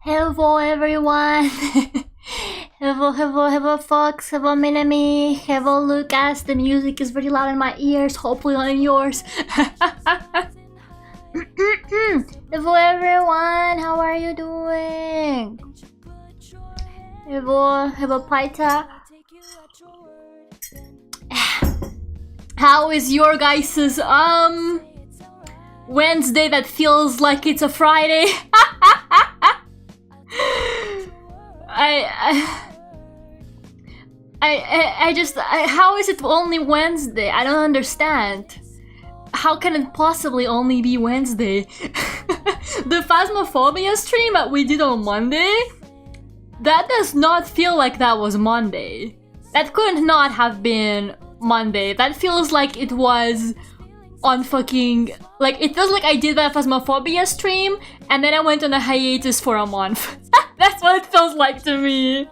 Hello everyone! hello Fox, hello Minami, hello Lucas. The music is very loud in my ears, hopefully not in yours. Hello everyone, how are you doing? Hello Paita. How is your guys's Wednesday that feels like it's a Friday? How is it only Wednesday? I don't understand. How can it possibly only be Wednesday? The Phasmophobia stream that we did on Monday? That does not feel like that was Monday. That could not have been Monday. That feels like it was on fucking... Like, it feels like I did that Phasmophobia stream and then I went on a hiatus for a month. That's what it feels like to me.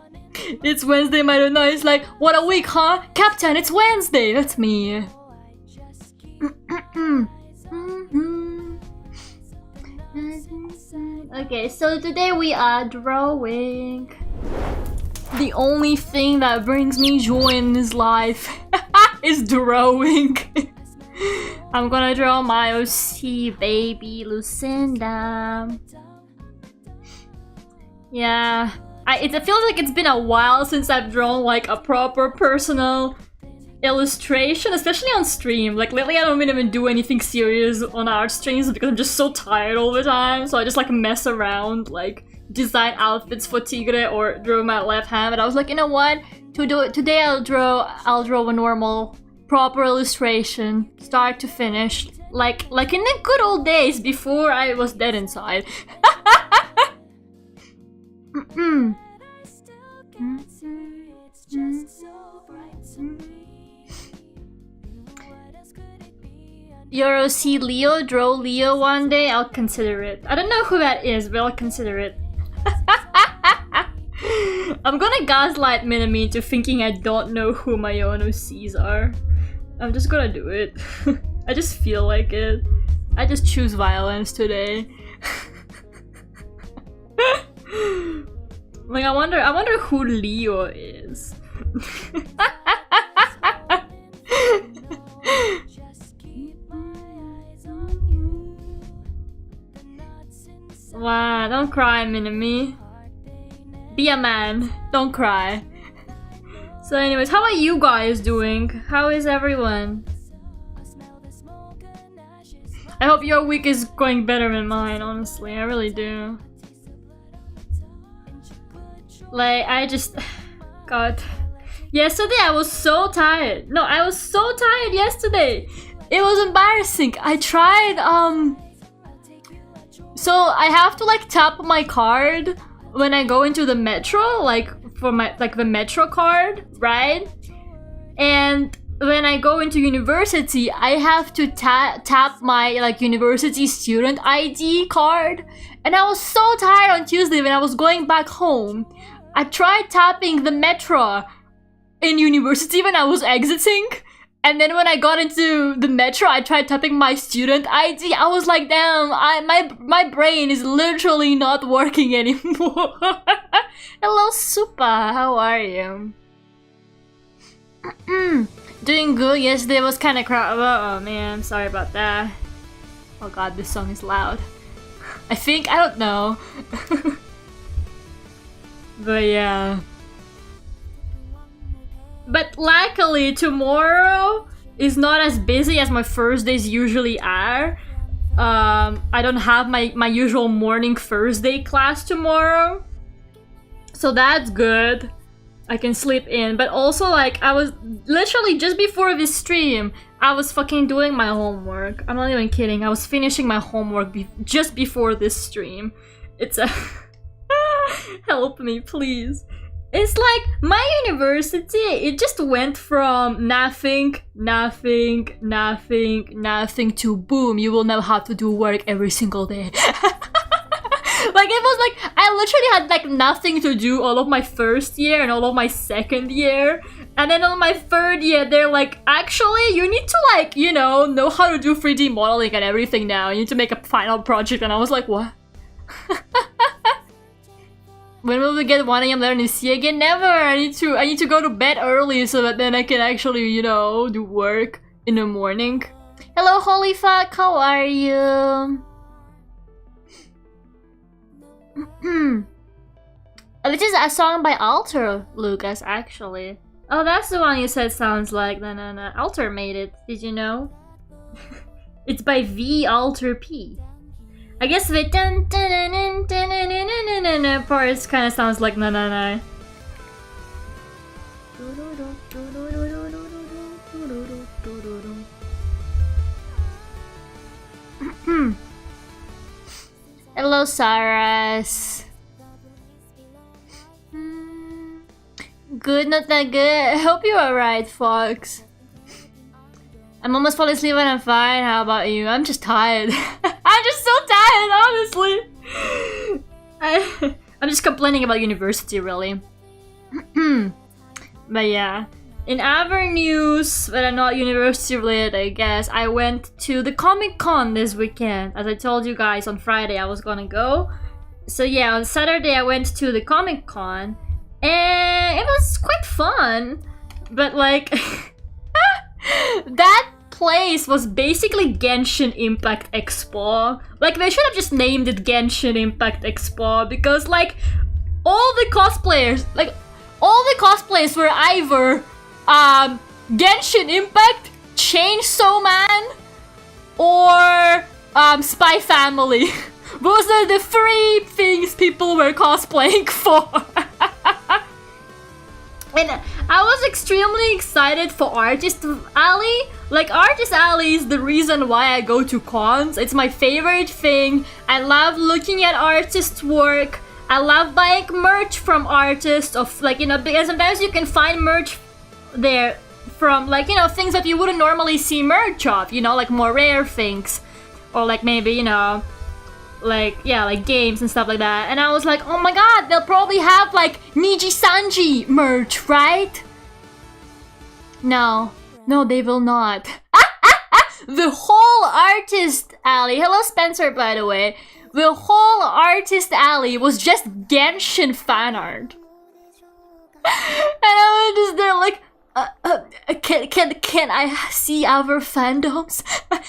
It's Wednesday, I don't know. It's like, what a week, huh? Captain, it's Wednesday. That's me. Okay, so today we are drawing. The only thing that brings me joy in this life is drawing. I'm gonna draw my OC baby Lucinda. Yeah, it feels like it's been a while since I've drawn like a proper personal illustration, especially on stream. Like lately I don't even do anything serious on art streams because I'm just so tired all the time, so I just like mess around, like design outfits for Tigre or draw my left hand. But I was like, you know what, today I'll draw a normal proper illustration, start to finish, like in the good old days before I was dead inside. Your OC Leo, draw Leo one day, I'll consider it. I don't know who that is, but I'll consider it. I'm gonna gaslight Minami into thinking I don't know who my own OCs are. I'm just gonna do it. I just feel like it. I just choose violence today. Like I wonder who Leo is. Wow, don't cry, Minami. Be a man, don't cry. So anyways, how are you guys doing? How is everyone? I hope your week is going better than mine, honestly, I really do. Like, God. Yesterday I was so tired. No, I was so tired yesterday. It was embarrassing. I tried, so I have to like tap my card when I go into the metro, like for my the metro card, right? And when I go into university, I have to tap my like university student ID card. And I was so tired on Tuesday when I was going back home. I tried tapping the metro in university when I was exiting. And then when I got into the metro, I tried tapping my student ID. I was like, damn, my brain is literally not working anymore. Hello, Super. How are you? Doing good. Yesterday was kind of crowded. Oh man, sorry about that. Oh god, this song is loud. I don't know. But yeah. But luckily, tomorrow is not as busy as my Thursdays usually are. I don't have my usual morning Thursday class tomorrow. So that's good. I can sleep in. But also, like, I was literally just before this stream, I was fucking doing my homework. I'm not even kidding. I was finishing my homework just before this stream. It's a... Help me, please. It's like my university, it just went from nothing to boom, you will now have to do work every single day. Like it was like, I literally had like nothing to do all of my first year and all of my second year. And then on my third year, they're like, actually, you need to like, you know how to do 3D modeling and everything now. You need to make a final project. And I was like, what? When will we get 1 AM Lera Lucia again? Never! I need to go to bed early so that then I can actually, you know, do work in the morning. Hello, holy fuck, how are you? Which is a song by Alter, Lucas, actually. Oh, that's the one you said sounds like. No. Alter made it. Did you know? It's by V Alter P. I guess the parts kind of sounds like na. Hello, Saras. Good, not that good. I hope you're alright, Fox. I'm almost falling asleep and I'm fine. How about you? I'm just tired. I'm just so tired, honestly. I'm just complaining about university, really. But yeah. In other news that are not university related, I guess, I went to the Comic-Con this weekend. As I told you guys, on Friday I was gonna go. So yeah, on Saturday I went to the Comic-Con. And it was quite fun. But like... that place was basically Genshin Impact Expo. Like, they should have just named it Genshin Impact Expo, because like all the cosplayers were either Genshin Impact, Chainsaw Man, or Spy Family. Those are the 3 things people were cosplaying for. And I was extremely excited for Artist Alley. Like, Artist Alley is the reason why I go to cons. It's my favorite thing. I love looking at artists' work. I love buying merch from artists of, like, you know, because sometimes you can find merch there from, like, you know, things that you wouldn't normally see merch of, you know, like more rare things. Or like maybe, you know, like, yeah, like games and stuff like that. And I was like, oh my god, they'll probably have like Niji Sanji merch, right? No, they will not. The whole Artist Alley, hello Spencer, by the way. The whole Artist Alley was just Genshin fan art. And I was just there like, can I see other fandoms?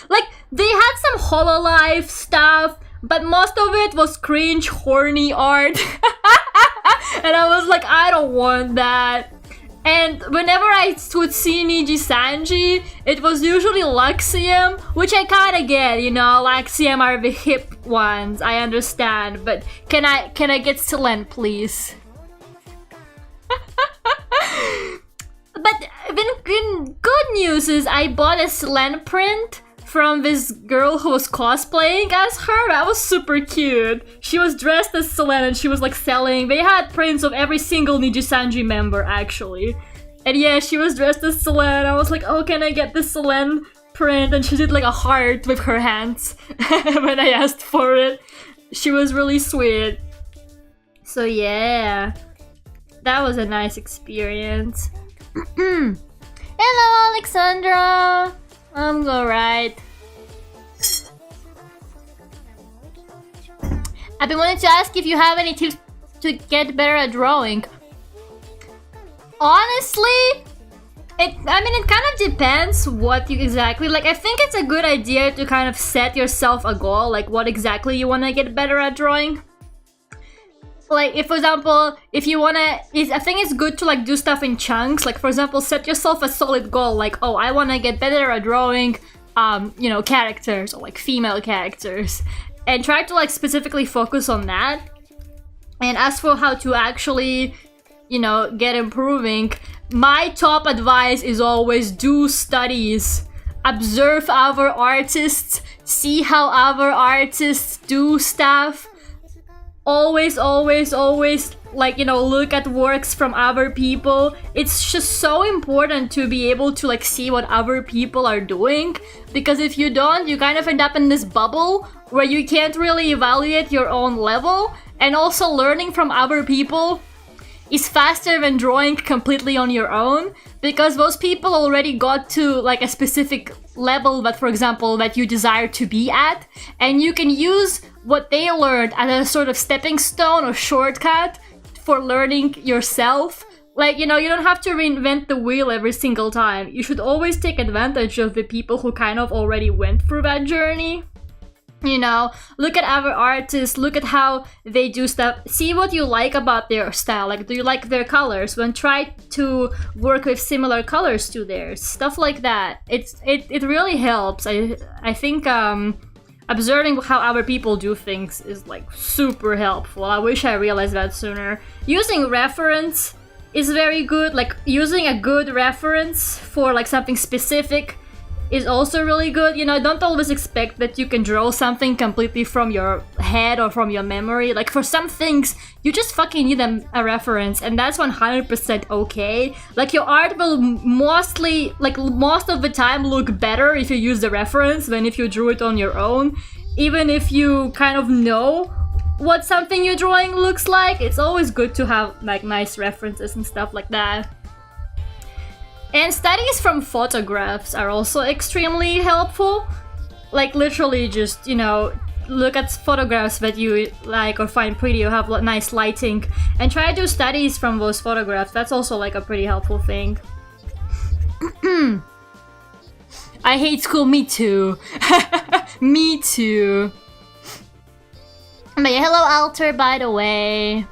Like, they had some HoloLive stuff, but most of it was cringe, horny art. And I was like, I don't want that. And whenever I would see Niji Sanji, it was usually Luxium, which I kinda get, you know, Luxium are the hip ones, I understand, but can I get Selen, please? But in good news is I bought a Selen print from this girl who was cosplaying as her. That was super cute. She was dressed as Selen and she was like selling. They had prints of every single Niji Sanji member actually. And yeah, she was dressed as Selen. I was like, oh, can I get the Selen print? And she did like a heart with her hands when I asked for it. She was really sweet. So yeah, that was a nice experience. Hello, Alexandra. I'm alright. I've been wanting to ask if you have any tips to get better at drawing. Honestly, it kind of depends what you exactly like. I think it's a good idea to kind of set yourself a goal, like what exactly you want to get better at drawing. Like, if for example, if you wanna, I think it's good to like do stuff in chunks. Like, for example, set yourself a solid goal. Like, oh, I wanna get better at drawing, you know, characters or like female characters, and try to like specifically focus on that. And as for how to actually, you know, get improving, my top advice is always do studies. Observe other artists, see how other artists do stuff. Always, like, you know, look at works from other people. It's just so important to be able to like see what other people are doing, because if you don't, you kind of end up in this bubble where you can't really evaluate your own level. And also learning from other people is faster than drawing completely on your own, because those people already got to like a specific level that, for example, that you desire to be at, and you can use what they learned as a sort of stepping stone or shortcut for learning yourself. Like, you know, you don't have to reinvent the wheel every single time. You should always take advantage of the people who kind of already went through that journey. You know, look at other artists, look at how they do stuff. See what you like about their style. Like, do you like their colors? Then try to work with similar colors to theirs. Stuff like that. It really helps. I think observing how other people do things is like super helpful. I wish I realized that sooner. Using reference is very good. Like, using a good reference for like something specific is also really good. You know, don't always expect that you can draw something completely from your head or from your memory. Like, for some things, you just fucking need a reference, and that's 100% okay. Like, your art will mostly, like, most of the time look better if you use the reference than if you drew it on your own. Even if you kind of know what something you're drawing looks like, it's always good to have, like, nice references and stuff like that. And studies from photographs are also extremely helpful. Like, literally just, you know, look at photographs that you like or find pretty or have nice lighting and try to do studies from those photographs. That's also like a pretty helpful thing. I hate school, me too. Me too. But yeah, hello Alter, by the way.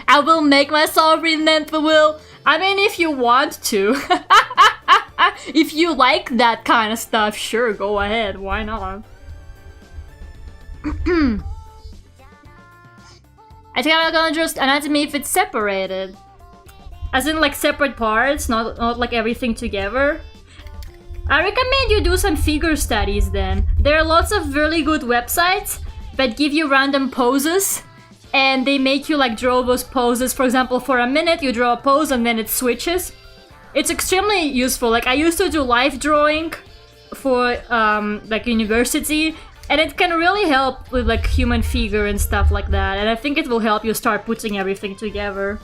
I will make myself reinvent the wheel. I mean, if you want to. If you like that kind of stuff, sure, go ahead. Why not? I think I'm gonna just anatomy if it's separated. As in, like, separate parts, not like everything together. I recommend you do some figure studies then. There are lots of really good websites that give you random poses. And they make you like draw those poses. For example, for a minute you draw a pose and then it switches. It's extremely useful. Like, I used to do live drawing for like university, and it can really help with like human figure and stuff like that. And I think it will help you start putting everything together.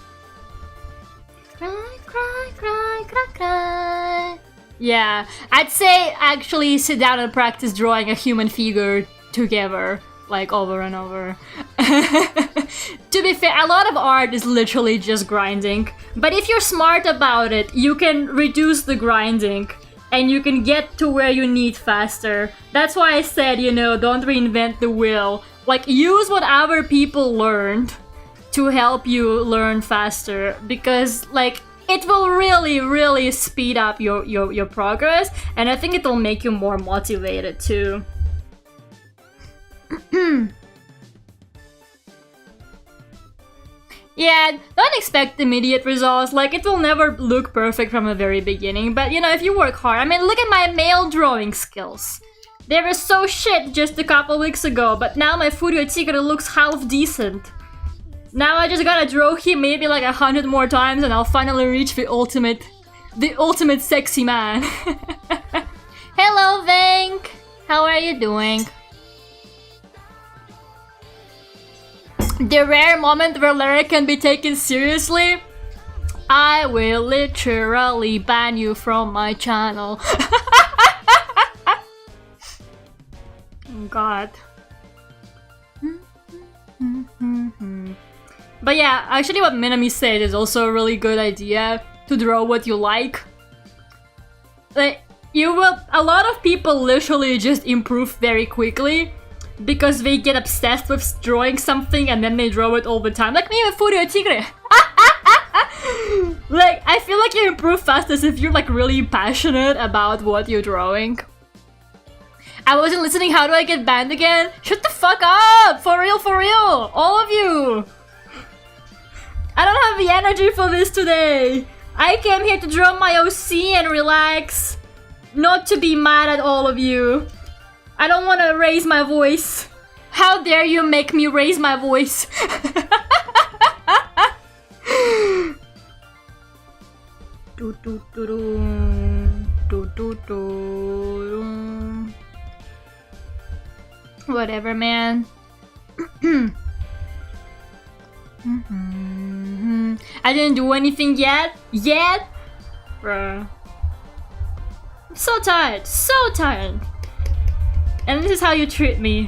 Cry, cry, cry, cry, cry. Yeah, I'd say actually sit down and practice drawing a human figure together. Like, over and over. To be fair, a lot of art is literally just grinding. But if you're smart about it, you can reduce the grinding. And you can get to where you need faster. That's why I said, you know, don't reinvent the wheel. Like, use what other people learned to help you learn faster. Because, like, it will really, really speed up your progress. And I think it will make you more motivated, too. Yeah, don't expect immediate results. Like, it will never look perfect from the very beginning, but you know, if you work hard. I mean, look at my male drawing skills. They were so shit just a couple weeks ago, but now my Vtuber looks half decent. Now I just gotta draw him maybe like 100 more times and I'll finally reach the ultimate sexy man. Hello, Vank! How are you doing? The rare moment where Lera can be taken seriously? I will literally ban you from my channel. Oh god. But yeah, actually what Minami said is also a really good idea, to draw what you like. Like, a lot of people literally just improve very quickly because they get obsessed with drawing something and then they draw it all the time. Like me with Vtuber. Like, I feel like you improve fastest if you're like really passionate about what you're drawing. I wasn't listening, how do I get banned again? Shut the fuck up! For real, all of you! I don't have the energy for this today! I came here to draw my OC and relax. Not to be mad at all of you. I don't want to raise my voice. How dare you make me raise my voice? Whatever, man. I didn't do anything yet? Bruh. I'm so tired, And this is how you treat me.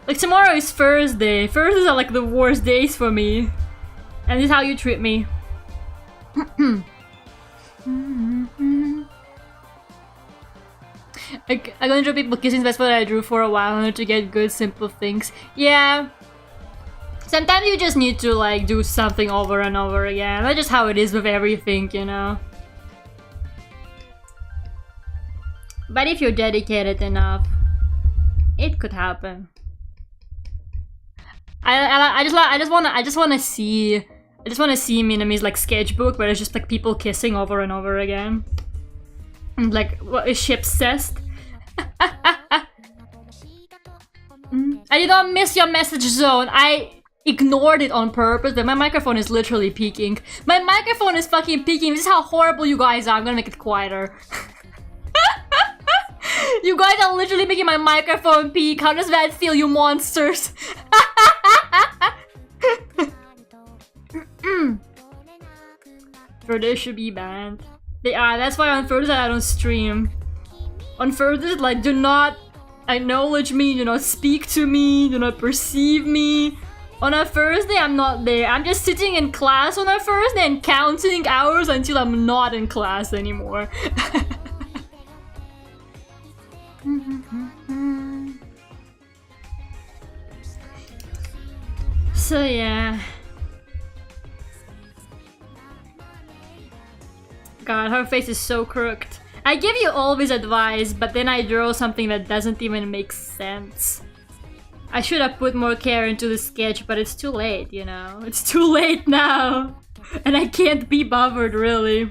Like, tomorrow is Thursday. Thursdays are like the worst days for me. And this is how you treat me. I'm gonna draw people kissing, that's what I drew for a while in order to get good, simple things. Yeah. Sometimes you just need to like do something over and over again. That's just how it is with everything, you know. But if you're dedicated enough, it could happen. I just wanna see Minami's like sketchbook where it's just like people kissing over and over again. And like what is she obsessed? I did not miss your message zone. I ignored it on purpose, but my microphone is literally peaking. My microphone is fucking peaking. This is how horrible you guys are. I'm gonna make it quieter. You guys are literally making my microphone peak. How does that feel, you monsters? Thursday should be banned. They are. That's why on Thursday I don't stream. On Thursday, like, do not acknowledge me, do not speak to me, do not perceive me. On a Thursday, I'm not there. I'm just sitting in class on a Thursday and counting hours until I'm not in class anymore. So yeah. God, her face is so crooked. I give you always advice, but then I draw something that doesn't even make sense. I should have put more care into the sketch, but it's too late, you know? It's too late now! And I can't be bothered, really.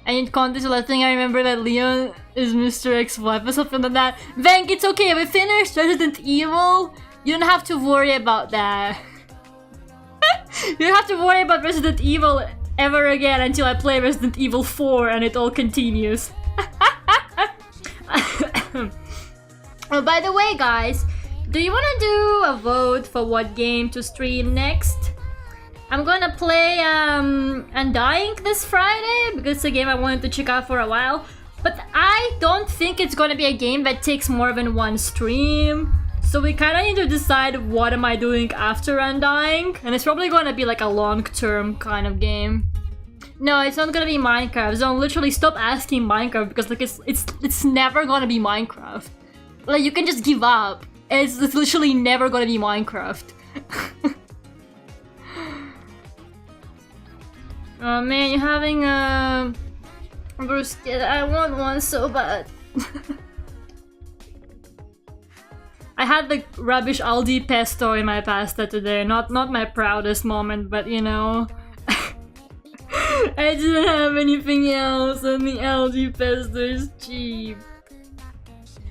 I need context, last thing I remember that Leon is Mr. X-Wife or something like that. Venk, it's okay, we finished Resident Evil. You don't have to worry about that. You don't have to worry about Resident Evil ever again until I play Resident Evil 4 and it all continues. Oh, by the way, guys, do you want to do a vote for what game to stream next? I'm gonna play Undying this Friday because it's a game I wanted to check out for a while. But I don't think it's gonna be a game that takes more than one stream. So we kind of need to decide what am I doing after Undying. And it's probably gonna be like a long-term kind of game. No, it's not gonna be Minecraft. So literally stop asking Minecraft because like it's never gonna be Minecraft. Like you can just give up. It's literally never gonna be Minecraft. Oh man, you're having a brisket. I want one so bad. I had the rubbish Aldi pesto in my pasta today. Not my proudest moment, but you know. I didn't have anything else and the Aldi pesto is cheap.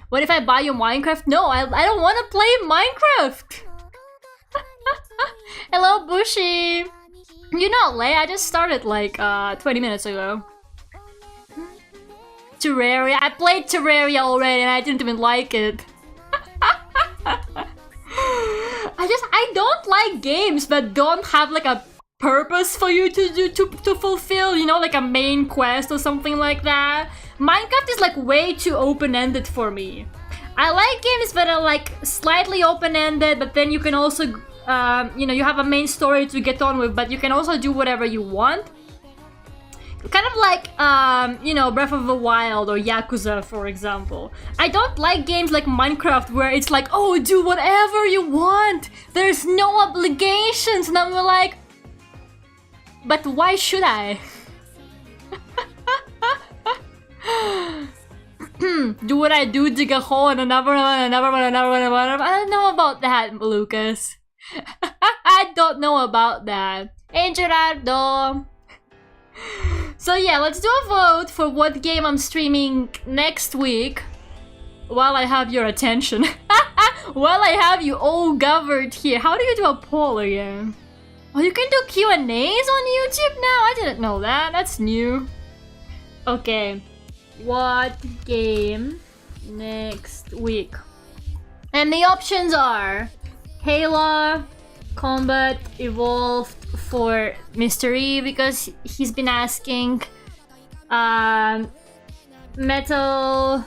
What if I buy you Minecraft? No, I don't want to play Minecraft. Hello, Bushy. You're not late, I just started like 20 minutes ago. Terraria, I played Terraria already and I didn't even like it. I don't like games that don't have like a purpose for you to fulfill, you know, like a main quest or something like that. Minecraft is like way too open-ended for me. I like games that are like slightly open-ended, but then you can also you know, you have a main story to get on with, but you can also do whatever you want. Kind of like, you know, Breath of the Wild or Yakuza, for example. I don't like games like Minecraft where it's like, oh, do whatever you want. There's no obligations. And I'm like, but why should I? Do what I do, dig a hole, and another one, another one, another one, another one. I don't know about that, Lucas. I don't know about that. Hey, Gerardo. So yeah, let's do a vote for what game I'm streaming next week. While I have your attention. While I have you all gathered here. How do you do a poll again? Oh, you can do Q&As on YouTube now? I didn't know that. That's new. Okay. What game next week? And the options are Halo, Combat Evolved for Mystery because he's been asking, Metal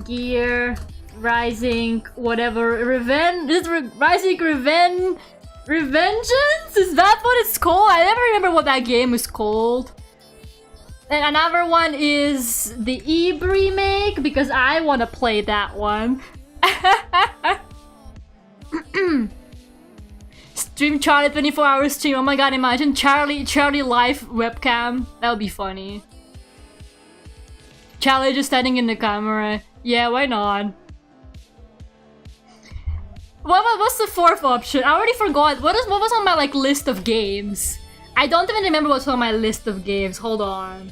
Gear, Rising, whatever, Revenge, Rising Revengeance? Is that what it's called? I never remember what that game is called. And another one is the Eve remake, because I want to play that one. Stream Charlie 24-hour stream. Oh my god, imagine Charlie live webcam. That would be funny. Charlie just standing in the camera. Yeah, why not? What's the fourth option? I already forgot. What was on my like list of games? I don't even remember what's on my list of games. Hold on.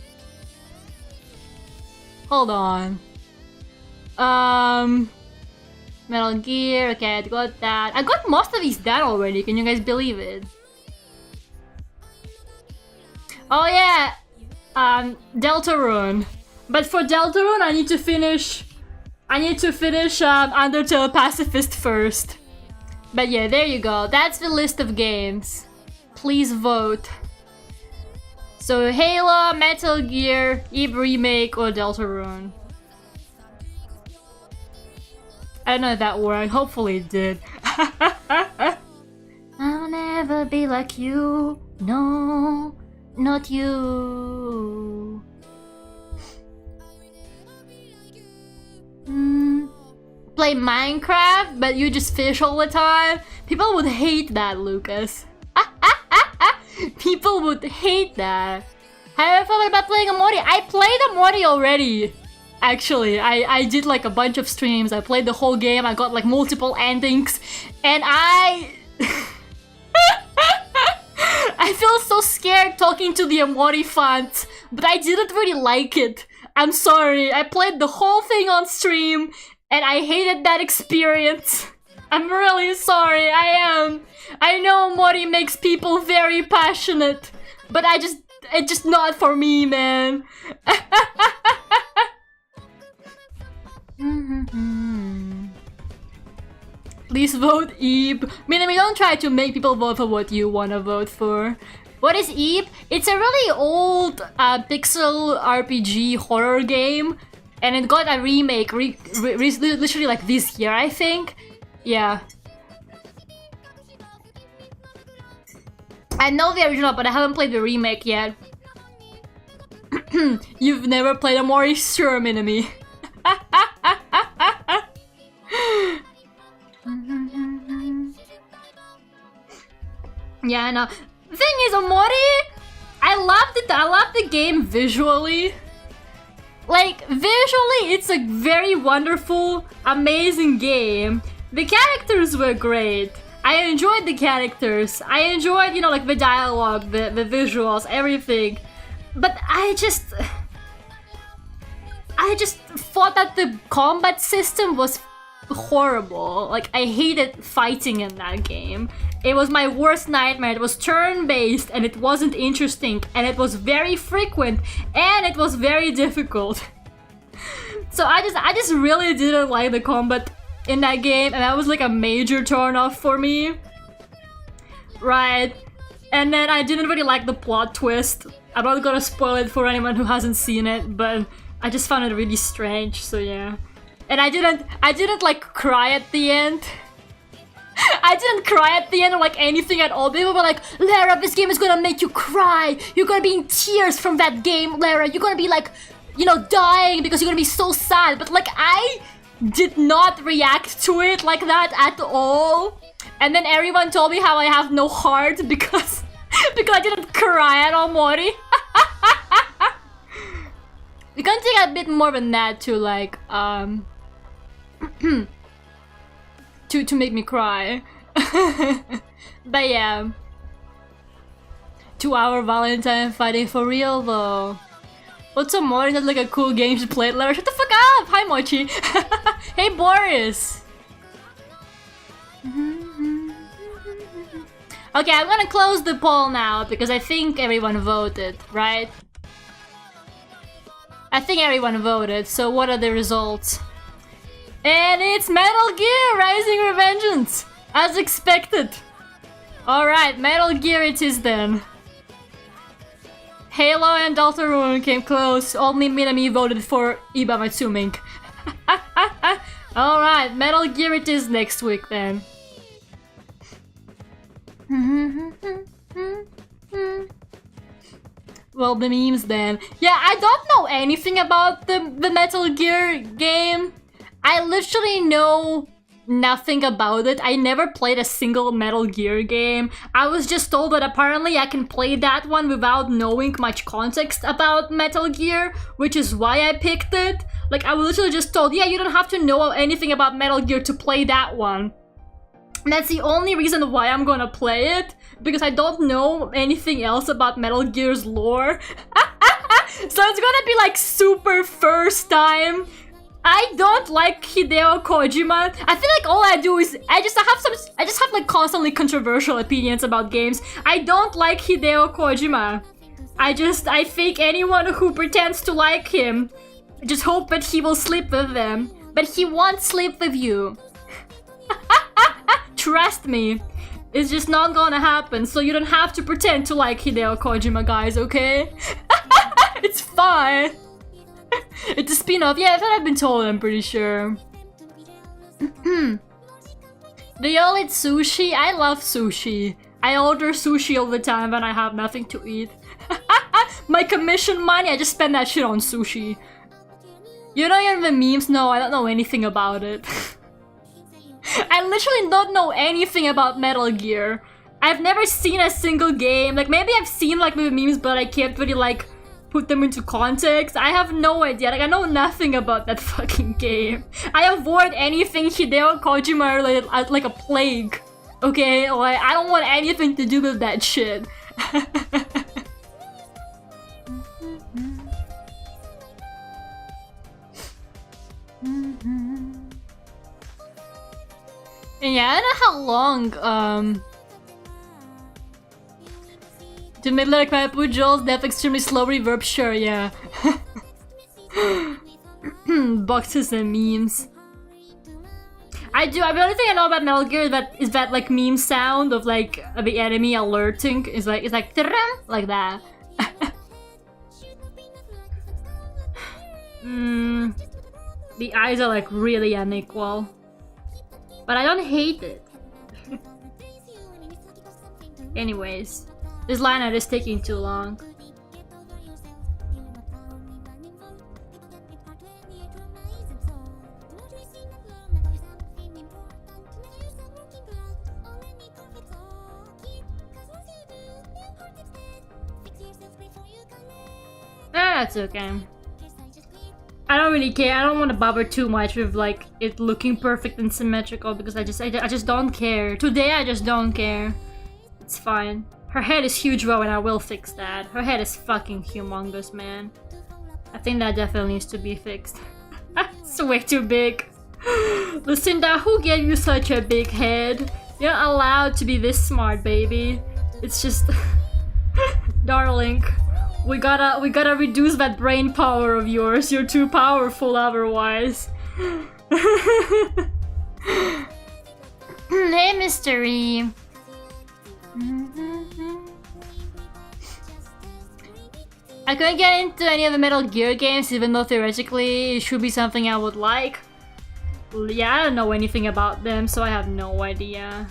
Metal Gear. Okay, I got that. I got most of these done already. Can you guys believe it? Oh yeah. Deltarune. But for Deltarune, I need to finish Undertale Pacifist first. But yeah, there you go. That's the list of games. Please vote. So Halo, Metal Gear, Eve Remake, or Deltarune. I don't know if that worked. Hopefully it did. I'll never be like you. No, not you. Play Minecraft, but you just fish all the time? People would hate that, Lucas. People would hate that. Have you ever thought about playing Amori? I played Amori already. Actually, I did like a bunch of streams. I played the whole game. I got like multiple endings. And I feel so scared talking to the Amori fans. But I didn't really like it. I'm sorry. I played the whole thing on stream. And I hated that experience. I'm really sorry, I am. I know Mori makes people very passionate, but it's just not for me, man. Please vote Eve. Minami, don't try to make people vote for what you want to vote for. What is Eve? It's a really old pixel RPG horror game. And it got a remake literally like this year, I think. Yeah. I know the original, but I haven't played the remake yet. You've never played a more sure Minami. Yeah, I know. The thing is, Omori, I love the game visually. Like, visually, it's a very wonderful, amazing game. The characters were great. I enjoyed the characters. I enjoyed, you know, like the dialogue, the visuals, everything. But I just thought that the combat system was horrible. Like, I hated fighting in that game. It was my worst nightmare. It was turn-based and it wasn't interesting and it was very frequent and it was very difficult. So I just really didn't like the combat in that game, and that was like a major turn-off for me. Right. And then I didn't really like the plot twist. I'm not gonna spoil it for anyone who hasn't seen it, but I just found it really strange, so yeah. And I didn't like cry at the end. I didn't cry at the end or like anything at all. People were like, Lera, this game is gonna make you cry. You're gonna be in tears from that game, Lera. You're gonna be like, you know, dying because you're gonna be so sad. But like, I did not react to it like that at all. And then everyone told me how I have no heart because I didn't cry at all, Mori. You can take a bit more than that to like to make me cry. But yeah. 2-hour Valentine fighting for real though. What's a more? That's like a cool game to play. Lera, shut the fuck up! Hi Mochi! Hey Boris! Okay, I'm gonna close the poll now because I think everyone voted, right? I think everyone voted, so what are the results? And it's Metal Gear Rising Revengeance! As expected! Alright, Metal Gear it is then. Halo and Deltarune came close. Only Minami voted for Iba Matsuming. Alright, Metal Gear it is next week then. Well, the memes then. Yeah, I don't know anything about the Metal Gear game. I literally know nothing about it. I never played a single Metal Gear game. I was just told that apparently I can play that one without knowing much context about Metal Gear, which is why I picked it. Like, I was literally just told, yeah, you don't have to know anything about Metal Gear to play that one. And that's the only reason why I'm gonna play it, because I don't know anything else about Metal Gear's lore. So it's gonna be like super first time. I don't like Hideo Kojima. I feel like all I do is I just have like constantly controversial opinions about games. I don't like Hideo Kojima. I think anyone who pretends to like him, just hope that he will sleep with them. But he won't sleep with you. Trust me. It's just not gonna happen, so you don't have to pretend to like Hideo Kojima, guys, okay? It's fine. It's a spin-off. Yeah, that's what I've been told, I'm pretty sure. Do y'all eat sushi? I love sushi. I order sushi all the time when I have nothing to eat. My commission money, I just spend that shit on sushi. You know you're in the memes? No, I don't know anything about it. I literally don't know anything about Metal Gear. I've never seen a single game. Like, maybe I've seen like the memes, but I can't really like put them into context. I have no idea. Like, I know nothing about that fucking game. I avoid anything Hideo Kojima related like a plague. Okay? Like, I don't want anything to do with that shit. And yeah, I don't know how long, to make like my Joel's death extremely slow reverb, sure, yeah. Boxes and memes. The only thing I know about Metal Gear is that like meme sound of like the enemy alerting is like, it's like that. The eyes are like really unequal. But I don't hate it. Anyways, this line is taking too long. That's okay. I don't really care. I don't want to bother too much with like it looking perfect and symmetrical because I just don't care. Today I just don't care. It's fine. Her head is huge though, and I will fix that. Her head is fucking humongous, man. I think that definitely needs to be fixed. It's way too big. Lucinda, who gave you such a big head? You're not allowed to be this smart, baby. It's just darling. We gotta reduce that brain power of yours. You're too powerful otherwise. Hey, Mystery. I couldn't get into any of the Metal Gear games, even though theoretically it should be something I would like. Yeah, I don't know anything about them, so I have no idea.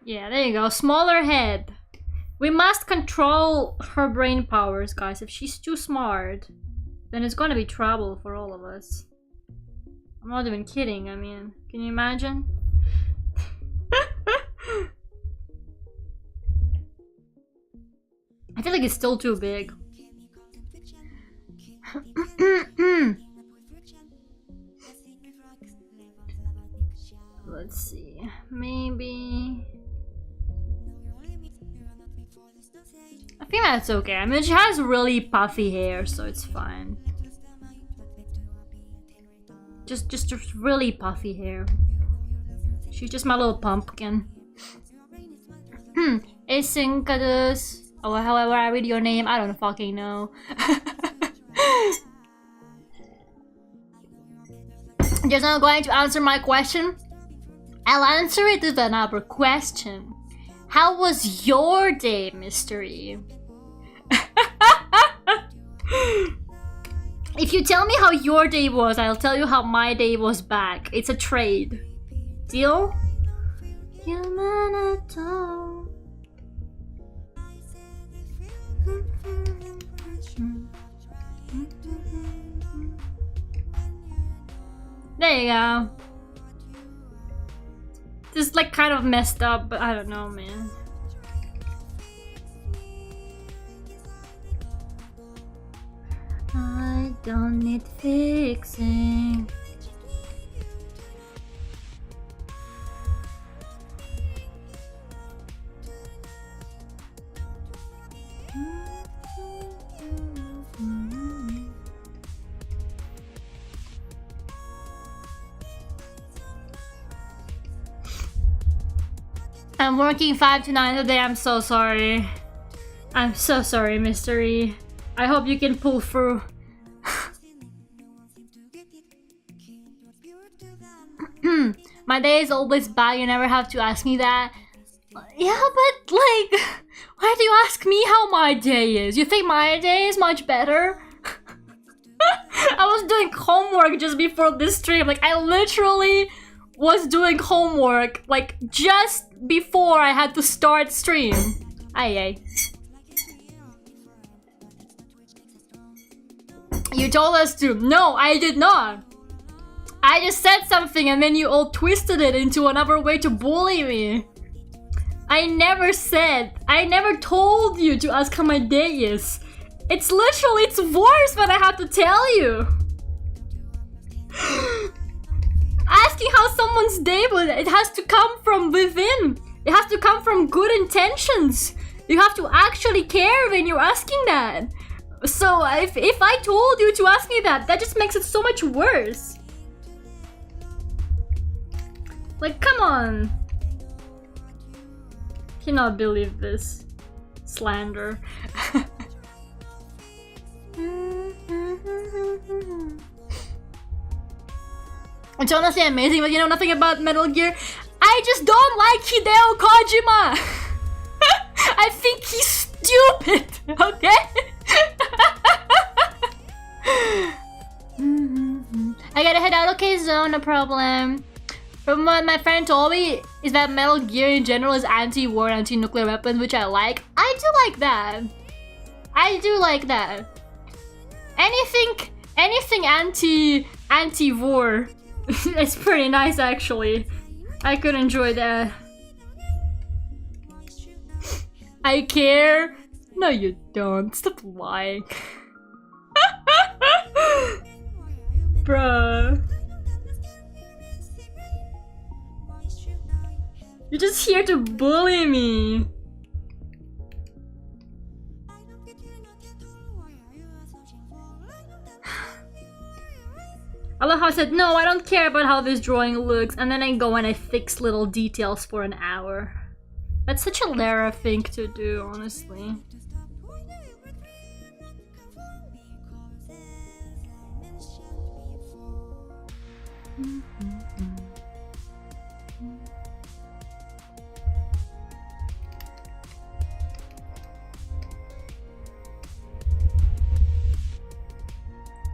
Yeah, there you go. Smaller head. We must control her brain powers, guys. If she's too smart, then it's gonna be trouble for all of us. I'm not even kidding, I mean, can you imagine? I feel like it's still too big. Let's see, maybe... I think that's okay. I mean, she has really puffy hair, so it's fine. Just really puffy hair. She's just my little pumpkin. Asinkadus. Oh, however I read your name, I don't fucking know. Just not going to answer my question. I'll answer it with another question. How was your day, Mystery? If you tell me how your day was, I'll tell you how my day was back. It's a trade. Deal? There you go. This is like kind of messed up, but I don't know, man. I don't need fixing. I'm working 5 to 9 today. I'm so sorry. I'm so sorry, Mystery. I hope you can pull through. My day is always bad. You never have to ask me that. Yeah, but like, why do you ask me how my day is? You think my day is much better? I was doing homework just before this stream. Like, I literally was doing homework like just before I had to start stream. Aye. You told us to. No, I did not. I just said something and then you all twisted it into another way to bully me. I never told you to ask how my day is. It's worse when I have to tell you. Asking how someone's day was, it has to come from within. It has to come from good intentions. You have to actually care when you're asking that. So if I told you to ask me that just makes it so much worse. Like, come on. Cannot believe this slander. It's honestly amazing, but you know nothing about Metal Gear. I just don't like Hideo Kojima. I think he's stupid, okay? I gotta head out. Okay, Zone, no problem. From what my friend told me is that Metal Gear in general is anti-war, anti-nuclear weapons, which I like. I do like that. I do like that. Anything anti-war. It's pretty nice, actually. I could enjoy that. I care. No, you don't. Stop lying. Bruh. You're just here to bully me. I love how I said, no, I don't care about how this drawing looks, and then I go and I fix little details for an hour. That's such a Lera thing to do, honestly.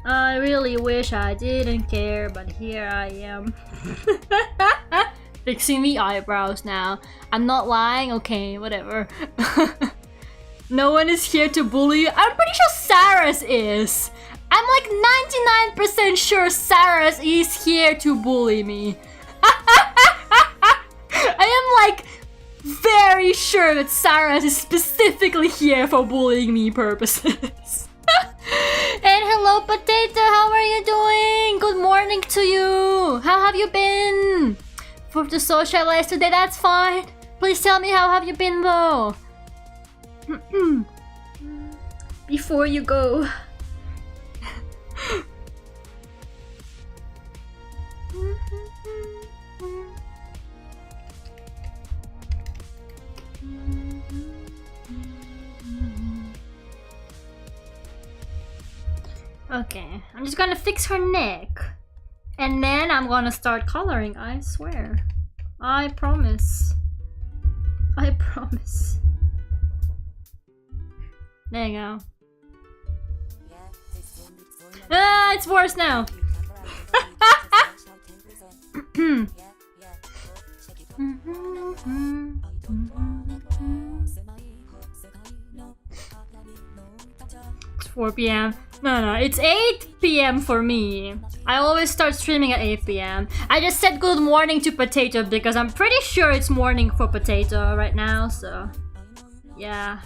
I really wish I didn't care, but here I am. Fixing the eyebrows now. I'm not lying, okay, whatever. No one is here to bully you. I'm pretty sure Saras is. I'm like 99% sure Saras is here to bully me. I am like very sure that Saras is specifically here for bullying me purposes. And hello, Potato, how are you doing? Good morning to you. How have you been? For the socialize today, that's fine. Please tell me how have you been though. Before you go. Okay, I'm just gonna fix her neck. And then I'm gonna start coloring, I swear. I promise. I promise. There you go. Ah, it's worse now. It's 4 p.m. No, it's 8 p.m. for me. I always start streaming at 8 p.m. I just said good morning to Potato because I'm pretty sure it's morning for Potato right now, so yeah.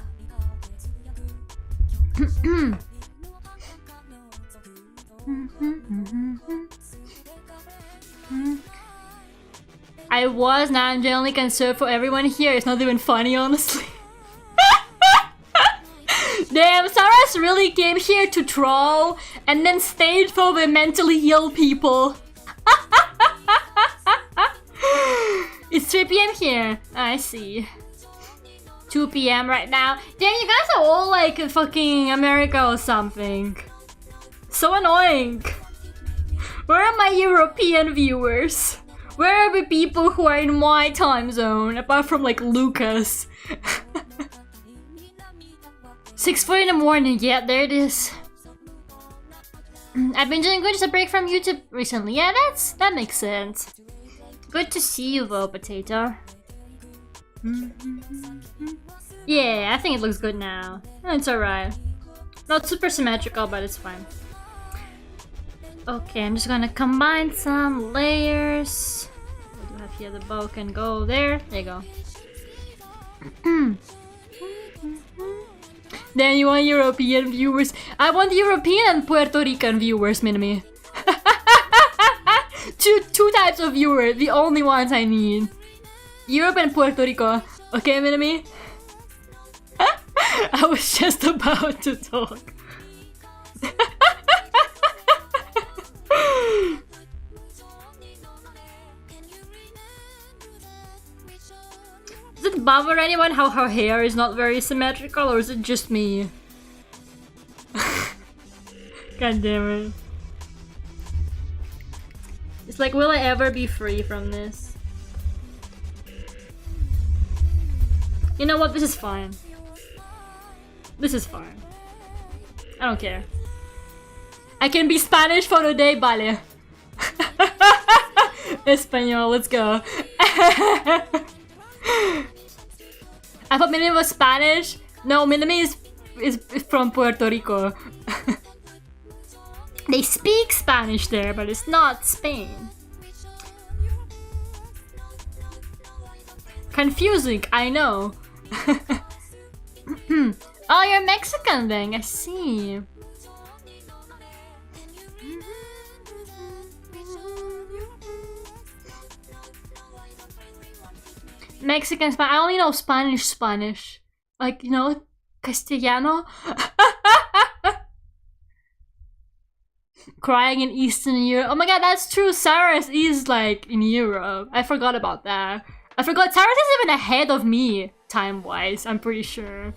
I was, now I'm genuinely concerned for everyone here. It's not even funny, honestly. Damn, Saras really came here to troll and then stayed for the mentally ill people. It's 3 p.m. here. I see. 2 p.m. right now. Damn, you guys are all like in fucking America or something. So annoying. Where are my European viewers? Where are the people who are in my time zone? Apart from like Lucas. 6:40 in the morning. Yeah, there it is. I've been doing good, just a break from YouTube recently. Yeah, that makes sense. Good to see you though, Potato. Yeah, I think it looks good now. It's alright. Not super symmetrical, but it's fine. Okay, I'm just gonna combine some layers. What do I have here? The bow can go there. There you go. Then you want European viewers. I want European and Puerto Rican viewers, Minami. two types of viewers, the only ones I need. Europe and Puerto Rico. Okay, Minami? I was just about to talk. Does it bother anyone how her hair is not very symmetrical, or is it just me? God damn it. It's like, will I ever be free from this? You know what? This is fine. This is fine. I don't care. I can be Spanish for a day, vale. Espanol, let's go. I thought Minami was Spanish. No, Minami is from Puerto Rico. They speak Spanish there, but it's not Spain. Confusing, I know. Oh, you're Mexican then, I see. Mexican, Spanish. I only know Spanish. Like, you know, Castellano. Crying in Eastern Europe. Oh my god, that's true. Cyrus is like in Europe. I forgot about that. I forgot Cyrus is even ahead of me time-wise, I'm pretty sure.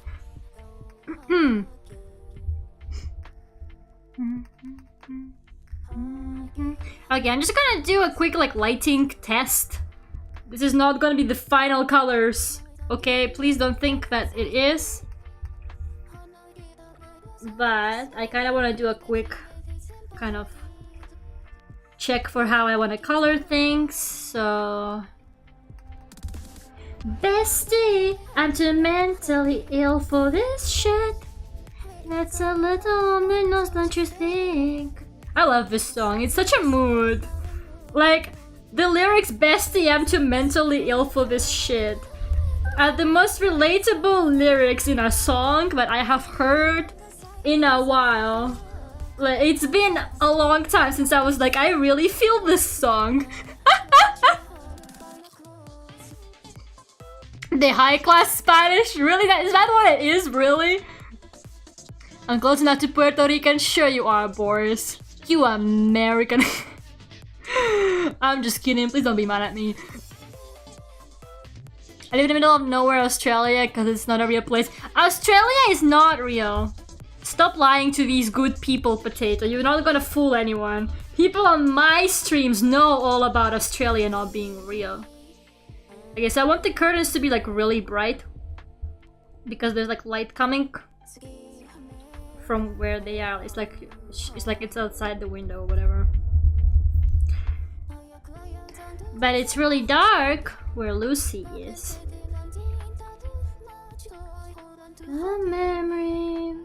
Okay, I'm just gonna do a quick like lighting test. This is not gonna be the final colors, okay? Please don't think that it is. But I kind of want to do a quick kind of check for how I want to color things, so... Bestie, I'm too mentally ill for this shit. That's a little on the nose, don't you think? I love this song, it's such a mood. Like, the lyrics, Bestie, I'm too mentally ill for this shit, are the most relatable lyrics in a song that I have heard in a while. Like, it's been a long time since I was like, I really feel this song. The high-class Spanish? Really? Is that what it is? Really? I'm close enough to Puerto Rican? Sure you are, Boris. You American. I'm just kidding. Please don't be mad at me. I live in the middle of nowhere, Australia, because it's not a real place. Australia is not real. Stop lying to these good people, Potato. You're not gonna fool anyone. People on my streams know all about Australia not being real. Okay, so I want the curtains to be like really bright because there's like light coming from where they are. It's like it's outside the window or whatever. But it's really dark where Lucy is. A memory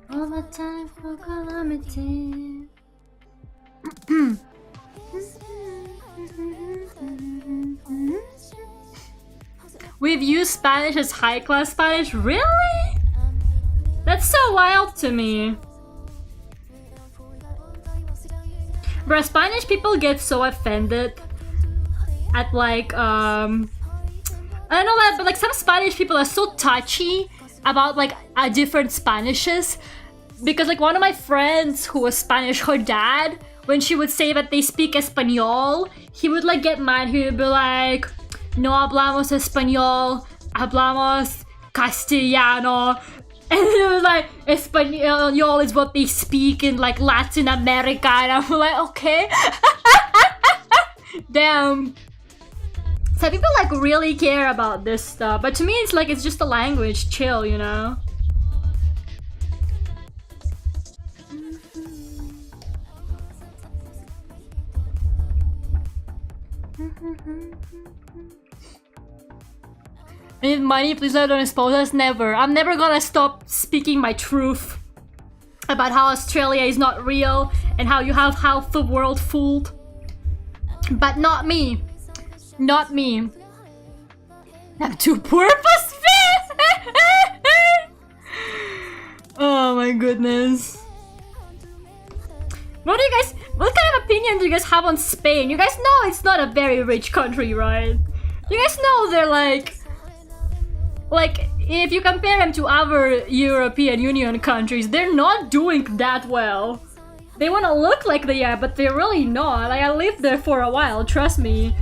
of a time for calamity. We've used Spanish as high-class Spanish? Really? That's so wild to me. Bro, Spanish people get so offended at like, I don't know that, but like some Spanish people are so touchy about like different Spanishes. Because like one of my friends who was Spanish, her dad, when she would say that they speak Espanol, he would like get mad. He would be like, no hablamos Español, hablamos Castellano. And it was like, Espanol is what they speak in like Latin America. And I'm like, okay. Damn. So people like really care about this stuff. But to me, it's like, it's just a language. Chill, you know? I need money, please don't expose us. Never. I'm never gonna stop speaking my truth about how Australia is not real and how you have half the world fooled. But not me. Not me. I'm too poor for Spain. Oh my goodness. What kind of opinion do you guys have on Spain? You guys know it's not a very rich country, right? You guys know they're like, if you compare them to other European Union countries, they're not doing that well. They want to look like they are, but they're really not. Like, I lived there for a while, trust me.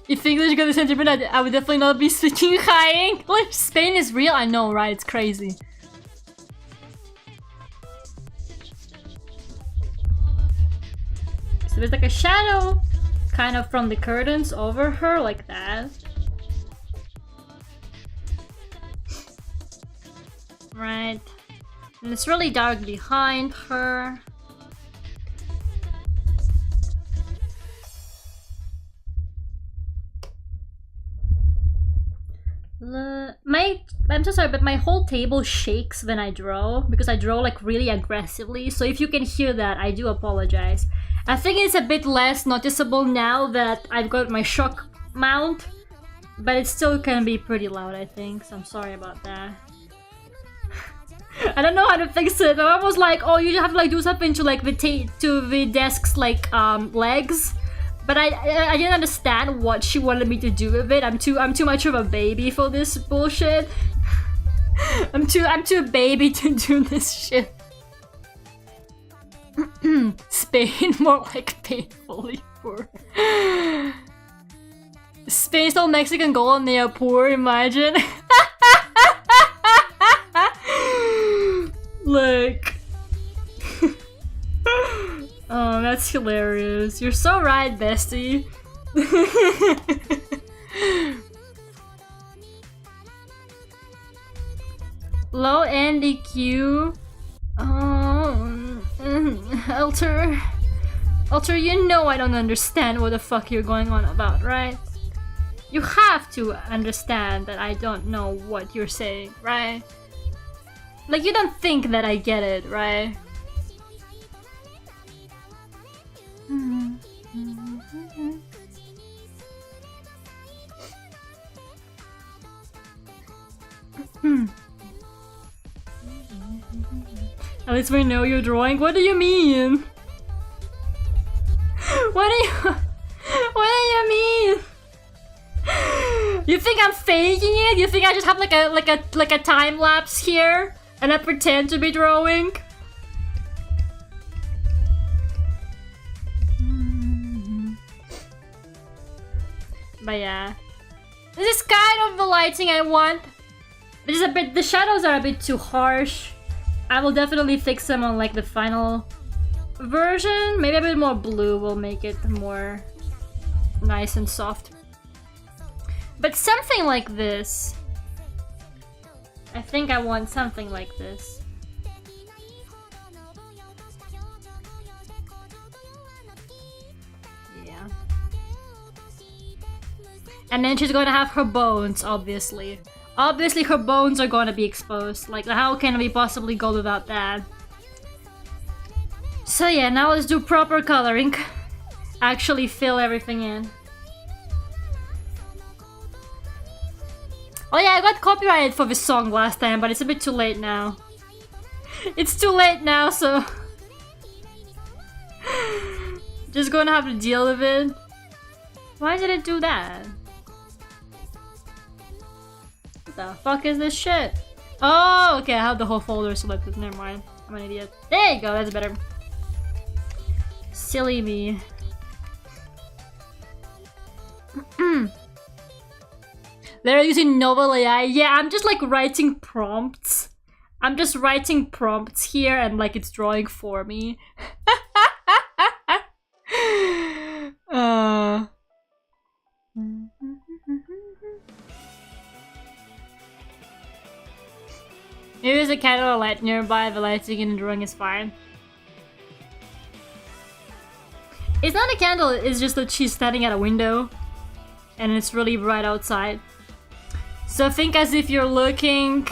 If English got the sentiment, I would definitely not be speaking high English. Spain is real, I know, right? It's crazy. So there's like a shadow kind of from the curtains over her, like that. Right. And it's really dark behind her. I'm so sorry, but my whole table shakes when I draw because I draw like really aggressively. So if you can hear that, I do apologize. I think it's a bit less noticeable now that I've got my shock mount, but it still can be pretty loud, I think. So I'm sorry about that. I don't know how to fix it. I was like, oh, you have to like do something to like the desk's like legs. But I didn't understand what she wanted me to do with it. I'm too much of a baby for this bullshit. I'm too baby to do this shit. Spain, more like painfully poor. Spain stole Mexican gold and they are poor, imagine. Look. Oh, that's hilarious. You're so right, bestie. Low NDQ. Alter, you know I don't understand what the fuck you're going on about, right? You have to understand that I don't know what you're saying, right? Like, you don't think that I get it, right? At least we know you're drawing. What do you mean? What do you mean? You think I'm faking it? You think I just have like a time lapse here and I pretend to be drawing? But yeah, this is kind of the lighting I want. The shadows are a bit too harsh. I will definitely fix them on like the final version. Maybe a bit more blue will make it more nice and soft. But something like this. I think I want something like this. Yeah. And then she's gonna have her bones, obviously. Obviously her bones are gonna be exposed. Like, how can we possibly go without that? So yeah, now let's do proper coloring. Actually fill everything in. Oh yeah, I got copyrighted for this song last time, but it's a bit too late now. It's too late now, so... just gonna have to deal with it. Why did it do that? What the fuck is this shit? Oh, okay, I have the whole folder selected. Never mind. I'm an idiot. There you go, that's better. Silly me. They're using novel AI. Yeah, I'm just like writing prompts. I'm just writing prompts here and like it's drawing for me. Maybe there's a candle or light nearby. The lighting in the drawing is fine. It's not a candle, it's just that she's standing at a window and it's really bright outside. So think as if you're looking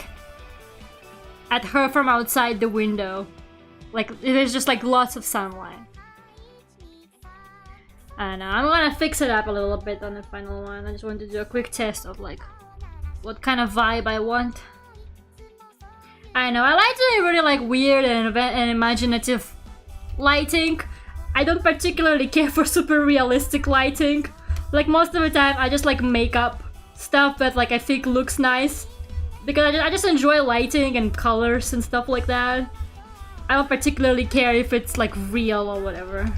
at her from outside the window. Like, there's just like lots of sunlight. I don't know, I'm gonna fix it up a little bit on the final one. I just want to do a quick test of like what kind of vibe I want. I know, I like to do really like weird and imaginative lighting. I don't particularly care for super realistic lighting. Like most of the time I just like make up stuff that like I think looks nice. Because I just enjoy lighting and colors and stuff like that. I don't particularly care if it's like real or whatever.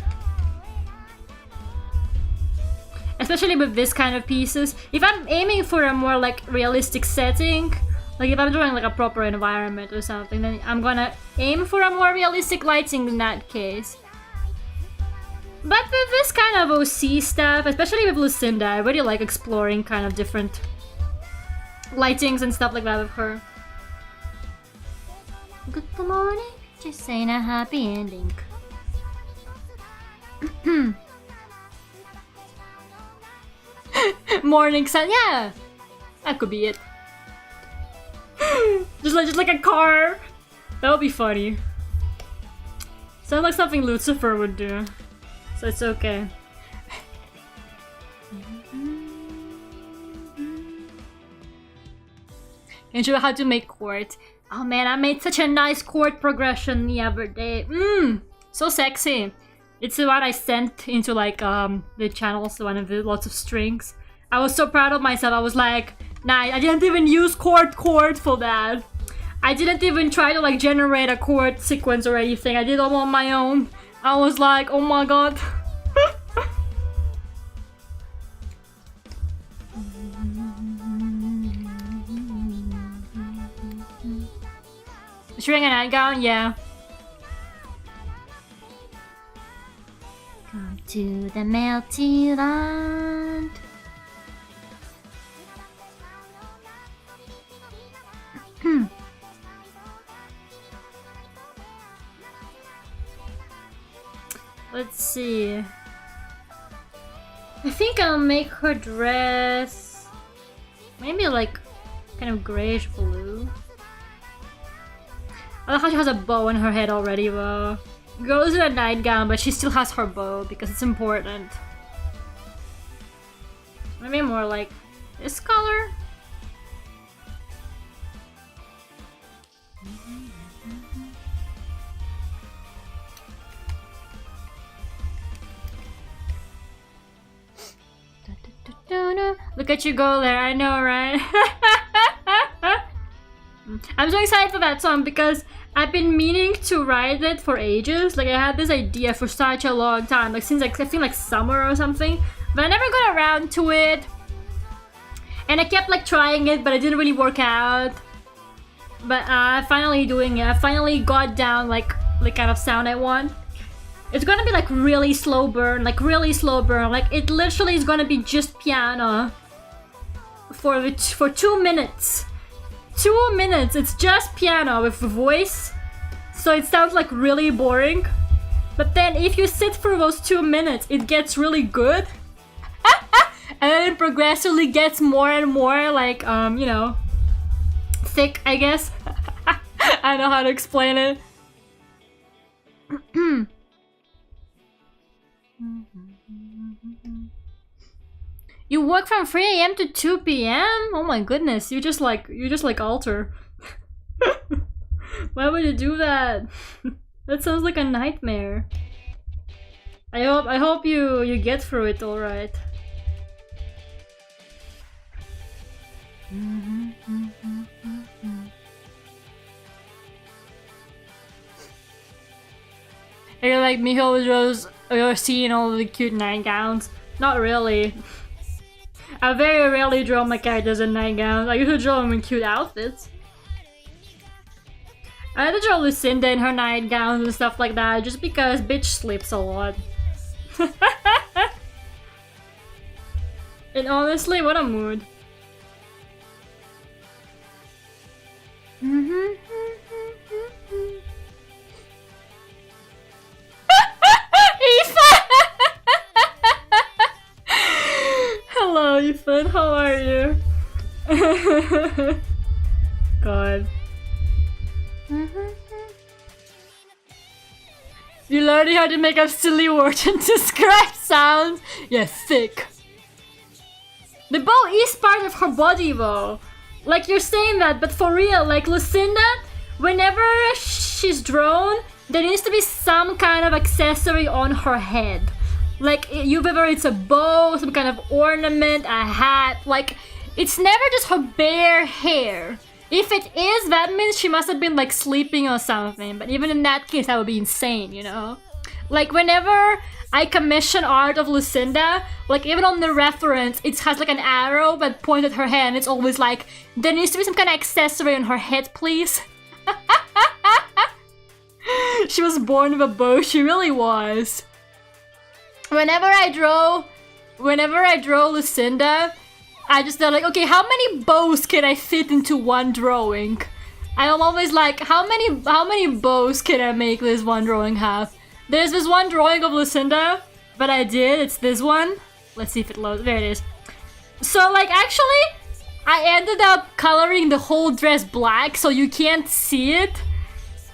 Especially with this kind of pieces. If I'm aiming for a more like realistic setting, like if I'm drawing like a proper environment or something, then I'm gonna aim for a more realistic lighting in that case. But with this kind of OC stuff, especially with Lucinda, I really like exploring kind of different lightings and stuff like that with her. Good morning, just saying a happy ending. Morning sun, yeah! That could be it. just like a car. That would be funny. Sounds like something Lucifer would do. So it's okay. Can you show how to make chord? Oh man, I made such a nice chord progression the other day. So sexy. It's the one I sent into like the channels, the one with lots of strings. I was so proud of myself. I was like, nah, I didn't even use chord for that. I didn't even try to like generate a chord sequence or anything. I did it all on my own. I was like, oh my god. Is she wearing a nightgown? Yeah. Come to the melty land. Let's see. I think I'll make her dress maybe like kind of grayish blue. I like how she has a bow on her head already though. Girl is in a nightgown, but she still has her bow because it's important. Maybe more like this color. Look at you go there, I know, right? I'm so excited for that song because I've been meaning to write it for ages. Like I had this idea for such a long time, like since like, I think like summer or something, but I never got around to it. And I kept like trying it, but it didn't really work out. But I'm finally doing it. I finally got down like the kind of sound I want. It's gonna be like really slow burn, like really slow burn. Like it literally is gonna be just piano for 2 minutes. 2 minutes. It's just piano with voice, so it sounds like really boring. But then if you sit for those 2 minutes, it gets really good, and then it progressively gets more and more like you know, thick, I guess. I don't know how to explain it. You work from 3 AM to 2 PM? Oh my goodness, you just like alter. Why would you do that? That sounds like a nightmare. I hope you get through it all right. You're like Miho Rose, you're seeing all the cute nightgowns. Not really. I very rarely draw my characters in nightgowns. I usually draw them in cute outfits. I had to draw Lucinda in her nightgowns and stuff like that just because bitch sleeps a lot. And honestly, what a mood. Hello, Ethan. How are you? God. You learning how to make up silly words and describe sounds? Yeah, thick. The bow is part of her body though. Like you're saying that, but for real, like Lucinda, whenever she's drawn, there needs to be some kind of accessory on her head. Like, whether it's a bow, some kind of ornament, a hat, like, it's never just her bare hair. If it is, that means she must have been, like, sleeping or something. But even in that case, that would be insane, you know? Like, whenever I commission art of Lucinda, like, even on the reference, it has, like, an arrow that points at her head, and it's always like, there needs to be some kind of accessory on her head, please. She was born with a bow, she really was. Whenever I draw Lucinda, I just thought like, okay, how many bows can I fit into one drawing? I'm always like, how many bows can I make this one drawing have? There's this one drawing of Lucinda that I did, it's this one. Let's see if it loads, there it is. So like, actually, I ended up coloring the whole dress black so you can't see it.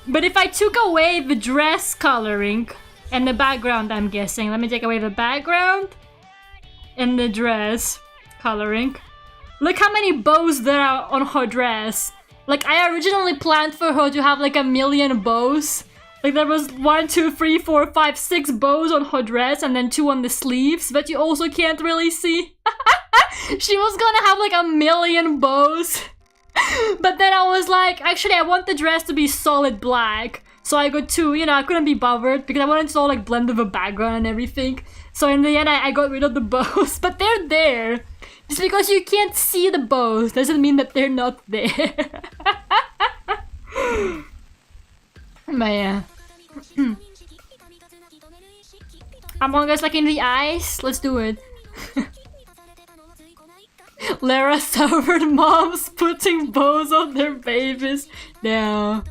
But if I took away the dress coloring, and the background, I'm guessing. Let me take away the background and the dress coloring. Look how many bows there are on her dress. Like, I originally planned for her to have like 1,000,000 bows. Like, there was 1, 2, 3, 4, 5, 6 bows on her dress and then 2 on the sleeves, but you also can't really see. She was gonna have like 1,000,000 bows. But then I was like, actually, I want the dress to be solid black. So I got 2, you know, I couldn't be bothered because I wanted to all like blend with the background and everything. So in the end, I got rid of the bows, but they're there. Just because you can't see the bows doesn't mean that they're not there. But yeah. Among Us like in the eyes? Let's do it. Lera suffered moms putting bows on their babies. No.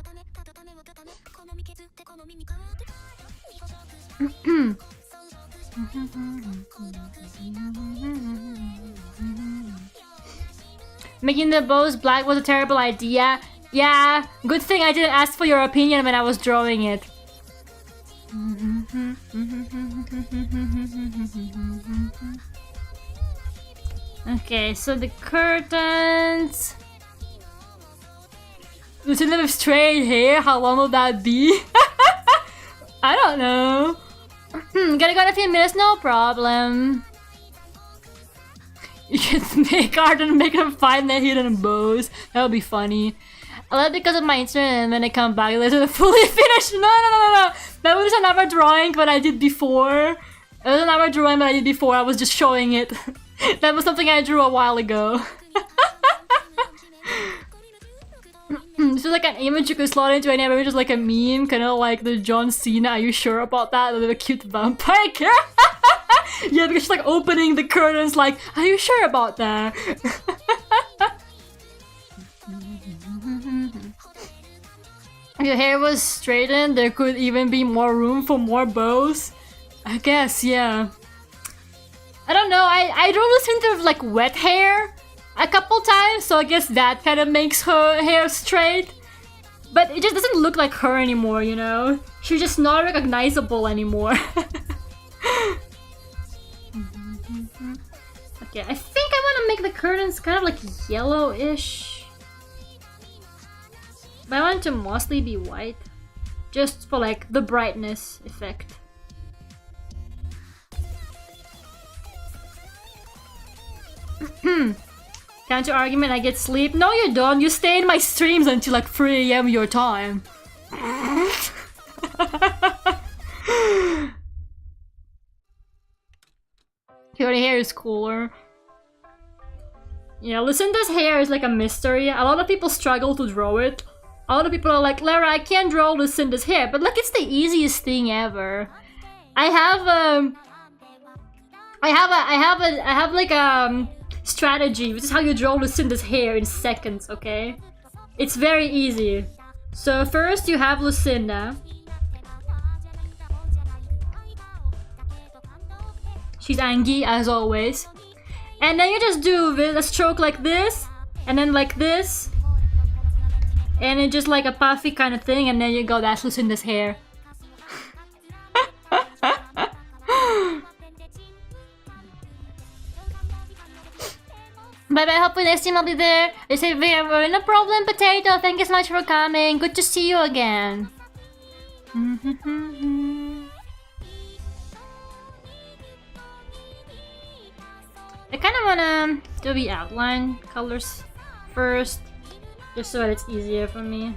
Making the bows black was a terrible idea. Yeah, good thing I didn't ask for your opinion when I was drawing it. Okay, so the curtains. Lucinda with straight hair, how long will that be? I don't know. Gonna go in a few minutes, no problem. You can make art and make them find their hidden bows. That would be funny. I love it because of my internet and when I come back, it's fully finished. No. That was another drawing that I did before. It was another drawing that I did before. I was just showing it. That was something I drew a while ago. This is like an image you could slot into any image, just like a meme, kind of like the John Cena. Are you sure about that? The little cute vampire. Yeah, because she's like opening the curtains, like, are you sure about that? If your hair was straightened, there could even be more room for more bows. I guess, yeah. I don't know. I drew Lucinda with like wet hair a couple times, so I guess that kind of makes her hair straight. But it just doesn't look like her anymore, you know? She's just not recognizable anymore. Okay, I think I want to make the curtains kind of like yellowish. But I want it to mostly be white. Just for like the brightness effect. Counter argument, I get sleep. No, you don't. You stay in my streams until like 3 AM your time. Your hair is cooler. Yeah, Lucinda's hair is like a mystery. A lot of people struggle to draw it. A lot of people are like, Lera, I can't draw Lucinda's hair, but like it's the easiest thing ever. I have like strategy, which is how you draw Lucinda's hair in seconds, okay? It's very easy. So first you have Lucinda. She's angry as always. And then you just do a stroke like this, and then like this. And it's just like a puffy kind of thing, and then you go, that's Lucinda's hair. Bye bye, hopefully next time I'll be there. They say, no problem, Potato. Thank you so much for coming. Good to see you again. I kind of wanna do the outline colors first, just so that it's easier for me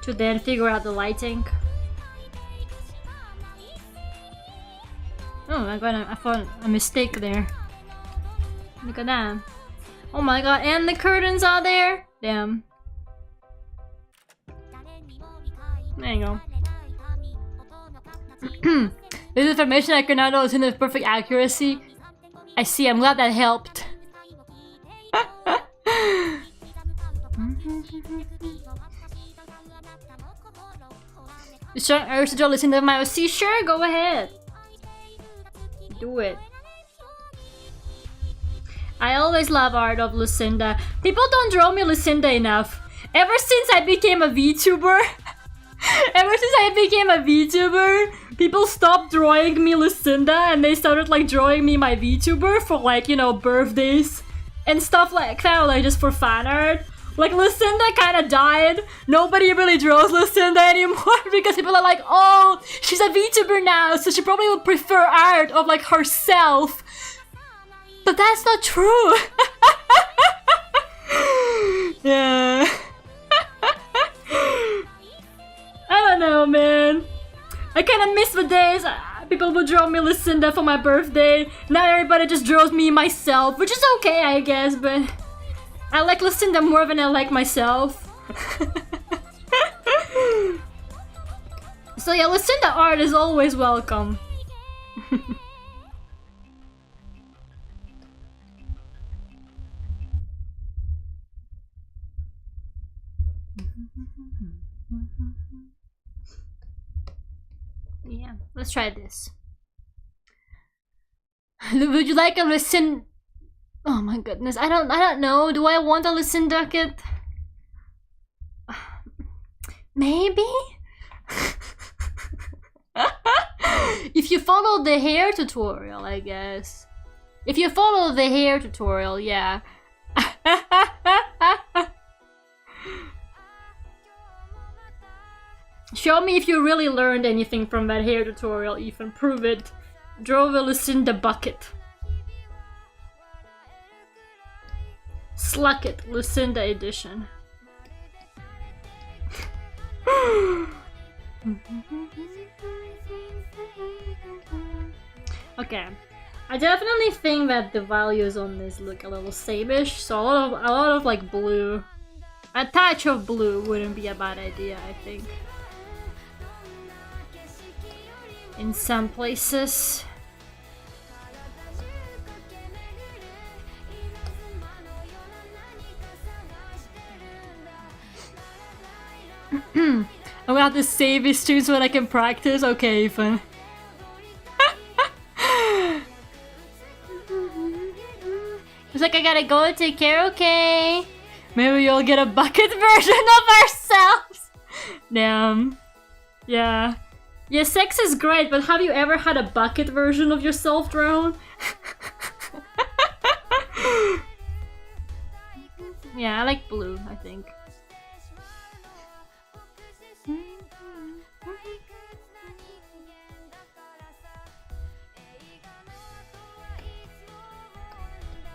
to then figure out the lighting. Oh my god, I found a mistake there. Look at that. Oh my god, and the curtains are there? Damn. There you go. This information I cannot know is in the perfect accuracy. I see, I'm glad that helped. You strong urge to draw Lucinda my OC? Sure, go ahead. Do it. I always love art of Lucinda. People don't draw me Lucinda enough. Ever since I became a VTuber, people stopped drawing me Lucinda and they started like drawing me my VTuber for like, you know, birthdays and stuff like that, like just for fan art. Like Lucinda kind of died. Nobody really draws Lucinda anymore because people are like, oh, she's a VTuber now, so she probably would prefer art of like herself. But that's not true. Yeah. I don't know, man. I kind of miss the days people would draw me Lucinda for my birthday. Now everybody just draws me myself, which is okay, I guess, but I like Lucinda more than I like myself. So yeah, Lucinda art is always welcome. Yeah, let's try this. Would you like a Lucinda? Oh my goodness, I don't know. Do I want a Lucinda kit? Maybe? If you follow the hair tutorial, I guess. If you follow the hair tutorial, yeah. Show me if you really learned anything from that hair tutorial, Ethan. Prove it. Draw the Lucinda bucket. Sluck it, Lucinda edition. Okay. I definitely think that the values on this look a little same-ish, so a lot of like blue. A touch of blue wouldn't be a bad idea, I think. In some places. I'm gonna have to save his streams so that I can practice. Okay, Ethan. It's like I gotta go take care, okay? Maybe you'll get a bucket version of ourselves. Damn. Yeah. Yeah, sex is great, but have you ever had a bucket version of yourself, Drone? Yeah, I like blue, I think.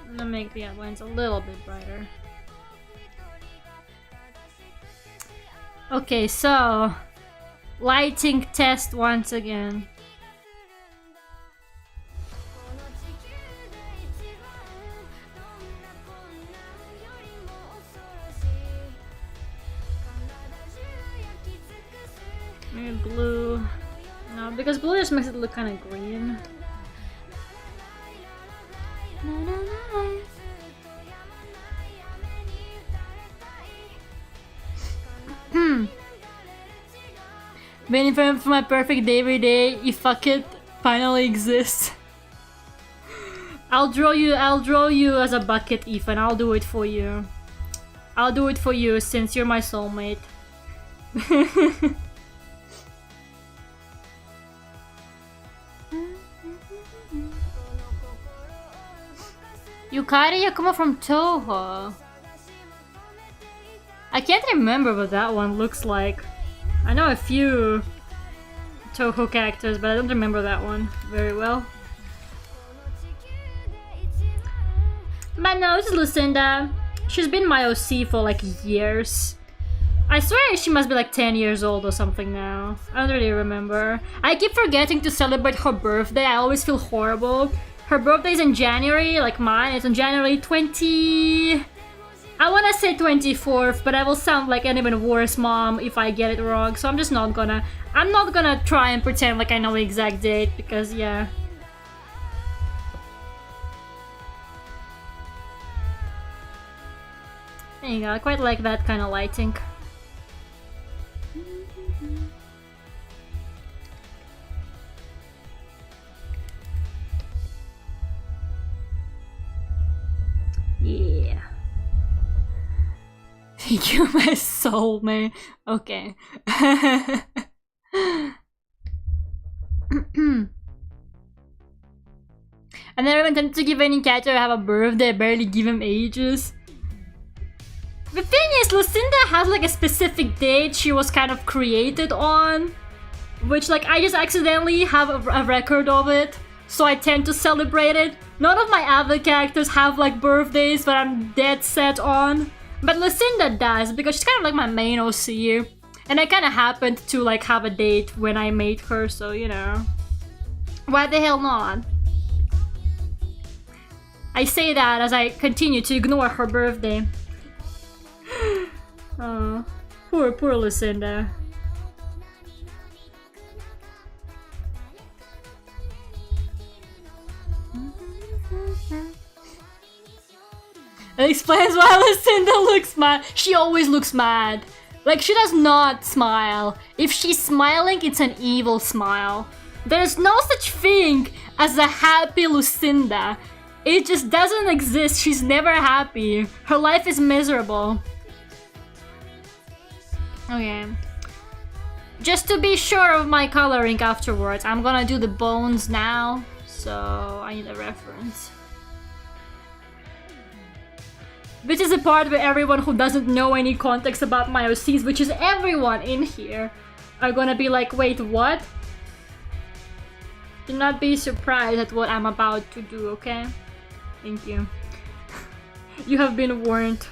I'm gonna make the outlines a little bit brighter. Okay, so lighting test once again. Maybe blue. No, because blue just makes it look kind of green. Waiting for my perfect day every day. If fuck it finally exists. I'll draw you as a bucket, Ethan. I'll do it for you. I'll do it for you since you're my soulmate. Yukari Yakumo from Toho. I can't remember what that one looks like. I know a few Toho characters, but I don't remember that one very well. But no, it's Lucinda. She's been my OC for like years. I swear she must be like 10 years old or something now. I don't really remember. I keep forgetting to celebrate her birthday. I always feel horrible. Her birthday is in January, like mine. It's on January 20... I wanna say 24th, but I will sound like an even worse mom if I get it wrong. So I'm just not gonna... I'm not gonna try and pretend like I know the exact date, because yeah. There you go, I quite like that kind of lighting. Yeah. You're my soulmate. Okay. I never intended to give any character have a birthday. I barely give him ages. The thing is, Lucinda has like a specific date she was kind of created on, which like I just accidentally have a record of it, so I tend to celebrate it. None of my other characters have like birthdays that I'm dead set on, but Lucinda does because she's kind of like my main OC, and I kind of happened to like have a date when I made her, so you know, why the hell not? I say that as I continue to ignore her birthday. Oh, poor Lucinda. It explains why Lucinda looks mad. She always looks mad. Like, she does not smile. If she's smiling, it's an evil smile. There's no such thing as a happy Lucinda. It just doesn't exist. She's never happy. Her life is miserable. Okay. Just to be sure of my coloring afterwards, I'm gonna do the bones now. So I need a reference. This is the part where everyone who doesn't know any context about my OCs, which is everyone in here, are gonna be like, wait, what? Do not be surprised at what I'm about to do, okay? Thank you. You have been warned.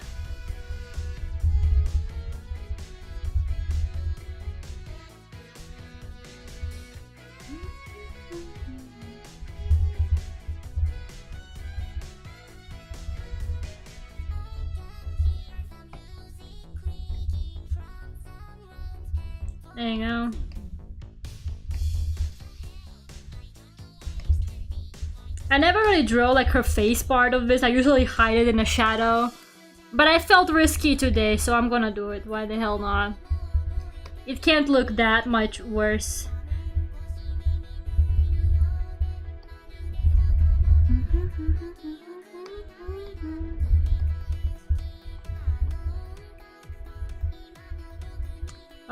There you go. I never really draw like her face part of this. I usually hide it in the shadow. But I felt risky today, so I'm gonna do it. Why the hell not? It can't look that much worse.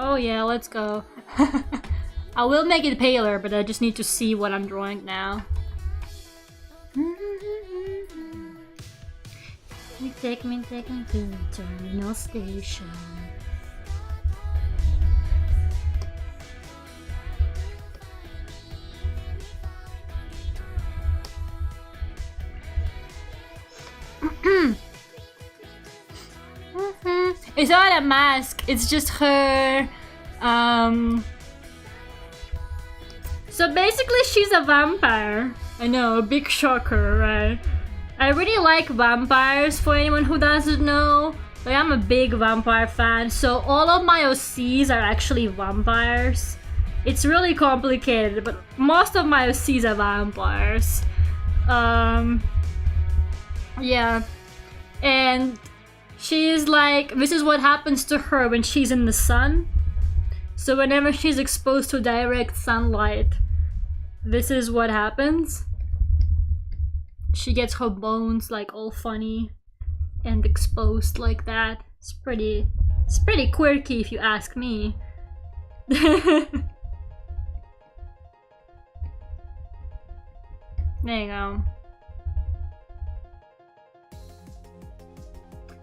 Oh yeah, let's go. I will make it paler, but I just need to see what I'm drawing now. Take me to the terminal station. It's not a mask, it's just her. So basically she's a vampire. I know, a big shocker, right? I really like vampires, for anyone who doesn't know. Like, I'm a big vampire fan, so all of my OCs are actually vampires. It's really complicated, but most of my OCs are vampires. Yeah. And she's like, this is what happens to her when she's in the sun. So whenever she's exposed to direct sunlight, this is what happens. She gets her bones like all funny and exposed like that. It's pretty quirky if you ask me. There you go.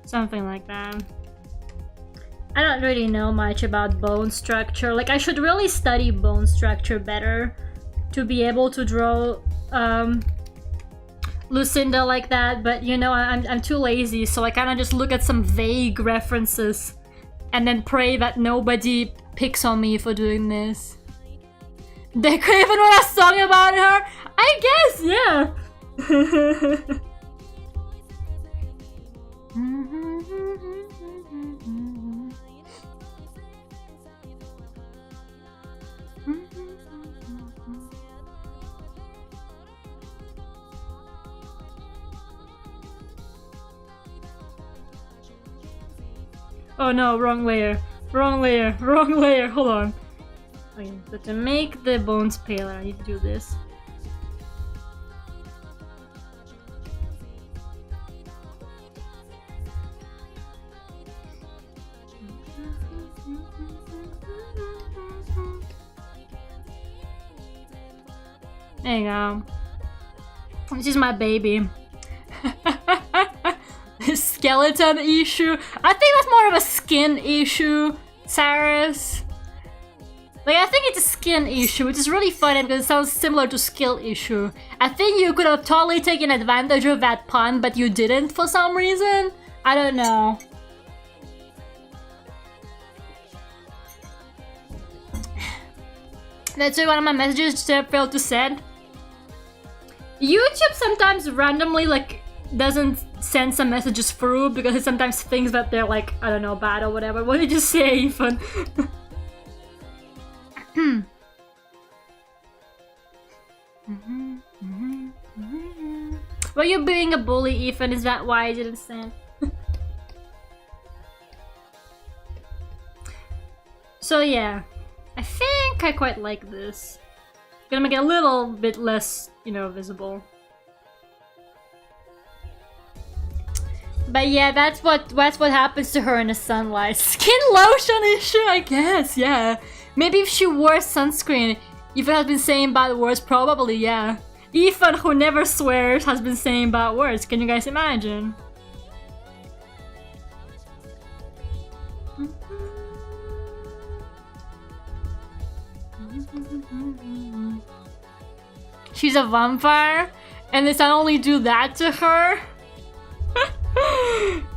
Something like that. I don't really know much about bone structure. Like, I should really study bone structure better to be able to draw Lucinda like that, but you know, I'm too lazy, so I kind of just look at some vague references and then pray that nobody picks on me for doing this. They could even wrote a song about her? I guess, yeah. Oh no, wrong layer. Wrong layer. Wrong layer. Hold on. Okay, so to make the bones paler, I need to do this. There you go. This is my baby. Skeleton issue. I think that's more of a skin issue, Saris. Like, I think it's a skin issue, which is really funny because it sounds similar to skill issue. I think you could have totally taken advantage of that pun, but you didn't for some reason. I don't know. That's one of my messages failed to send. YouTube sometimes randomly, like, doesn't send some messages through because it sometimes thinks that they're like, I don't know, bad or whatever. What did you say, Ethan? Were you being a bully, Ethan? Is that why I didn't send? So yeah, I think I quite like this. Gonna make it a little bit less, you know, visible. But yeah, that's what happens to her in the sunlight. Skin lotion issue, I guess, yeah. Maybe if she wore sunscreen, Ethan has been saying bad words, probably, yeah. Ethan, who never swears, has been saying bad words. Can you guys imagine? She's a vampire, and they can only do that to her?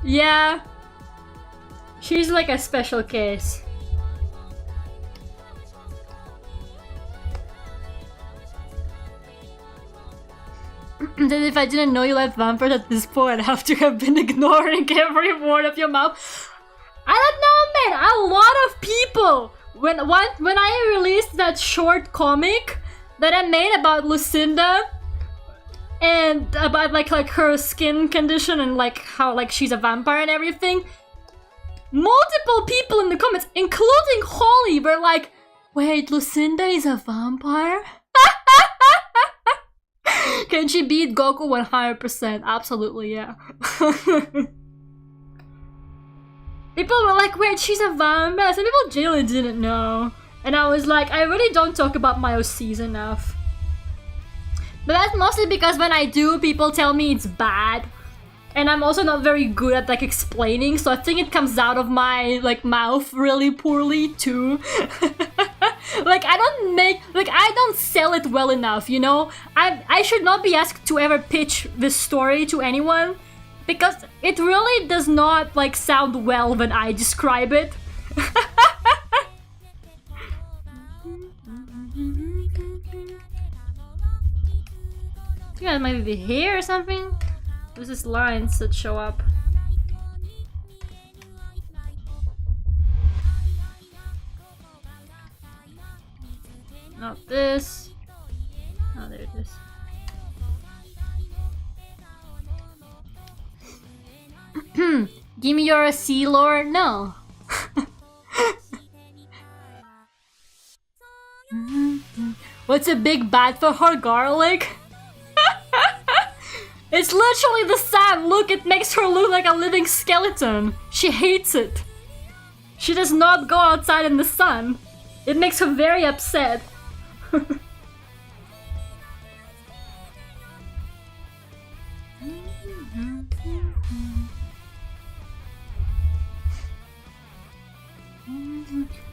Yeah. She's like a special case. Then if I didn't know you liked vampires at this point, I'd have to have been ignoring every word of your mouth. I don't know, man. A lot of people when I released that short comic that I made about Lucinda and about like her skin condition and like how like she's a vampire and everything, multiple people in the comments, including Holly, were like, "Wait, Lucinda is a vampire? Can she beat Goku 100%? Absolutely, yeah." People were like, "Wait, she's a vampire?" Some people genuinely didn't know. And I was like, I really don't talk about my OCs enough. But that's mostly because when I do, people tell me it's bad. And I'm also not very good at like explaining, so I think it comes out of my like mouth really poorly too. Like I don't sell it well enough, you know? I should not be asked to ever pitch this story to anyone because it really does not like sound well when I describe it. I think it might be here or something. There's just lines that show up. Not this. Oh, there it is. Give me your sea lore? No. What's a big bad for her, garlic? It's literally the sun. Look, it makes her look like a living skeleton. She hates it. She does not go outside in the sun. It makes her very upset.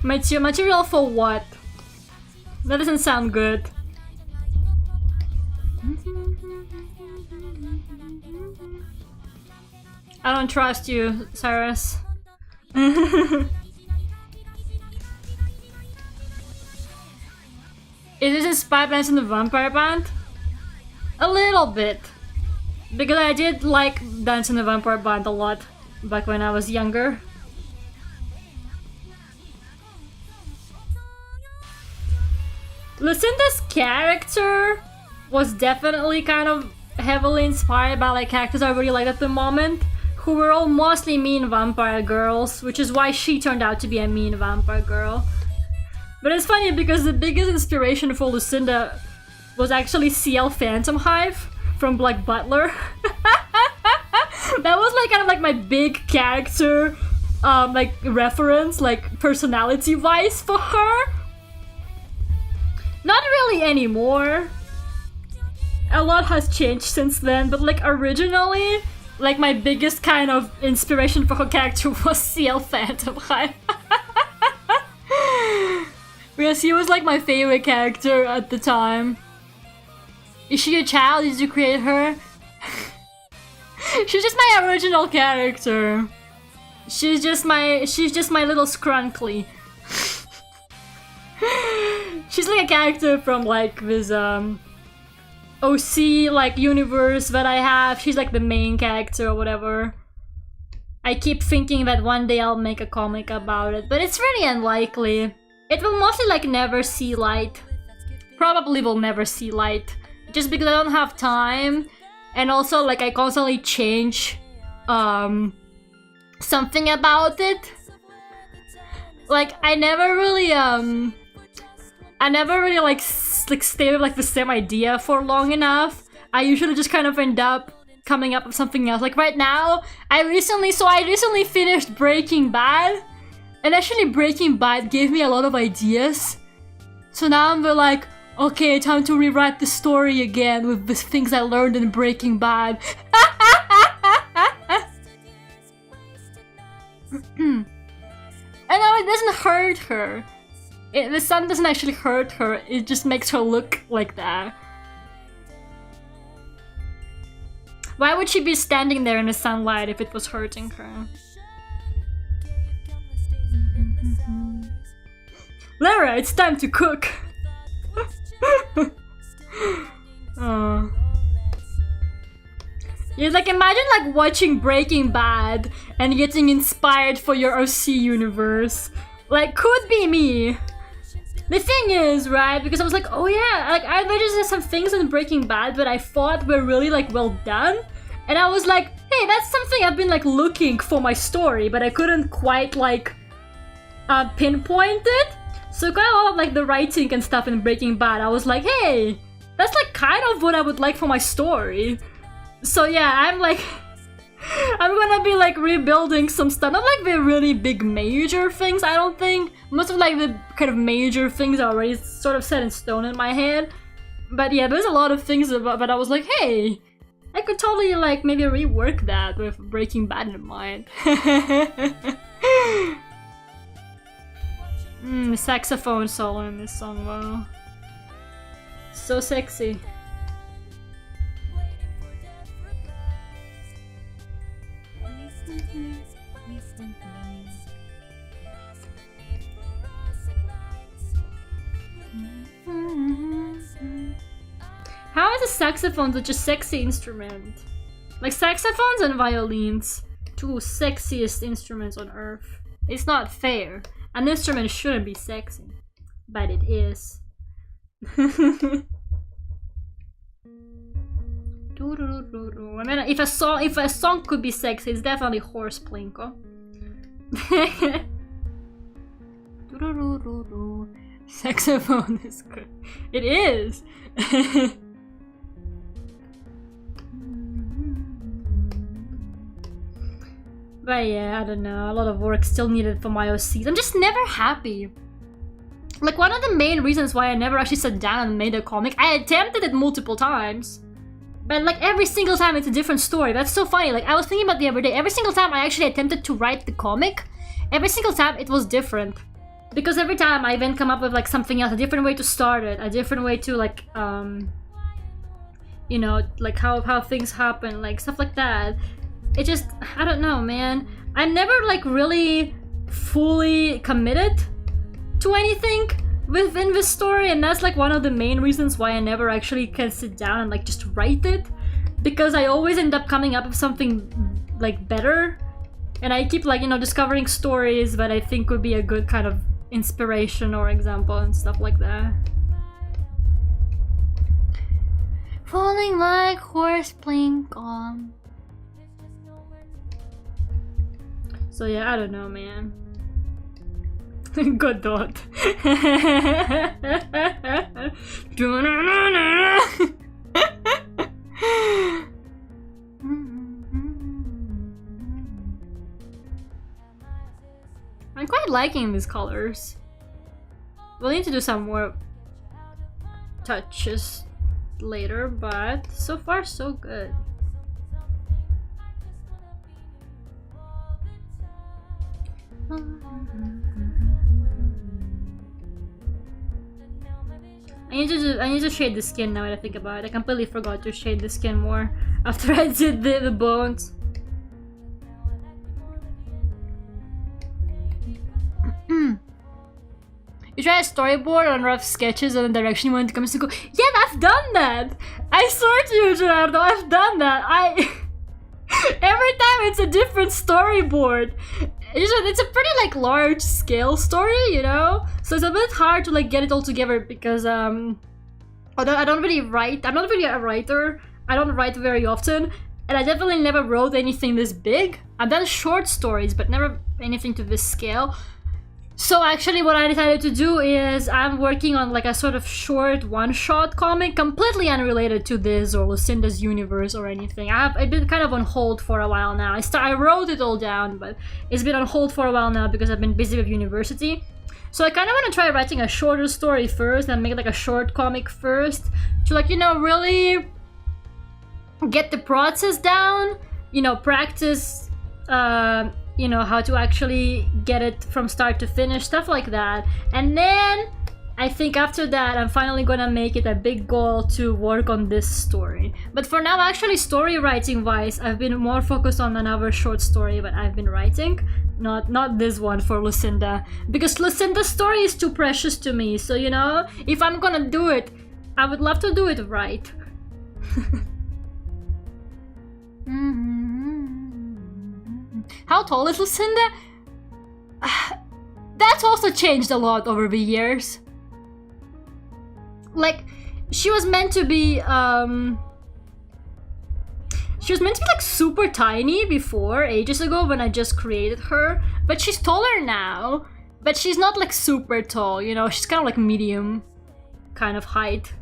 Material for what? That doesn't sound good. I don't trust you, Cyrus. Is this inspired by Dance in the Vampire Band? A little bit. Because I did like Dance in the Vampire Band a lot back when I was younger. Lucinda's character was definitely kind of heavily inspired by like characters I really like at the moment, who were all mostly mean vampire girls, which is why she turned out to be a mean vampire girl. But it's funny because the biggest inspiration for Lucinda was actually CL Phantom Hive from Black Butler. That was like kind of like my big character like reference, like personality wise for her. Not really anymore. A lot has changed since then, but like originally, like my biggest kind of inspiration for her character was CL Phantom Hive. Because he was like my favorite character at the time. Is she a child? Did you create her? She's just my original character. She's just my little scrunkly. She's like a character from like this OC like universe that I have. She's like the main character or whatever. I keep thinking that one day I'll make a comic about it, but it's really unlikely. It will mostly like never see light. Probably will never see light. Just because I don't have time. And also like I constantly change something about it. Like I never really like stay with like the same idea for long enough. I usually just kind of end up coming up with something else. Like right now, I recently finished Breaking Bad. And actually Breaking Bad gave me a lot of ideas. So now I'm like, okay, time to rewrite the story again with the things I learned in Breaking Bad. And now it doesn't hurt her. The sun doesn't actually hurt her, it just makes her look like that. Why would she be standing there in the sunlight if it was hurting her? Lera, it's time to cook! Oh. Yeah, like imagine like watching Breaking Bad and getting inspired for your OC universe. Like, could be me. The thing is, right, because I was like, oh yeah, like I just some things in Breaking Bad that I thought were really like well done. And I was like, hey, that's something I've been like looking for my story, but I couldn't quite like pinpoint it. So kind of all of like the writing and stuff in Breaking Bad, I was like, hey, that's like kind of what I would like for my story. So yeah, I'm like, I'm gonna be like rebuilding some stuff. Not like the really big major things, I don't think. Most of like the kind of major things are already sort of set in stone in my head. But yeah, there's a lot of things but I was like, hey, I could totally like maybe rework that with Breaking Bad in mind. Saxophone solo in this song, wow. So sexy. How is a saxophone such a sexy instrument? Like saxophones and violins, two sexiest instruments on earth. It's not fair. An instrument shouldn't be sexy, but it is. I mean, if a song could be sexy, it's definitely horse plinko. Saxophone is good. It is. But yeah, I don't know, a lot of work still needed for my OCs. I'm just never happy. Like, one of the main reasons why I never actually sat down and made a comic, I attempted it multiple times. But like, every single time it's a different story. That's so funny. Like, I was thinking about the other day, every single time I actually attempted to write the comic, every single time it was different. Because every time I then come up with like something else, a different way to start it, a different way to like, you know, like how things happen, like stuff like that. It just, I don't know, man. I'm never like really fully committed to anything within this story, and that's like one of the main reasons why I never actually can sit down and like just write it, because I always end up coming up with something like better, and I keep like, you know, discovering stories that I think would be a good kind of inspiration or example and stuff like that. Falling like horse blink on. So yeah, I don't know, man. Good thought. I'm quite liking these colors. We'll need to do some more touches later, but so far so good. I need to shade the skin now that I think about it. I completely forgot to shade the skin more after I did the bones. You try a storyboard on rough sketches and the direction you want to come to go. Yeah, I've done that! I swear to you, Gerardo, I've done that. Every time it's a different storyboard. It's a pretty like large scale story, you know? So it's a bit hard to like get it all together because although I don't really write, I'm not really a writer, I don't write very often, and I definitely never wrote anything this big. I've done short stories, but never anything to this scale. So actually what I decided to do is I'm working on like a sort of short one-shot comic, completely unrelated to this or Lucinda's universe or anything. I've been kind of on hold for a while now. I wrote it all down, but it's been on hold for a while now because I've been busy with university. So I kind of want to try writing a shorter story first and make like a short comic first to like, you know, really get the process down, you know, practice, you know, how to actually get it from start to finish, stuff like that. And then I think after that I'm finally gonna make it a big goal to work on this story. But for now, actually, story writing wise, I've been more focused on another short story that I've been writing, not this one for Lucinda, because Lucinda's story is too precious to me. So, you know, if I'm gonna do it, I would love to do it right. How tall is Lucinda? that's also changed a lot over the years. Like, she was meant to be like super tiny before, ages ago, when I just created her. But she's taller now. But she's not like super tall, you know, she's kind of like medium kind of height.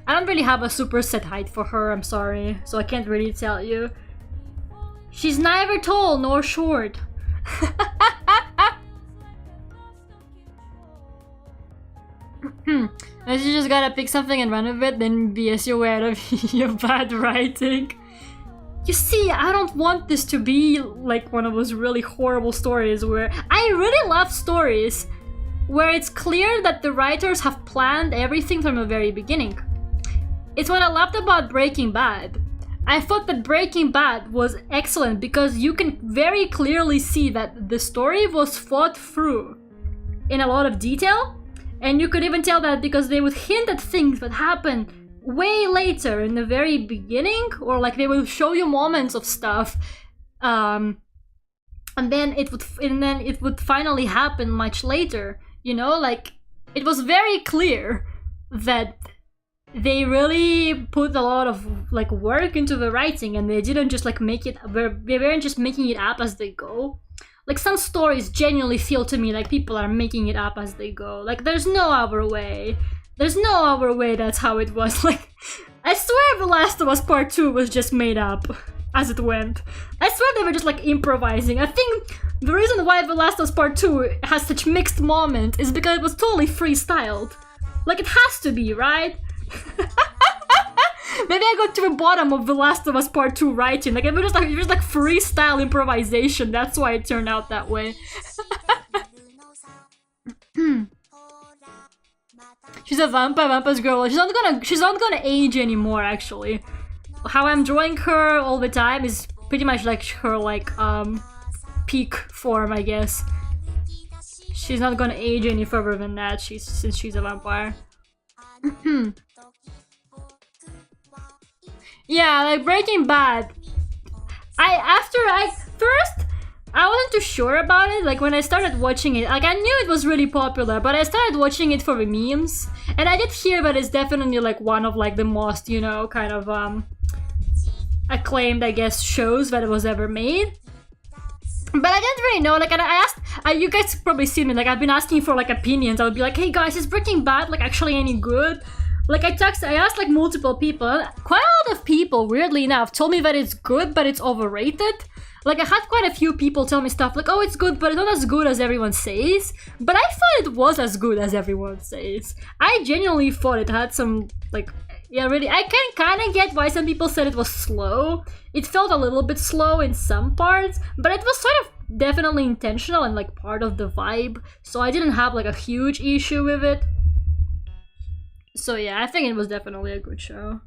I don't really have a super set height for her, I'm sorry, so I can't really tell you. She's neither tall nor short. And you just gotta pick something and run with it, then BS your way out of your bad writing. You see, I don't want this to be like one of those really horrible stories where... I really love stories where it's clear that the writers have planned everything from the very beginning. It's what I loved about Breaking Bad. I thought that Breaking Bad was excellent because you can very clearly see that the story was thought through in a lot of detail. And you could even tell that because they would hint at things that happen way later in the very beginning, or like they will show you moments of stuff, and then it would finally happen much later. You know, like it was very clear that they really put a lot of like work into the writing, and they didn't just like make it. They weren't just making it up as they go. Like some stories genuinely feel to me like people are making it up as they go. Like there's no other way. There's no other way that's how it was. Like, I swear The Last of Us Part 2 was just made up as it went. I swear they were just like improvising. I think the reason why The Last of Us Part 2 has such mixed moments is because it was totally freestyled. Like, it has to be, right? Maybe I got to the bottom of The Last of Us Part 2 writing. Like, it was just like freestyle improvisation. That's why it turned out that way. She's a vampire's girl. She's not gonna age anymore, actually. How I'm drawing her all the time is pretty much like her like peak form, I guess. She's not gonna age any further than that. Since she's a vampire. Yeah, like Breaking Bad. First I wasn't too sure about it, like when I started watching it, like I knew it was really popular, but I started watching it for the memes, and I did hear that it's definitely like one of like the most, you know, kind of acclaimed, I guess, shows that it was ever made. But I didn't really know, like, and I asked, you guys probably seen me, like I've been asking for like opinions. I would be like, hey guys, is Breaking Bad like actually any good? Like I asked like multiple people, quite a lot of people, weirdly enough, told me that it's good, but it's overrated. Like, I had quite a few people tell me stuff like, oh, it's good, but it's not as good as everyone says. But I thought it was as good as everyone says. I genuinely thought it had some, like, yeah, really, I can kind of get why some people said it was slow. It felt a little bit slow in some parts, but it was sort of definitely intentional and, like, part of the vibe. So I didn't have, like, a huge issue with it. So yeah, I think it was definitely a good show.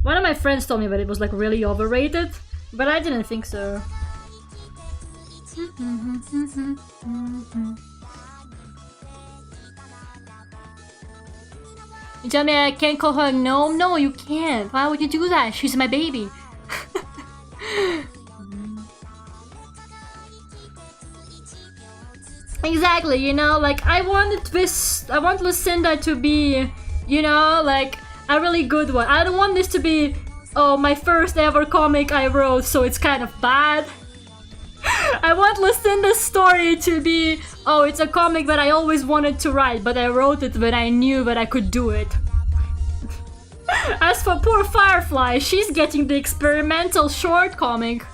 One of my friends told me that it was, like, really overrated. But I didn't think so. You tell me I can't call her a gnome? No, you can't. Why would you do that? She's my baby. Exactly, you know, like I want Lucinda to be, you know, like a really good one. I don't want this to be, oh, my first ever comic I wrote, so it's kind of bad. I want Lucinda's story to be, oh, it's a comic that I always wanted to write, but I wrote it when I knew that I could do it. As for poor Firefly, she's getting the experimental short comic.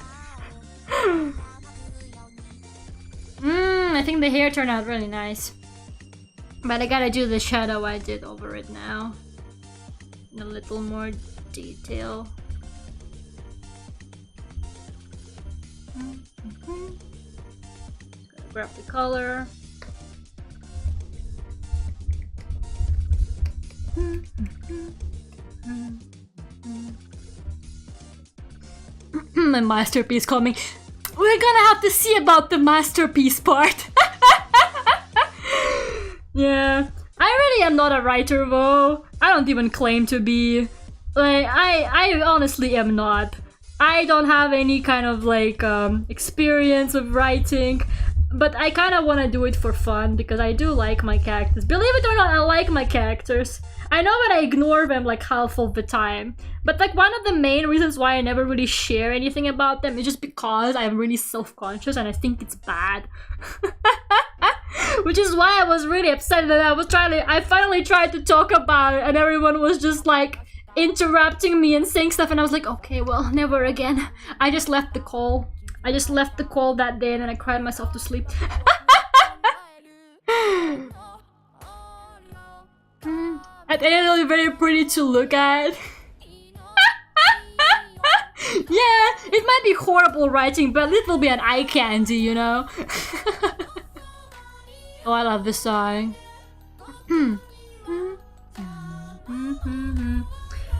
I think the hair turned out really nice. But I gotta do the shadow I did over it now. A little more detail. Grab the color. My masterpiece coming. We're gonna have to see about the masterpiece part. Yeah, I really am not a writer though. I don't even claim to be. Like, I honestly am not. I don't have any kind of like experience of writing. But I kind of want to do it for fun because I do like my characters. Believe it or not, I like my characters. I know that I ignore them like half of the time. But like one of the main reasons why I never really share anything about them is just because I'm really self-conscious and I think it's bad. Which is why I was really upset that I finally tried to talk about it and everyone was just like interrupting me and saying stuff and I was like, okay, well, never again. I just left the call. I just left the call that day and then I cried myself to sleep. At the end, it's very pretty to look at. Yeah, it might be horrible writing, but it will be an eye candy, you know? Oh, I love this song.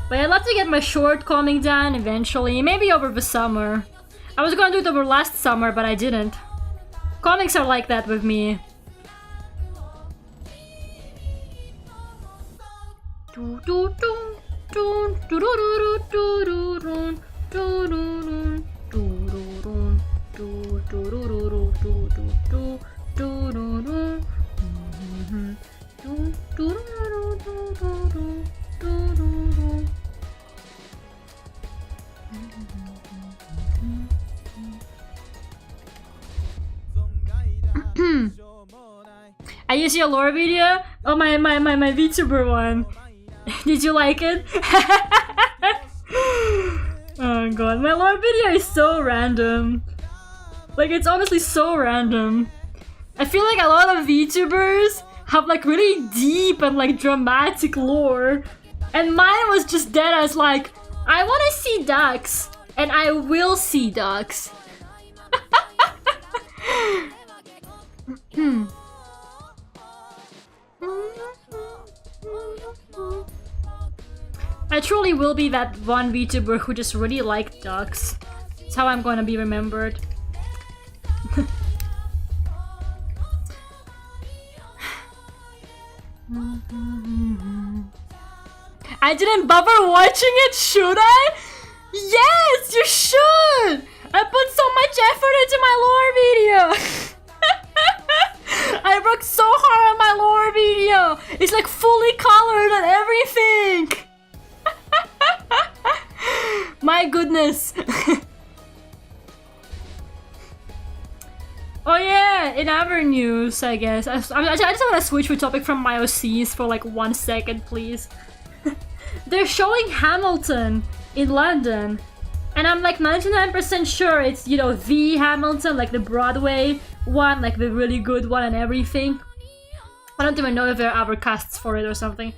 But I'd love to get my short calming down eventually, maybe over the summer. I was gonna do it over last summer, but I didn't. Comics are like that with me. I used your lore video? Oh, my Vtuber one. Did you like it? Oh god, my lore video is so random. Like, it's honestly so random. I feel like a lot of VTubers have like really deep and like dramatic lore. And mine was just dead as like, I want to see ducks. And I will see ducks. I truly will be that one VTuber who just really liked ducks. That's how I'm gonna be remembered. I didn't bother watching it, should I? Yes, you should! I put so much effort into my lore video! I worked so hard on my lore video! It's like fully colored and everything! My goodness! Oh yeah, in other news, I guess. I just want to switch the topic from my OCs for like 1 second, please. They're showing Hamilton in London. And I'm like 99% sure it's, you know, the Hamilton, like the Broadway one, like the really good one and everything. I don't even know if there are other casts for it or something.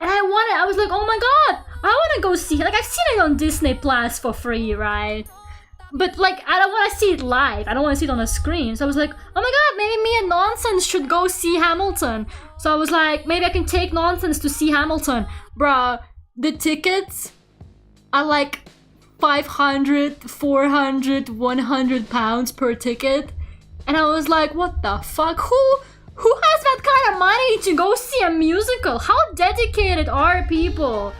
And I was like, oh my god, I want to go see it. Like, I've seen it on Disney Plus for free, right? But like, I don't want to see it live. I don't want to see it on a screen. So I was like, oh my god, maybe me and Nonsense should go see Hamilton. So I was like, maybe I can take Nonsense to see Hamilton. Bruh, the tickets are like 500, 400, 100 pounds per ticket. And I was like, what the fuck? Who has that kind of money to go see a musical? How dedicated are people?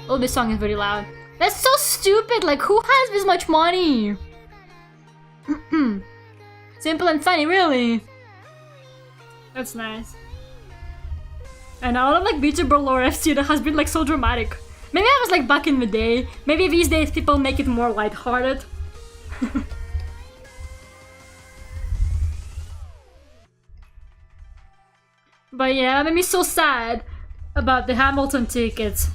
Oh, this song is very loud. That's so stupid. Like, who has this much money? Simple and funny, really. That's nice. And all of like VTuber lore I've seen has been like so dramatic. Maybe I was like back in the day. Maybe these days people make it more lighthearted. But yeah, that made me so sad about the Hamilton tickets.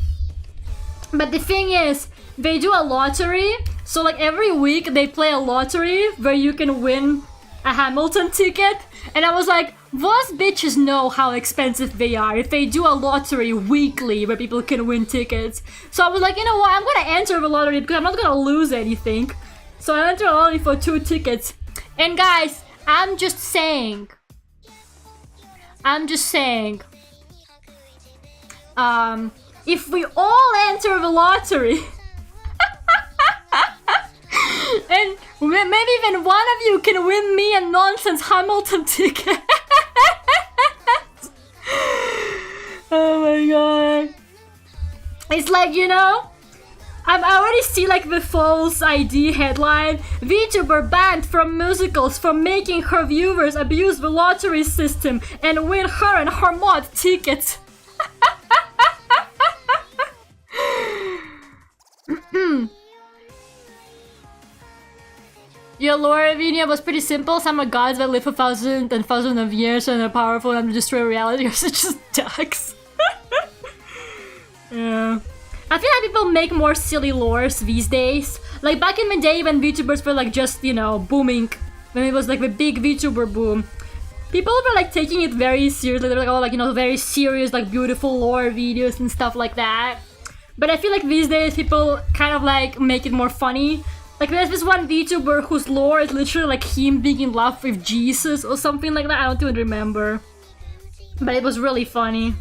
But the thing is, they do a lottery. So like every week they play a lottery where you can win a Hamilton ticket. And I was like, those bitches know how expensive they are if they do a lottery weekly where people can win tickets. So I was like, you know what, I'm gonna enter the lottery because I'm not gonna lose anything. So I entered a lottery for 2 tickets. And guys, I'm just saying, if we all enter the lottery, and maybe even one of you can win me a Nonsense Hamilton ticket. Oh my god. It's like, you know, I already see like the false ID headline. VTuber banned from musicals for making her viewers abuse the lottery system and win her and her mod tickets. Your lore video was pretty simple. Some are gods that live for thousands and thousands of years and are powerful and destroy reality, or such as ducks. Yeah. I feel like people make more silly lores these days. Like back in the day when VTubers were like just, you know, booming, when it was like the big VTuber boom, people were like taking it very seriously. They were like, oh, like, you know, very serious, like beautiful lore videos and stuff like that. But I feel like these days people kind of like make it more funny. Like there's this one VTuber whose lore is literally like him being in love with Jesus or something like that. I don't even remember. But it was really funny.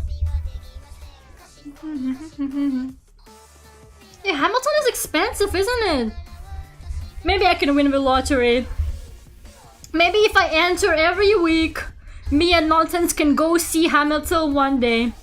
Yeah, Hamilton is expensive, isn't it? Maybe I can win the lottery. Maybe if I enter every week, me and Nonsense can go see Hamilton one day.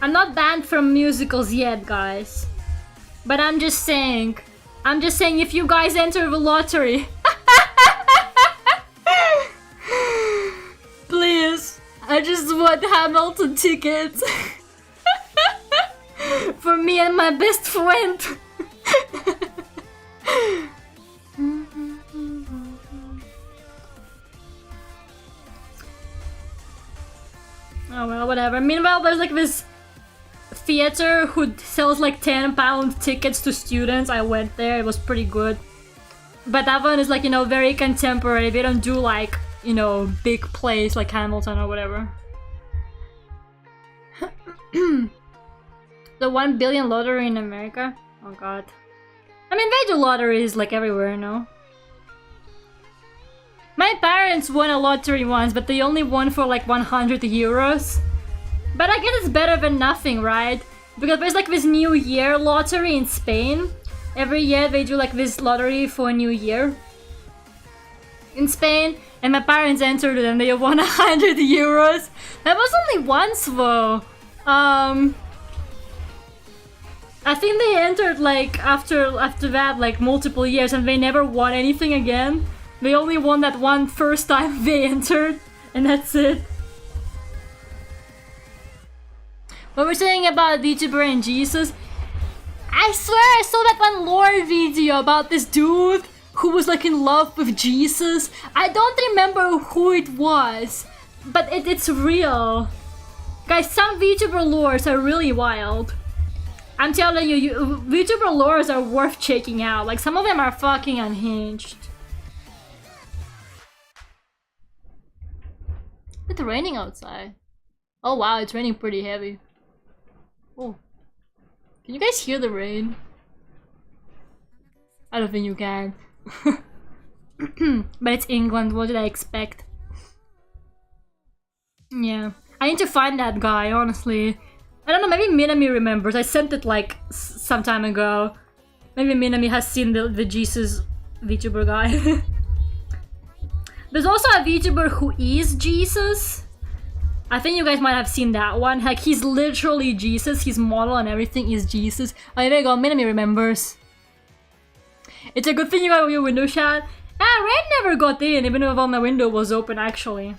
I'm not banned from musicals yet, guys. But I'm just saying if you guys enter the lottery, please, I just want Hamilton tickets for me and my best friend. Oh well, whatever. Meanwhile, there's like this theater who sells like £10 tickets to students. I went there, it was pretty good. But that one is like, you know, very contemporary. They don't do like, you know, big plays like Hamilton or whatever. The 1 billion lottery in America? Oh god. I mean, they do lotteries like everywhere, no? My parents won a lottery once, but they only won for like 100 euros. But I guess it's better than nothing, right? Because there's like this New Year lottery in Spain. Every year they do like this lottery for New Year in Spain. And my parents entered it and they won 100 euros. That was only once though. I think they entered like after that like multiple years and they never won anything again. They only won that one first time they entered and that's it. What we're saying about VTuber and Jesus, I swear I saw that one lore video about this dude who was like in love with Jesus. I don't remember who it was, but it's real. Guys, some VTuber lores are really wild. I'm telling you, VTuber lores are worth checking out. Like some of them are fucking unhinged. It's raining outside. Oh wow, it's raining pretty heavy. Oh. Can you guys hear the rain? I don't think you can. But it's England, what did I expect? Yeah. I need to find that guy, honestly. I don't know, maybe Minami remembers. I sent it like some time ago. Maybe Minami has seen the Jesus VTuber guy. There's also a VTuber who is Jesus. I think you guys might have seen that one. Like, he's literally Jesus. His model and everything is Jesus. Oh, there you go. Minami remembers. It's a good thing you got your window shut. Ah, rain never got in, even though my window was open, actually.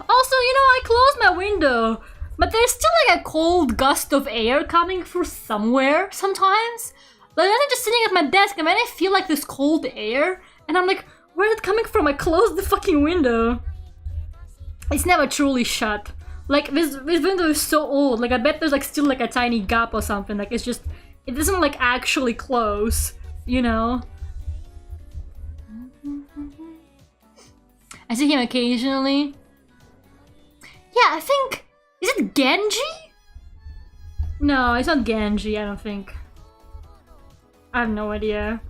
Also, you know, I closed my window, but there's still like a cold gust of air coming through somewhere sometimes. Like, I'm just sitting at my desk and then I feel like this cold air, and I'm like, where's it coming from? I closed the fucking window. It's never truly shut. Like, this window is so old. Like, I bet there's like still like a tiny gap or something. Like, it's just, it doesn't like actually close, you know? I see him occasionally. Yeah, I think, is it Genji? No, it's not Genji, I don't think. I have no idea.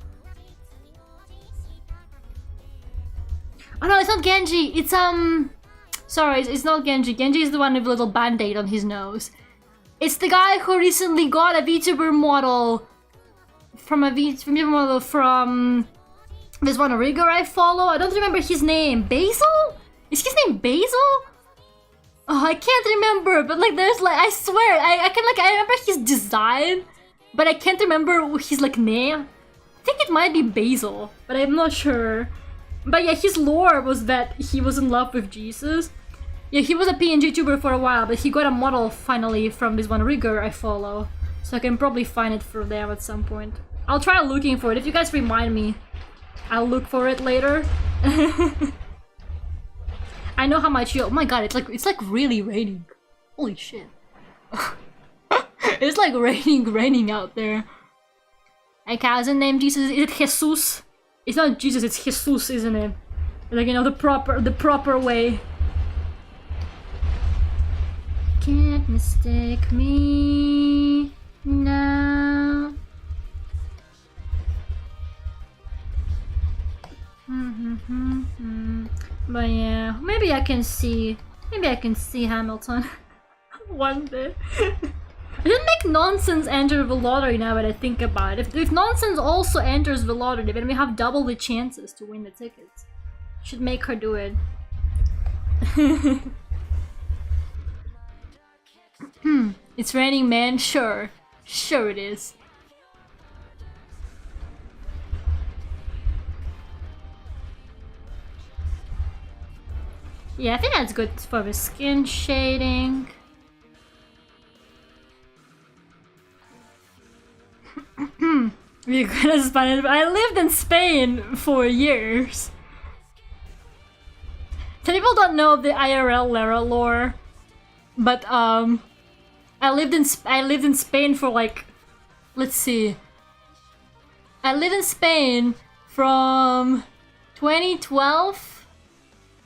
Oh no, it's not Genji, it's sorry, it's not Genji. Genji is the one with a little band-aid on his nose. It's the guy who recently got a VTuber model from this one rigger I follow. I don't remember his name. Basil? Is his name Basil? Oh, I can't remember, but like there's like, I swear, I remember his design, but I can't remember his like name. I think it might be Basil, but I'm not sure. But yeah, his lore was that he was in love with Jesus. Yeah, he was a PNG tuber for a while, but he got a model finally from this one rigger I follow. So I can probably find it for them at some point. I'll try looking for it. If you guys remind me, I'll look for it later. I know how much you— oh my god, it's like really raining. Holy shit. It's like raining out there. A cousin named Jesus. Is it Jesus? It's not Jesus, it's Jesus, isn't it? Like, you know, the proper way. Can't mistake me now. But yeah, maybe I can see Hamilton one day. I didn't make Nonsense enter the lottery now that I think about it. If Nonsense also enters the lottery, then we have double the chances to win the tickets. Should make her do it. It's raining, man. Sure it is. Yeah, I think that's good for the skin shading. We're gonna Spanish. I lived in Spain for years. Some people don't know the IRL Lera lore, but I lived in Spain for like, let's see. I lived in Spain from 2012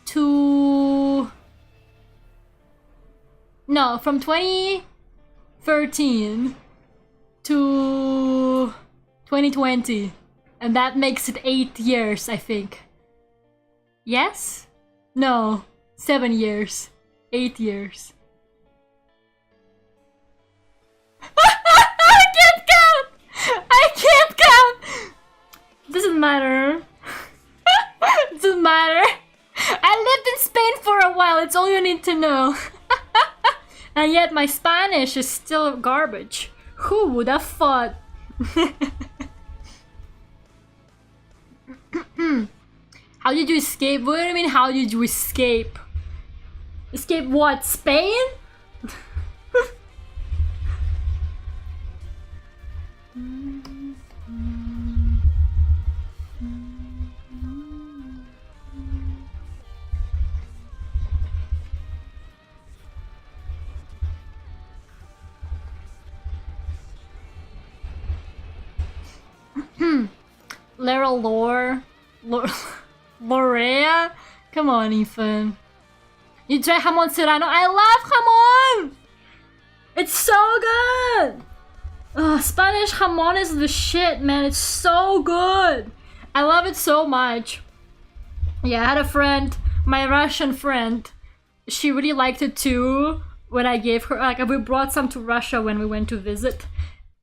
to from 2013 to 2020, and that makes it 8 years, I think. Yes? No, 7 years. 8 years. I can't count! Doesn't matter. Doesn't matter. I lived in Spain for a while, it's all you need to know. And yet my Spanish is still garbage. Who would have thought? How did you escape? What do you mean, how did you escape? Escape what? Spain? Lera Lorea? Come on, Ethan. You try jamon serrano? I love jamon! It's so good! Spanish jamon is the shit, man. It's so good! I love it so much. Yeah, I had a friend, my Russian friend. She really liked it too when I gave her, like, we brought some to Russia when we went to visit.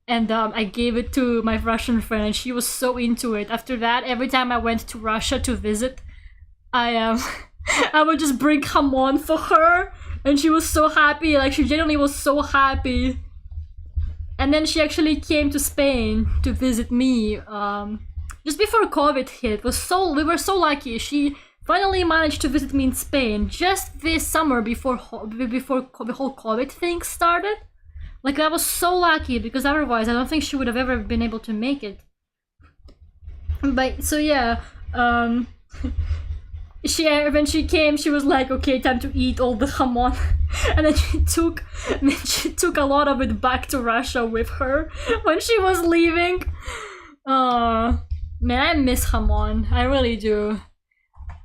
And I gave it to my Russian friend and she was so into it. After that, every time I went to Russia to visit, I would just bring jamon for her. And she was so happy, like she genuinely was so happy. And then she actually came to Spain to visit me just before COVID hit. We were so lucky. She finally managed to visit me in Spain just this summer before the whole COVID thing started. Like, I was so lucky, because otherwise I don't think she would have ever been able to make it. But, so yeah, when she came, she was like, okay, time to eat all the jamon. And then she took a lot of it back to Russia with her when she was leaving. Man, I miss jamon. I really do.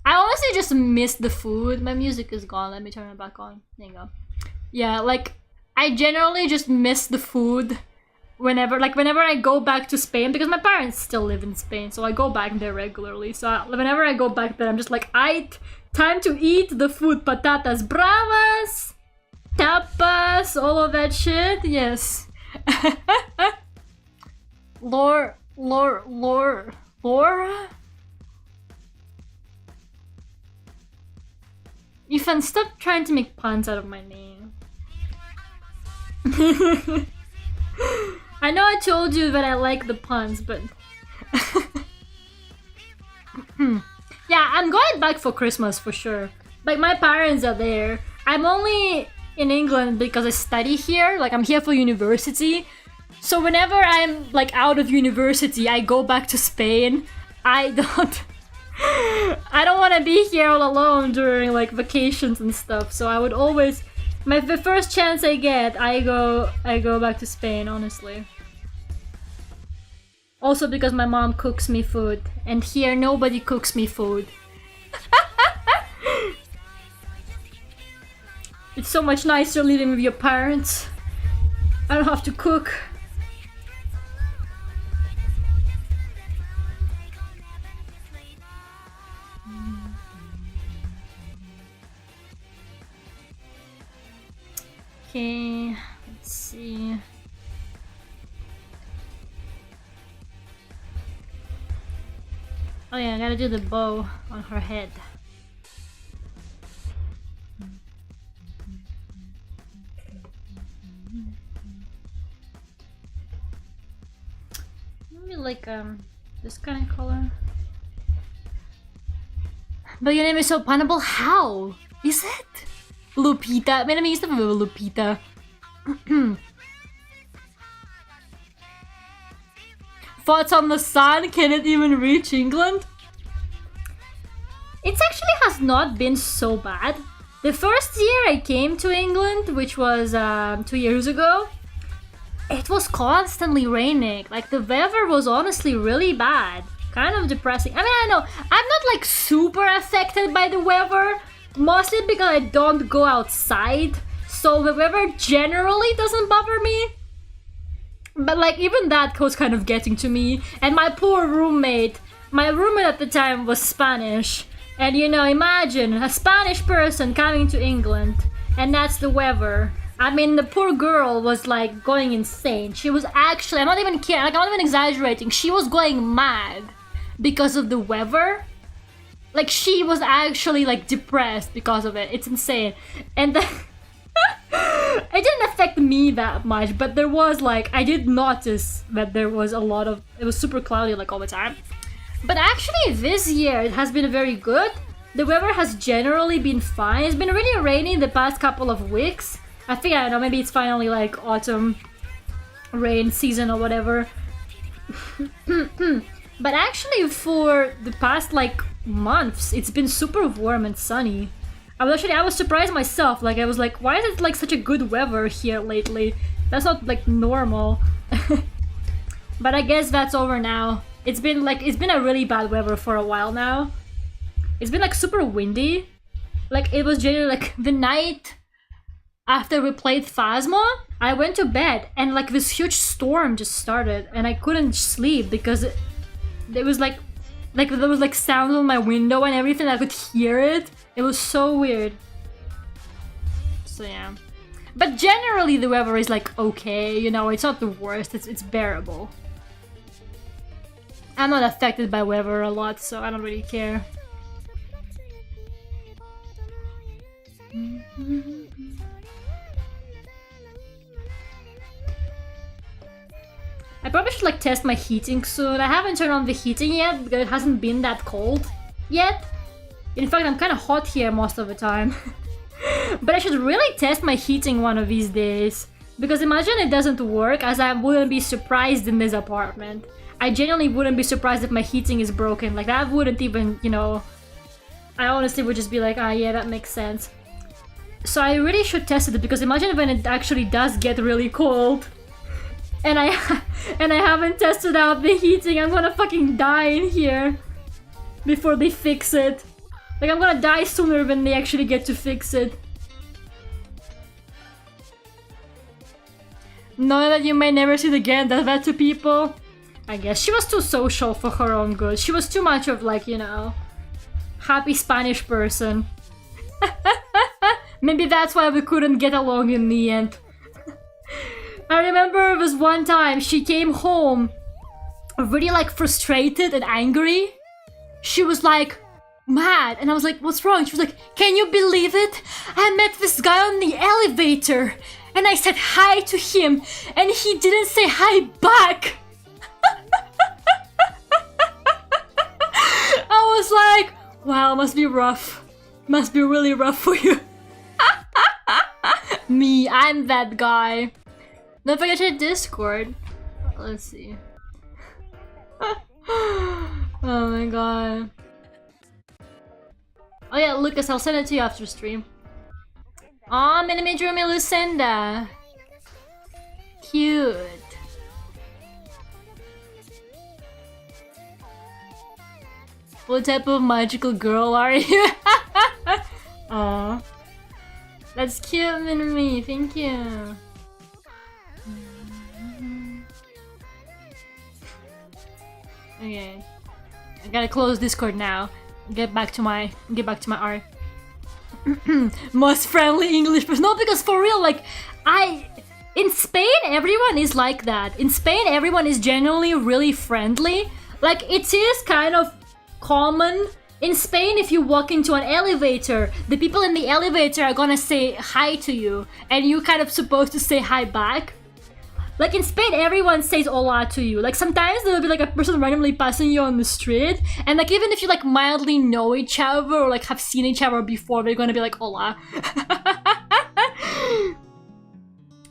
I honestly just miss the food. My music is gone. Let me turn it back on. There you go. Yeah, like, I generally just miss the food whenever I go back to Spain, because my parents still live in Spain, so I go back there regularly. So whenever I go back there, I'm just like, time to eat the food, patatas bravas. tapas, all of that shit. Yes. Lora? Ethan, stop trying to make puns out of my name. I know I told you that I like the puns, but... Yeah, I'm going back for Christmas for sure. Like, my parents are there. I'm only in England because I study here. Like, I'm here for university. So whenever I'm, like, out of university, I go back to Spain. I don't want to be here all alone during, like, vacations and stuff. So I would always... the first chance I get, I go back to Spain, honestly. Also because my mom cooks me food, and here nobody cooks me food. It's so much nicer living with your parents. I don't have to cook. Okay, let's see. Oh yeah, I gotta do the bow on her head. Maybe like this kind of color. But your name is so punnable. How is it? Lupita. My name used to be Lupita. Thoughts on the sun? Can it even reach England? It actually has not been so bad. The first year I came to England, which was 2 years ago, it was constantly raining. Like, the weather was honestly really bad. Kind of depressing. I mean, I know, I'm not like super affected by the weather, mostly because I don't go outside, so the weather generally doesn't bother me. But like, even that was kind of getting to me. And my poor roommate, my roommate at the time was Spanish. And you know, imagine a Spanish person coming to England, and that's the weather. I mean, the poor girl was like going insane. She was actually, I'm not even kidding, like, I'm not even exaggerating, she was going mad because of the weather. Like, she was actually like depressed because of it. It's insane. And then it didn't affect me that much, but there was like, I did notice that there was a lot of, it was super cloudy like all the time. But actually this year it has been very good. The weather has generally been fine. It's been really rainy the past couple of weeks. I think, I don't know, maybe it's finally like autumn rain season or whatever. But actually for the past like months, it's been super warm and sunny. I was surprised myself. Like, I was like, why is it like such a good weather here lately? That's not like normal. But I guess that's over now. It's been a really bad weather for a while now. It's been like super windy. Like, it was generally like the night after we played Phasma, I went to bed and like this huge storm just started and I couldn't sleep because there was like there was like sound on my window and everything. I could hear it. It was so weird. So yeah. But generally the weather is like okay, you know, it's not the worst, it's bearable. I'm not affected by weather a lot, so I don't really care. I probably should like test my heating soon. I haven't turned on the heating yet because it hasn't been that cold yet. In fact, I'm kind of hot here most of the time. But I should really test my heating one of these days. Because imagine it doesn't work, as I wouldn't be surprised in this apartment. I genuinely wouldn't be surprised if my heating is broken. Like, that wouldn't even, you know... I honestly would just be like, ah, yeah, that makes sense. So I really should test it, because imagine when it actually does get really cold. And I haven't tested out the heating. I'm gonna fucking die in here before they fix it. Like, I'm gonna die sooner when they actually get to fix it. Knowing that you may never see it again, does that to people? I guess she was too social for her own good. She was too much of like, you know, happy Spanish person. Maybe that's why we couldn't get along in the end. I remember it was one time she came home really like frustrated and angry. She was like mad and I was like, what's wrong? She was like, can you believe it? I met this guy on the elevator and I said hi to him and he didn't say hi back. I was like, wow, must be rough. Must be really rough for you. Me, I'm that guy. Don't forget your Discord. Let's see. Oh my god. Oh yeah, Lucas, I'll send it to you after stream. Aw, OC Lucinda. Cute. What type of magical girl are you? Aw. That's cute, Minami. Thank you. Okay. I gotta close Discord now. Get back to my art. Most friendly English person. No, because for real, like in Spain everyone is like that. In Spain everyone is genuinely really friendly. Like it is kind of common in Spain if you walk into an elevator, the people in the elevator are gonna say hi to you and you're kind of supposed to say hi back. Like in Spain, everyone says hola to you. Like sometimes there will be like a person randomly passing you on the street, and like even if you like mildly know each other or like have seen each other before, they're gonna be like hola.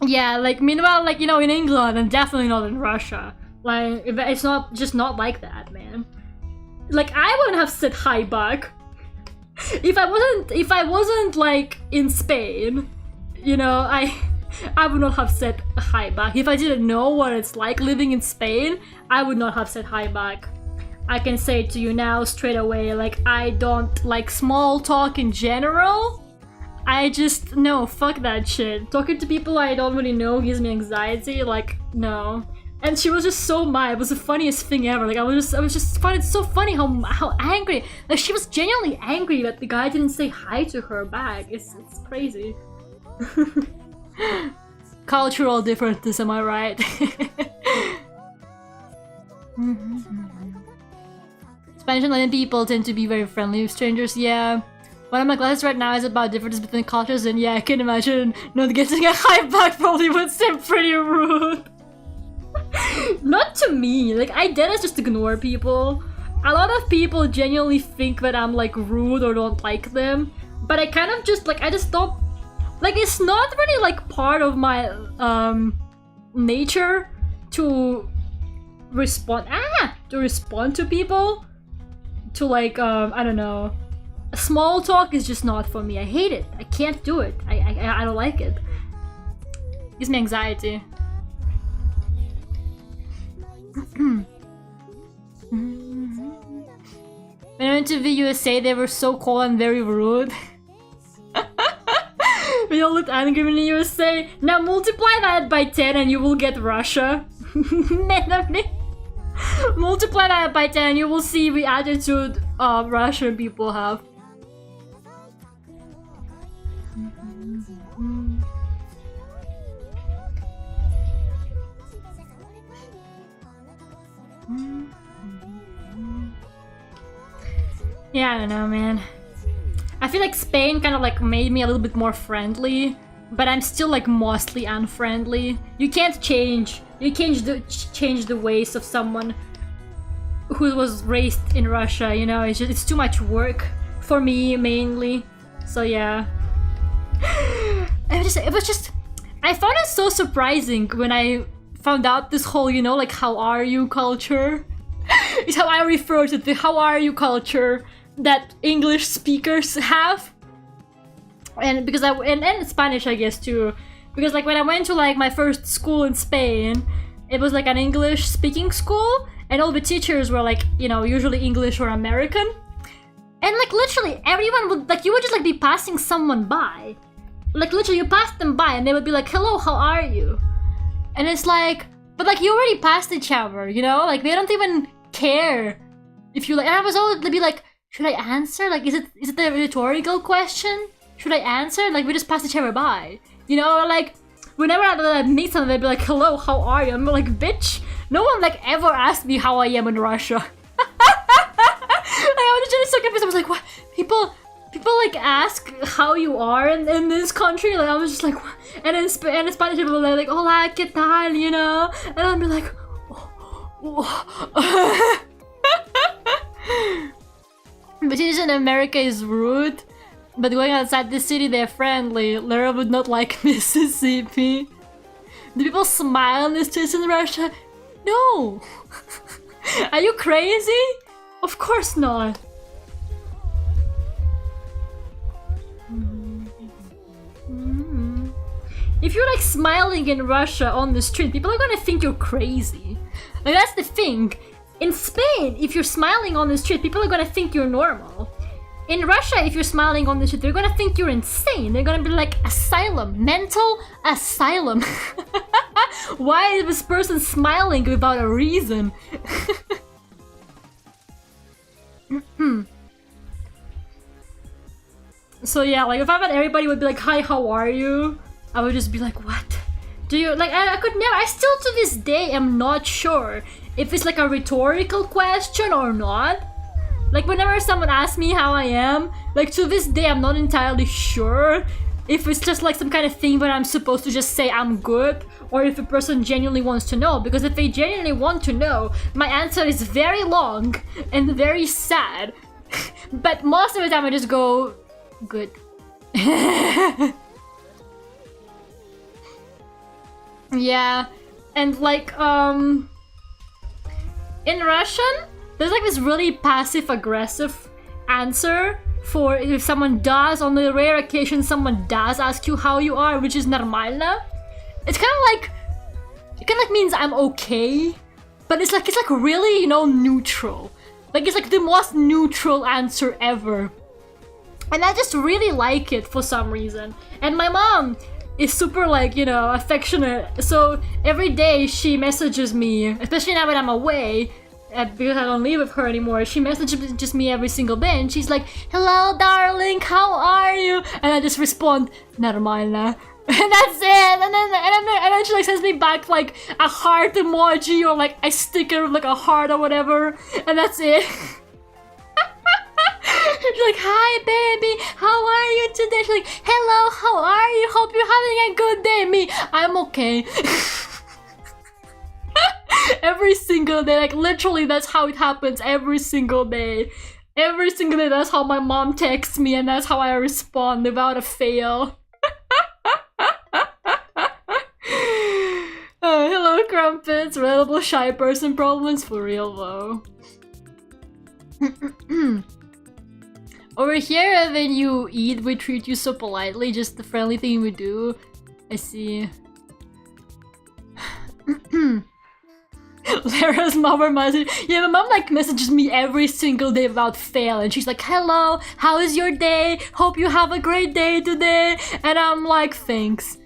Yeah, like meanwhile, like you know, in England and definitely not in Russia, like it's not just not like that, man. Like I wouldn't have said hi back if I wasn't like in Spain, you know. I would not have said hi back. If I didn't know what it's like living in Spain, I would not have said hi back. I can say to you now straight away, like I don't like small talk in general. I just, no, fuck that shit. Talking to people I don't really know gives me anxiety, like, no. And she was just so mad. It was the funniest thing ever. Like I was just finding it so funny how angry. Like she was genuinely angry that the guy didn't say hi to her back. It's crazy. Cultural differences, am I right? Spanish and Latin people tend to be very friendly with strangers, yeah. One of my classes right now is about differences between cultures, and yeah, I can imagine not getting a hi back probably would seem pretty rude. Not to me, like I did just ignore people. A lot of people genuinely think that I'm like rude or don't like them, but I kind of just like, I just don't. Like it's not really like part of my nature to respond to people, to like I don't know. Small talk is just not for me. I hate it. I can't do it. I don't like it. It gives me anxiety. When I went to the USA, they were so cold and very rude. We all looked angry in the USA. Now multiply that by 10 and you will get Russia. Multiply that by 10 and you will see the attitude Russian people have. Yeah, I don't know, man. I feel like Spain kind of like made me a little bit more friendly, but I'm still like mostly unfriendly. You can't change. You can't change the ways of someone who was raised in Russia. You know, it's too much work for me mainly. So yeah, it was just. I found it so surprising when I found out this whole, you know, like how are you culture. It's how I refer to the how are you culture that English speakers have, and because and Spanish I guess too, because like when I went to like my first school in Spain, it was like an English speaking school and all the teachers were like, you know, usually English or American, and like literally everyone would like, you would just like be passing someone by, like literally you passed them by and they would be like, hello, how are you? And it's like, but like you already passed each other, you know, like they don't even care if you like. And I was always be like, should I answer? Like, is it a rhetorical question? should I answer? Like, we just pass each other by. You know, like, whenever I meet someone, they'd be like, hello, how are you? I'm like, bitch, no one like ever asked me how I am in Russia. I was just so confused. I was like, what? People like ask how you are in this country? Like, I was just like, what? And in Spanish people are like, hola, ¿qué tal? You know? And I'd be like, oh. But in America is rude. But going outside the city, they're friendly. Lera would not like Mississippi. Do people smile on the streets in Russia? No! Are you crazy? Of course not. If you're like smiling in Russia on the street, people are gonna think you're crazy. Like, that's the thing. In Spain, if you're smiling on the street, people are gonna think you're normal. In Russia, if you're smiling on the street, they're gonna think you're insane. They're gonna be like, asylum, mental asylum. Why is this person smiling without a reason? So yeah, like if I thought everybody would be like, hi, how are you? I would just be like, what? Do you, like, I could never, I still to this day am not sure if it's like a rhetorical question or not. Like, whenever someone asks me how I am, like, to this day I'm not entirely sure if it's just like some kind of thing where I'm supposed to just say I'm good, or if a person genuinely wants to know. Because if they genuinely want to know, my answer is very long and very sad. But most of the time I just go, good. Yeah, and like, in Russian, there's like this really passive-aggressive answer for if someone does, on the rare occasion someone does ask you how you are, which is нормально. It's kind of like, it kind of like means I'm okay, but it's like really, you know, neutral. Like, it's like the most neutral answer ever. And I just really like it for some reason. And my mom is super, like, you know, affectionate. So every day she messages me, especially now when I'm away, because I don't live with her anymore. She messages me every single day and she's like, hello darling, how are you? And I just respond, нормально. And that's it. And then she like sends me back like a heart emoji or like a sticker with like a heart or whatever. And that's it. She's like, hi baby, how are you today? She's like, hello, how are you? Hope you're having a good day. Me, I'm okay. Every single day, like literally that's how it happens every single day. Every single day that's how my mom texts me and that's how I respond without a fail. Hello Crumpets, relatable shy person problems for real though. Over here, when you eat, we treat you so politely, just the friendly thing we do. I see. Lera's mother message. Yeah, my mom like messages me every single day without fail, and she's like, hello, how is your day? Hope you have a great day today. And I'm like, thanks.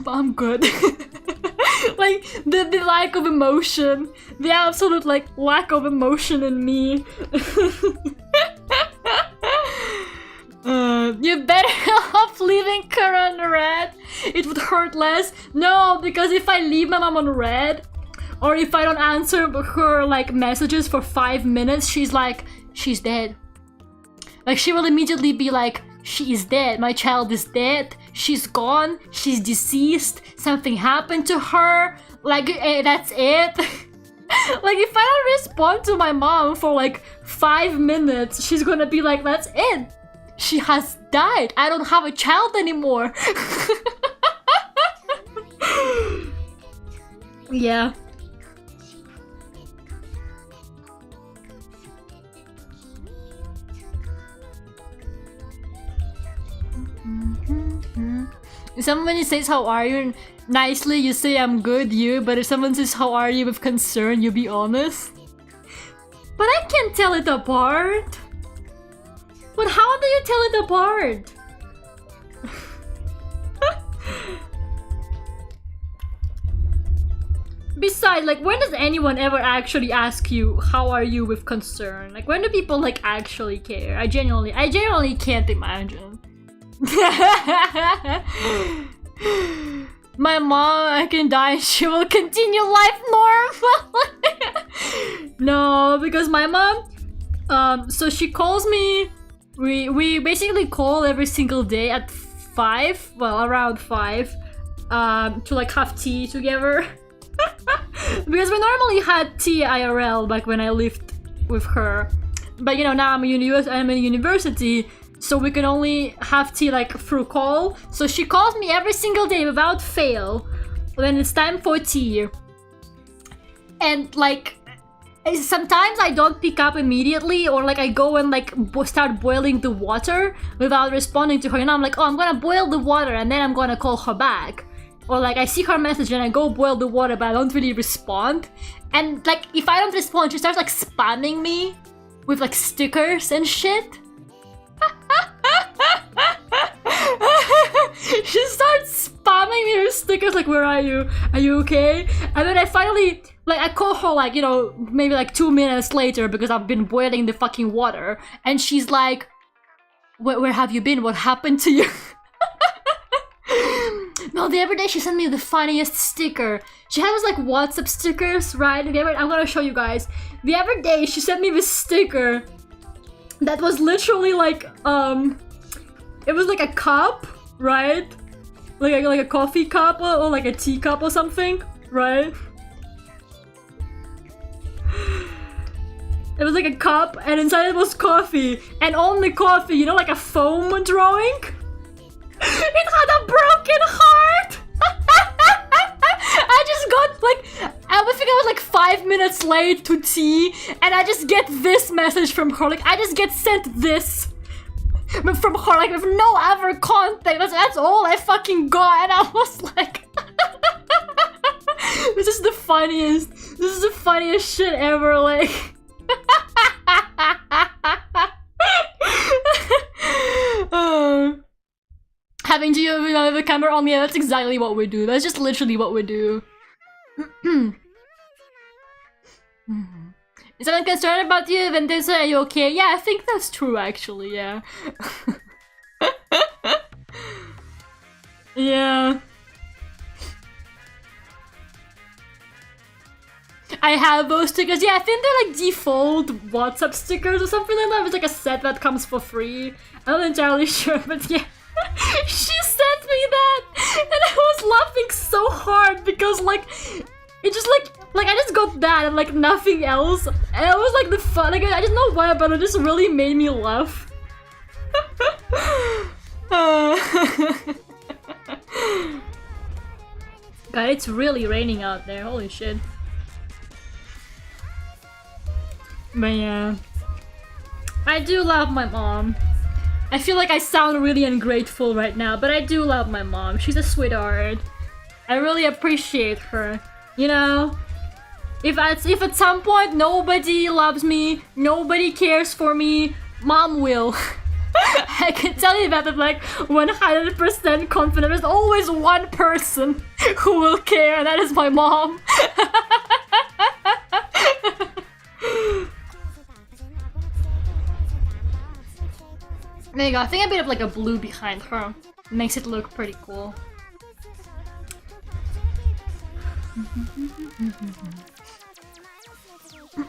I'm good. Like the lack of emotion, the absolute like lack of emotion in me. You better off leaving her on red. It would hurt less. No, because if I leave my mom on red, or if I don't answer her like messages for 5 minutes, she's like, she's dead. Like she will immediately be like, she is dead, my child is dead, she's gone, she's deceased, something happened to her, like, that's it. Like, if I don't respond to my mom for like 5 minutes, she's gonna be like, that's it. She has died, I don't have a child anymore. Yeah. If someone says how are you nicely, you say I'm good, you. But if someone says how are you with concern, you be honest. But I can't tell it apart. But how do you tell it apart? besides, like, when does anyone ever actually ask you how are you with concern? Like, when do people like actually care? I genuinely can't imagine. My mom, I can die and she will continue life normal. No, because my mom, so she calls me. We basically call every single day at 5, well, around 5, to like have tea together. Because we normally had tea IRL back when I lived with her, but you know, now I'm in university, so we can only have tea like through call. So she calls me every single day without fail when it's time for tea, and like sometimes I don't pick up immediately, or like I go and like start boiling the water without responding to her, and I'm like, oh, I'm gonna boil the water and then I'm gonna call her back. Or like I see her message and I go boil the water, but I don't really respond. And like if I don't respond, she starts like spamming me with like stickers and shit. She starts spamming me with stickers like, where are you? Are you okay? And then I finally, like, I call her like, you know, maybe like 2 minutes later because I've been boiling the fucking water. And she's like, where have you been? What happened to you? No, the other day she sent me the funniest sticker. She has like WhatsApp stickers, right? I'm gonna show you guys. The other day she sent me this sticker that was literally like, it was like a cup, right? Like a coffee cup or like a tea cup or something, right? It was like a cup and inside it was coffee. And on the coffee, you know, like a foam drawing? It had a broken heart! I just got like, I think I was like 5 minutes late to tea, and I just get this message from her. Like, I just get sent this from her, like, with no other contact. That's all I fucking got, and I was like, this is the funniest shit ever, like. Having to have a camera on me, that's exactly what we do. That's just literally what we do. Is someone concerned about you when they say, are you okay? Yeah, I think that's true actually, yeah. Yeah. I have those stickers. Yeah, I think they're like default WhatsApp stickers or something like that. It's like a set that comes for free. I'm not entirely sure, but yeah. She sent me that, and I was laughing so hard because like it just like I just got that and like nothing else, and it was like the fun. Like I just know why, but it just really made me laugh. God, it's really raining out there. Holy shit. But yeah, I do love my mom. I feel like I sound really ungrateful right now, but I do love my mom. She's a sweetheart. I really appreciate her. You know, if at some point nobody loves me, nobody cares for me, mom will. I can tell you that with like 100% confident. There's always one person who will care, and that is my mom. There you go. I think I made up like a blue behind her. Makes it look pretty cool.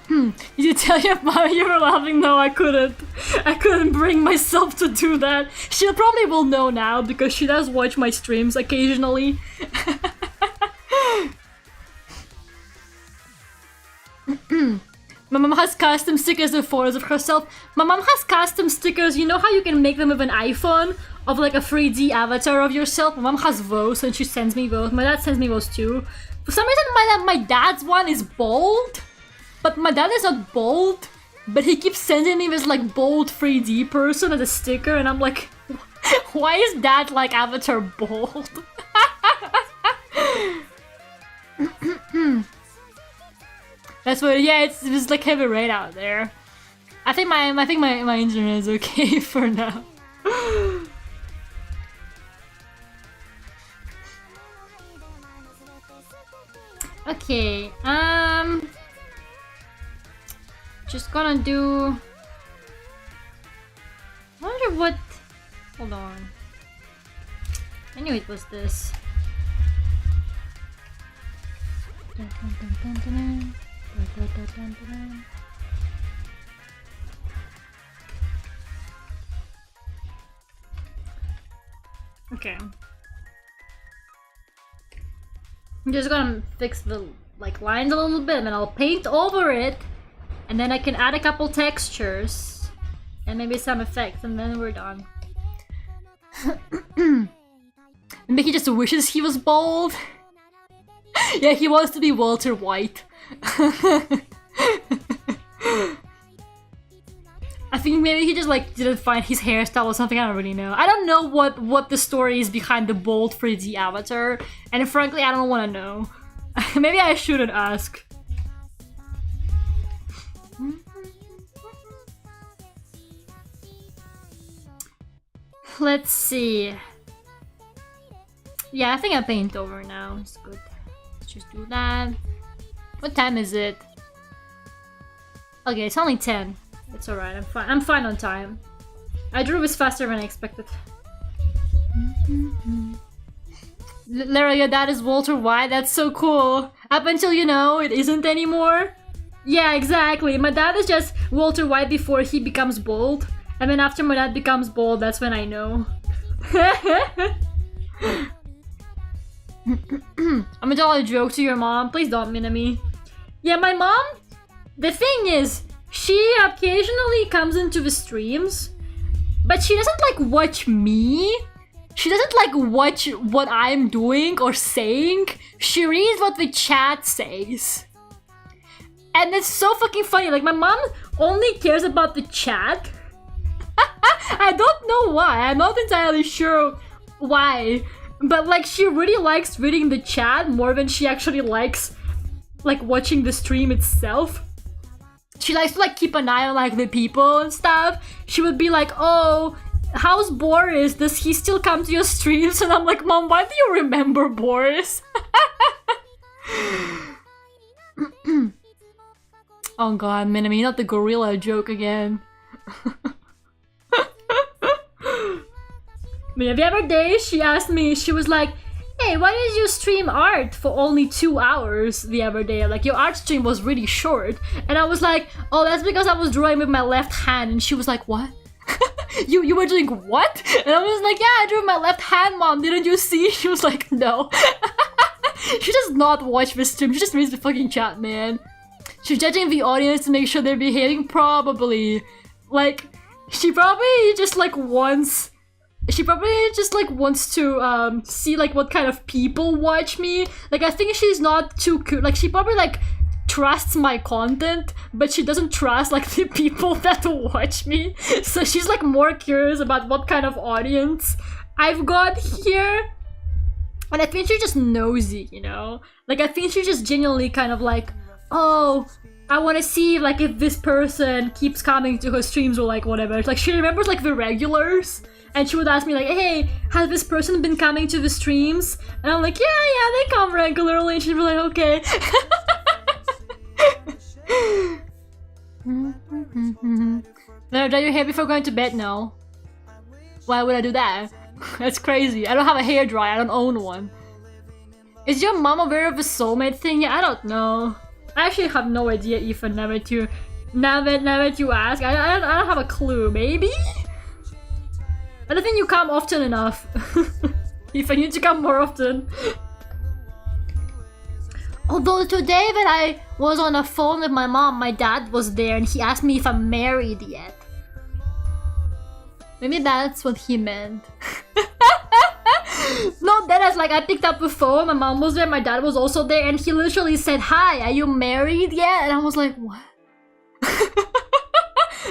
Did you tell your mom you were laughing? No, I couldn't. I couldn't bring myself to do that. She probably will know now because she does watch my streams occasionally. My mom has custom stickers of photos of herself. My mom has custom stickers. You know how you can make them with an iPhone? Of like a 3D avatar of yourself? My mom has those and she sends me those. My dad sends me those too. For some reason my dad's one is bold. But my dad is not bold. But he keeps sending me this like bold 3D person as a sticker. And I'm like, why is that like avatar bold? That's what. Yeah, it's like heavy rain out there. I think my internet is okay for now. Okay, just gonna do... I wonder what... Hold on. I knew it was this. Okay. I'm just gonna fix the like lines a little bit and then I'll paint over it and then I can add a couple textures and maybe some effects and then we're done. Maybe he just wishes he was bald. Yeah, he wants to be Walter White. I think maybe he just like didn't find his hairstyle or something, I don't really know. I don't know what the story is behind the bold frizzy avatar, and frankly I don't want to know. Maybe I shouldn't ask. Let's see. Yeah, I think I paint over now. It's good. Let's just do that. What time is it? Okay, it's only 10. It's alright, I'm fine. I'm fine on time. I drew this faster than I expected. Lera, your dad is Walter White? That's so cool. Up until you know, it isn't anymore. Yeah, exactly. My dad is just Walter White before he becomes bald. And then after my dad becomes bald, that's when I know. I'm gonna tell a joke to your mom. Please don't mean to me. Yeah, my mom, the thing is, she occasionally comes into the streams, but she doesn't like watch me. She doesn't like watch what I'm doing or saying. She reads what the chat says. And it's so fucking funny. Like, my mom only cares about the chat. I don't know why. I'm not entirely sure why. But like, she really likes reading the chat more than she actually likes like watching the stream itself. She likes to like keep an eye on like the people and stuff. She would be like, oh, how's Boris? Does he still come to your streams? And I'm like, Mom, why do you remember Boris? Oh god, Minami, not the gorilla joke again. The other day, she asked me, she was like, hey, why did you stream art for only 2 hours the other day? Like, your art stream was really short. And I was like, oh, that's because I was drawing with my left hand. And she was like, what? you were doing what? And I was like, yeah, I drew with my left hand, Mom. Didn't you see? She was like, no. She does not watch the stream. She just reads the fucking chat, man. She's judging the audience to make sure they're behaving probably. Like, she probably just like wants... She probably just like wants to see like what kind of people watch me. Like, I think she's not too cool. Like, she probably like trusts my content, but she doesn't trust like the people that watch me. So she's like more curious about what kind of audience I've got here. And I think she's just nosy, you know? Like, I think she's just genuinely kind of like, oh, I want to see like if this person keeps coming to her streams or like whatever. It's like she remembers like the regulars. And she would ask me like, hey, has this person been coming to the streams? And I'm like, yeah, they come regularly. And she'd be like, okay. Now, dye your hair before going to bed? No. Why would I do that? That's crazy. I don't have a hairdryer. I don't own one. Is your mom aware of the soulmate thing? Yeah, I don't know. I actually have no idea, Ethan. Now that you ask, I don't have a clue. Maybe? I don't think you come often enough. If I need to come more often. Although today when I was on the phone with my mom, my dad was there and he asked me if I'm married yet. Maybe that's what he meant. No, that is like, I picked up the phone, my mom was there, my dad was also there, and he literally said, hi, are you married yet? And I was like, what?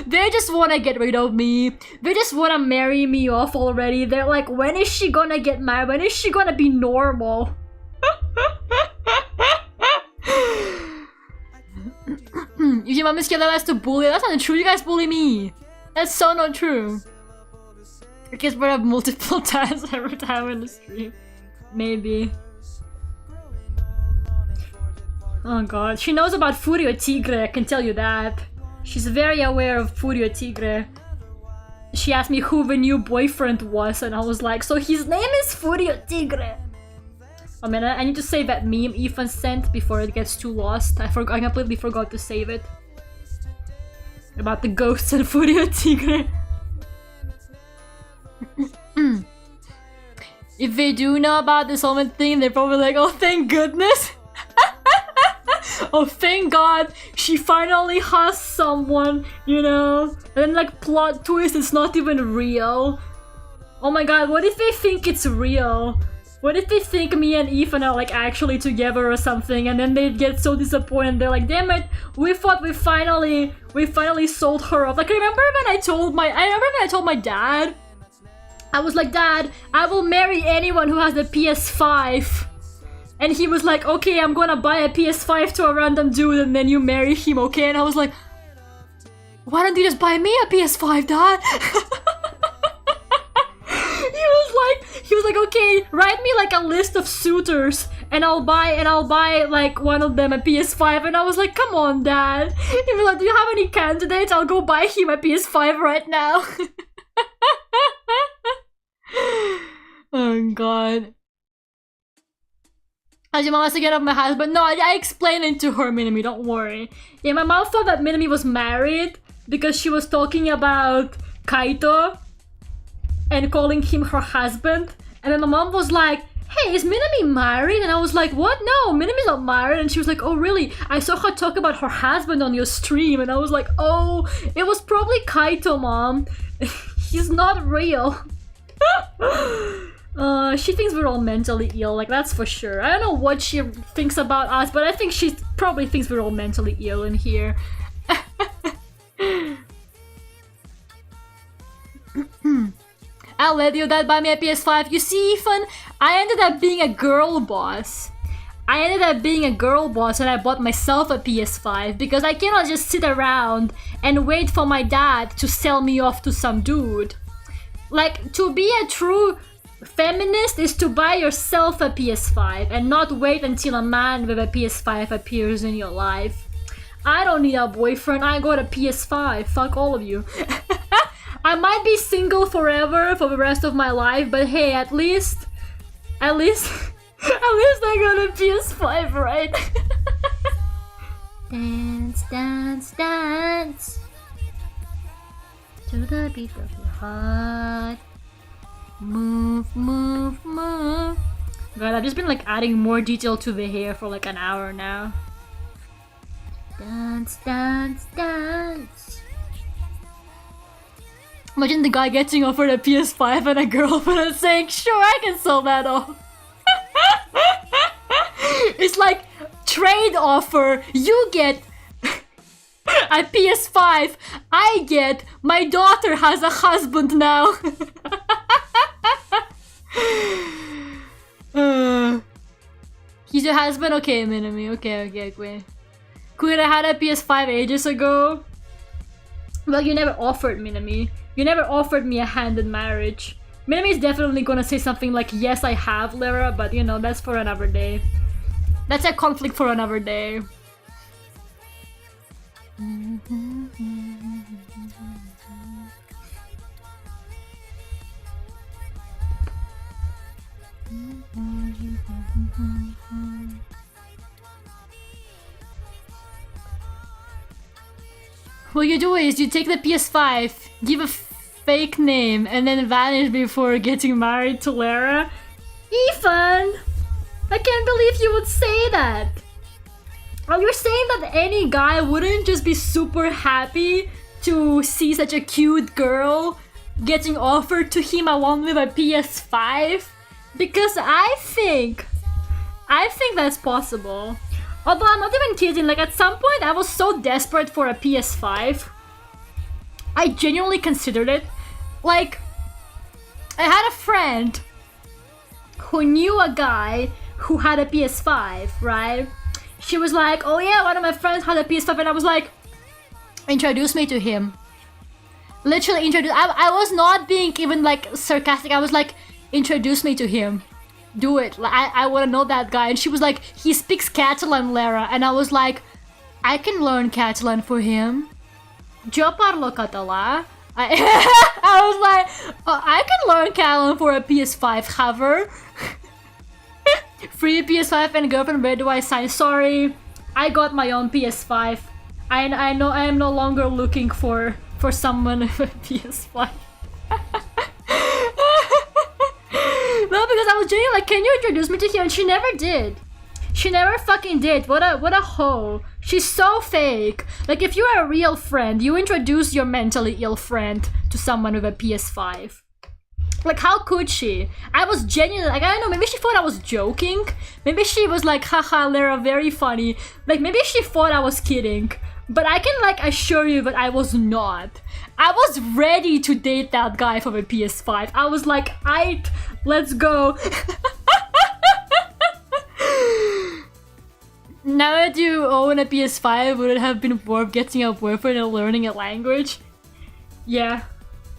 They just want to get rid of me. They just want to marry me off already. They're like, when is she gonna get married? When is she gonna be normal? If your mom is scared that I to bully, that's not true. You guys bully me. That's so not true. I guess we're up multiple times every time in the stream. Maybe. Oh god, she knows about Furio Tigre, I can tell you that. She's very aware of Furio Tigre. She asked me who the new boyfriend was, and I was like, so his name is Furio Tigre. Oh man, I need to save that meme Ethan sent before it gets too lost. I completely forgot to save it. About the ghosts and Furio Tigre. If they do know about this whole thing, they're probably like, oh thank goodness. Oh thank god, she finally has someone, you know? And then like plot twist, it's not even real. Oh my god, what if they think it's real? What if they think me and Ethan are like actually together or something, and then they get so disappointed, they're like, damn it, we thought we finally sold her off. Like I remember when I told my dad, I was like, Dad, I will marry anyone who has a PS5. And he was like, okay, I'm gonna buy a PS5 to a random dude and then you marry him, okay? And I was like, why don't you just buy me a PS5, Dad? He was like, okay, write me like a list of suitors and I'll buy like one of them a PS5. And I was like, come on, Dad. He was like, do you have any candidates? I'll go buy him a PS5 right now. Oh god. How's your mom wants to get off my husband? No, I explained it to her, Minami, don't worry. Yeah, my mom thought that Minami was married because she was talking about Kaito and calling him her husband. And then my mom was like, hey, is Minami married? And I was like, what? No, Minami's not married. And she was like, oh really? I saw her talk about her husband on your stream. And I was like, oh, it was probably Kaito, Mom. He's not real. She thinks we're all mentally ill, like that's for sure. I don't know what she thinks about us, but I think she probably thinks we're all mentally ill in here. I'll let your dad buy me a PS5. You see, Ethan, I ended up being a girl boss. And I bought myself a PS5 because I cannot just sit around and wait for my dad to sell me off to some dude. Like, to be a true feminist is to buy yourself a PS5 and not wait until a man with a PS5 appears in your life. I don't need a boyfriend, I got a PS5, fuck all of you. I might be single forever for the rest of my life, but hey, at least I got a PS5, right? Dance, dance, dance to the beat of your heart. Move, move, move. God, I've just been like adding more detail to the hair for like an hour now. Dance, dance, dance. Imagine the guy getting offered a PS5 and a girlfriend and saying, sure, I can sell that off. It's like, trade offer, you get a PS5, I get, my daughter has a husband now. He's your husband? Okay, Minami. Okay. Queen, I had a PS5 ages ago. Well, you never offered, Minami. You never offered me a hand in marriage. Minami is definitely gonna say something like, yes, I have, Lera, but you know, that's for another day. That's a conflict for another day. What you do is you take the PS5, give a fake name, and then vanish before getting married to Lera. Ethan! I can't believe you would say that! Oh, you're saying that any guy wouldn't just be super happy to see such a cute girl getting offered to him along with a PS5? Because I think that's possible. Although I'm not even kidding, like at some point I was so desperate for a PS5. I genuinely considered it. Like, I had a friend who knew a guy who had a PS5, right? She was like, oh yeah, one of my friends had a PS5, and I was like, introduce me to him. Literally introduce. I was not being even like sarcastic. I was like, introduce me to him. do it. Like, I want to know that guy. And she was like, he speaks Catalan, Lera. And I was like, I can learn Catalan for him. Jo parlo català. I was like, oh, I can learn Catalan for a PS5 cover. Free PS5 and girlfriend, where do I sign? Sorry, I got my own PS5. I know I am no longer looking for someone with a PS5. No, because I was genuinely like, can you introduce me to him? And she never did. She never fucking did. What a hoe. She's so fake. Like, if you are a real friend, you introduce your mentally ill friend to someone with a PS5. Like, how could she? I was genuinely, like, I don't know, maybe she thought I was joking. Maybe she was like, haha, Lera, very funny. Like, maybe she thought I was kidding. But I can, like, assure you that I was not. I was ready to date that guy for the PS5. I was like, let's go. Now that you own a PS5, would it have been worth getting a boyfriend and learning a language? Yeah.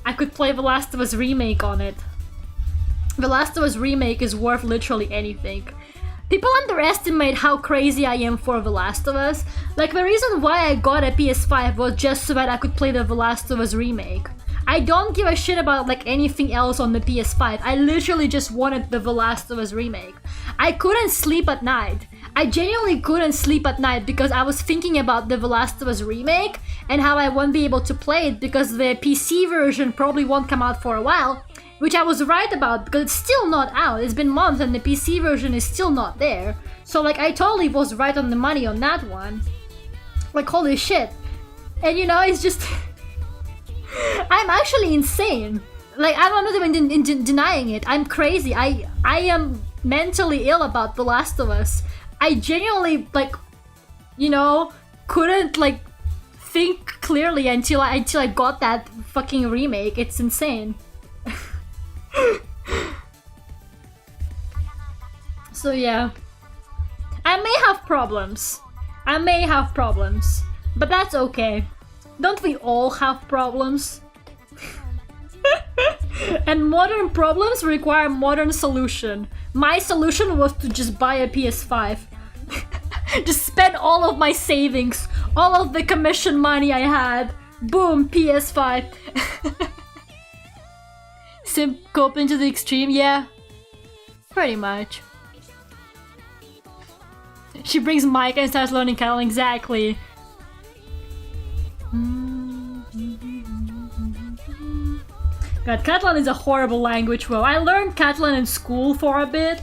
I could play The Last of Us Remake on it. The Last of Us Remake is worth literally anything. People underestimate how crazy I am for The Last of Us. Like, the reason why I got a PS5 was just so that I could play the Last of Us Remake. I don't give a shit about, like, anything else on the PS5. I literally just wanted the Last of Us Remake. I couldn't sleep at night. I genuinely couldn't sleep at night because I was thinking about the Last of Us Remake and how I won't be able to play it because the PC version probably won't come out for a while, which I was right about because it's still not out. It's been months and the PC version is still not there. So, like, I totally was right on the money on that one. Like, holy shit. And you know, it's just... I'm actually insane. Like, I'm not even denying it. I'm crazy. I am mentally ill about The Last of Us. I genuinely, like, you know, couldn't, like, think clearly until I got that fucking remake. It's insane. So yeah. I may have problems. But that's okay. Don't we all have problems? And modern problems require modern solution. My solution was to just buy a PS5. Just spend all of my savings, all of the commission money I had. Boom, PS5. Simp coping to the extreme, yeah. Pretty much. She brings Micah and starts learning Catalan, exactly. God, Catalan is a horrible language, bro. I learned Catalan in school for a bit.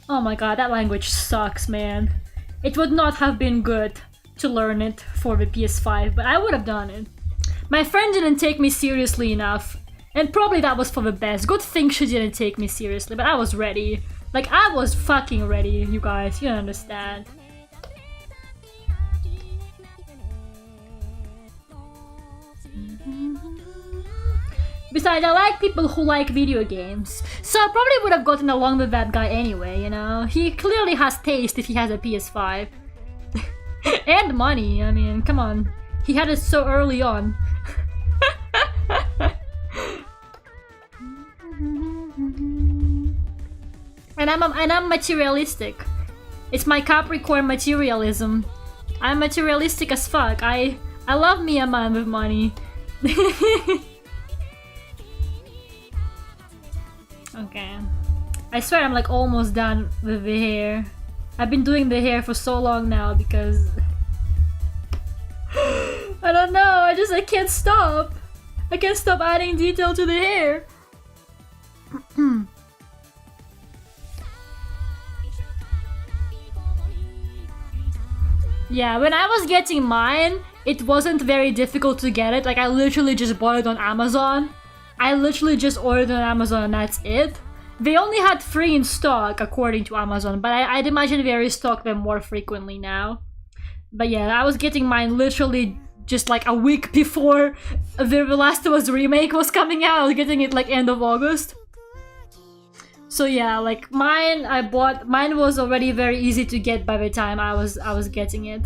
Oh my god, that language sucks, man. It would not have been good to learn it for the PS5, but I would have done it. My friend didn't take me seriously enough, and probably that was for the best. Good thing she didn't take me seriously, but I was ready. Like, I was fucking ready, you guys, you understand. Besides, I like people who like video games, so I probably would have gotten along with that guy anyway, you know? He clearly has taste if he has a PS5. And money, I mean, come on. He had it so early on. And I'm materialistic. It's my Capricorn materialism. I'm materialistic as fuck. I love me a man with money. Okay. I swear I'm like almost done with the hair. I've been doing the hair for so long now because... I don't know, I can't stop. I can't stop adding detail to the hair. Yeah, when I was getting mine, it wasn't very difficult to get it. Like, I literally just bought it on Amazon. I literally just ordered on Amazon and that's it. They only had 3 in stock according to Amazon, but I'd imagine they restock them more frequently now. But yeah, I was getting mine literally just like a week before the Last of Us remake was coming out. I was getting it like end of August. So yeah, like mine was already very easy to get by the time I was getting it.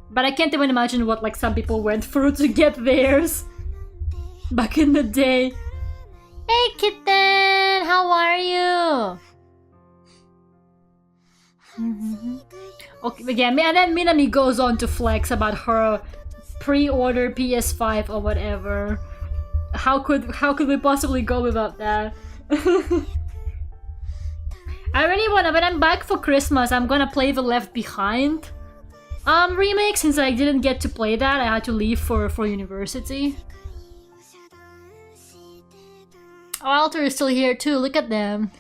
But I can't even imagine what like some people went through to get theirs back in the day. Hey kitten, how are you? Okay, yeah, and then Minami goes on to flex about her pre-order PS5 or whatever. How could we possibly go without that? I really wanna, when I'm back for Christmas, I'm gonna play the Left Behind remake, since I didn't get to play that. I had to leave for university. Oh, Alter is still here too, look at them.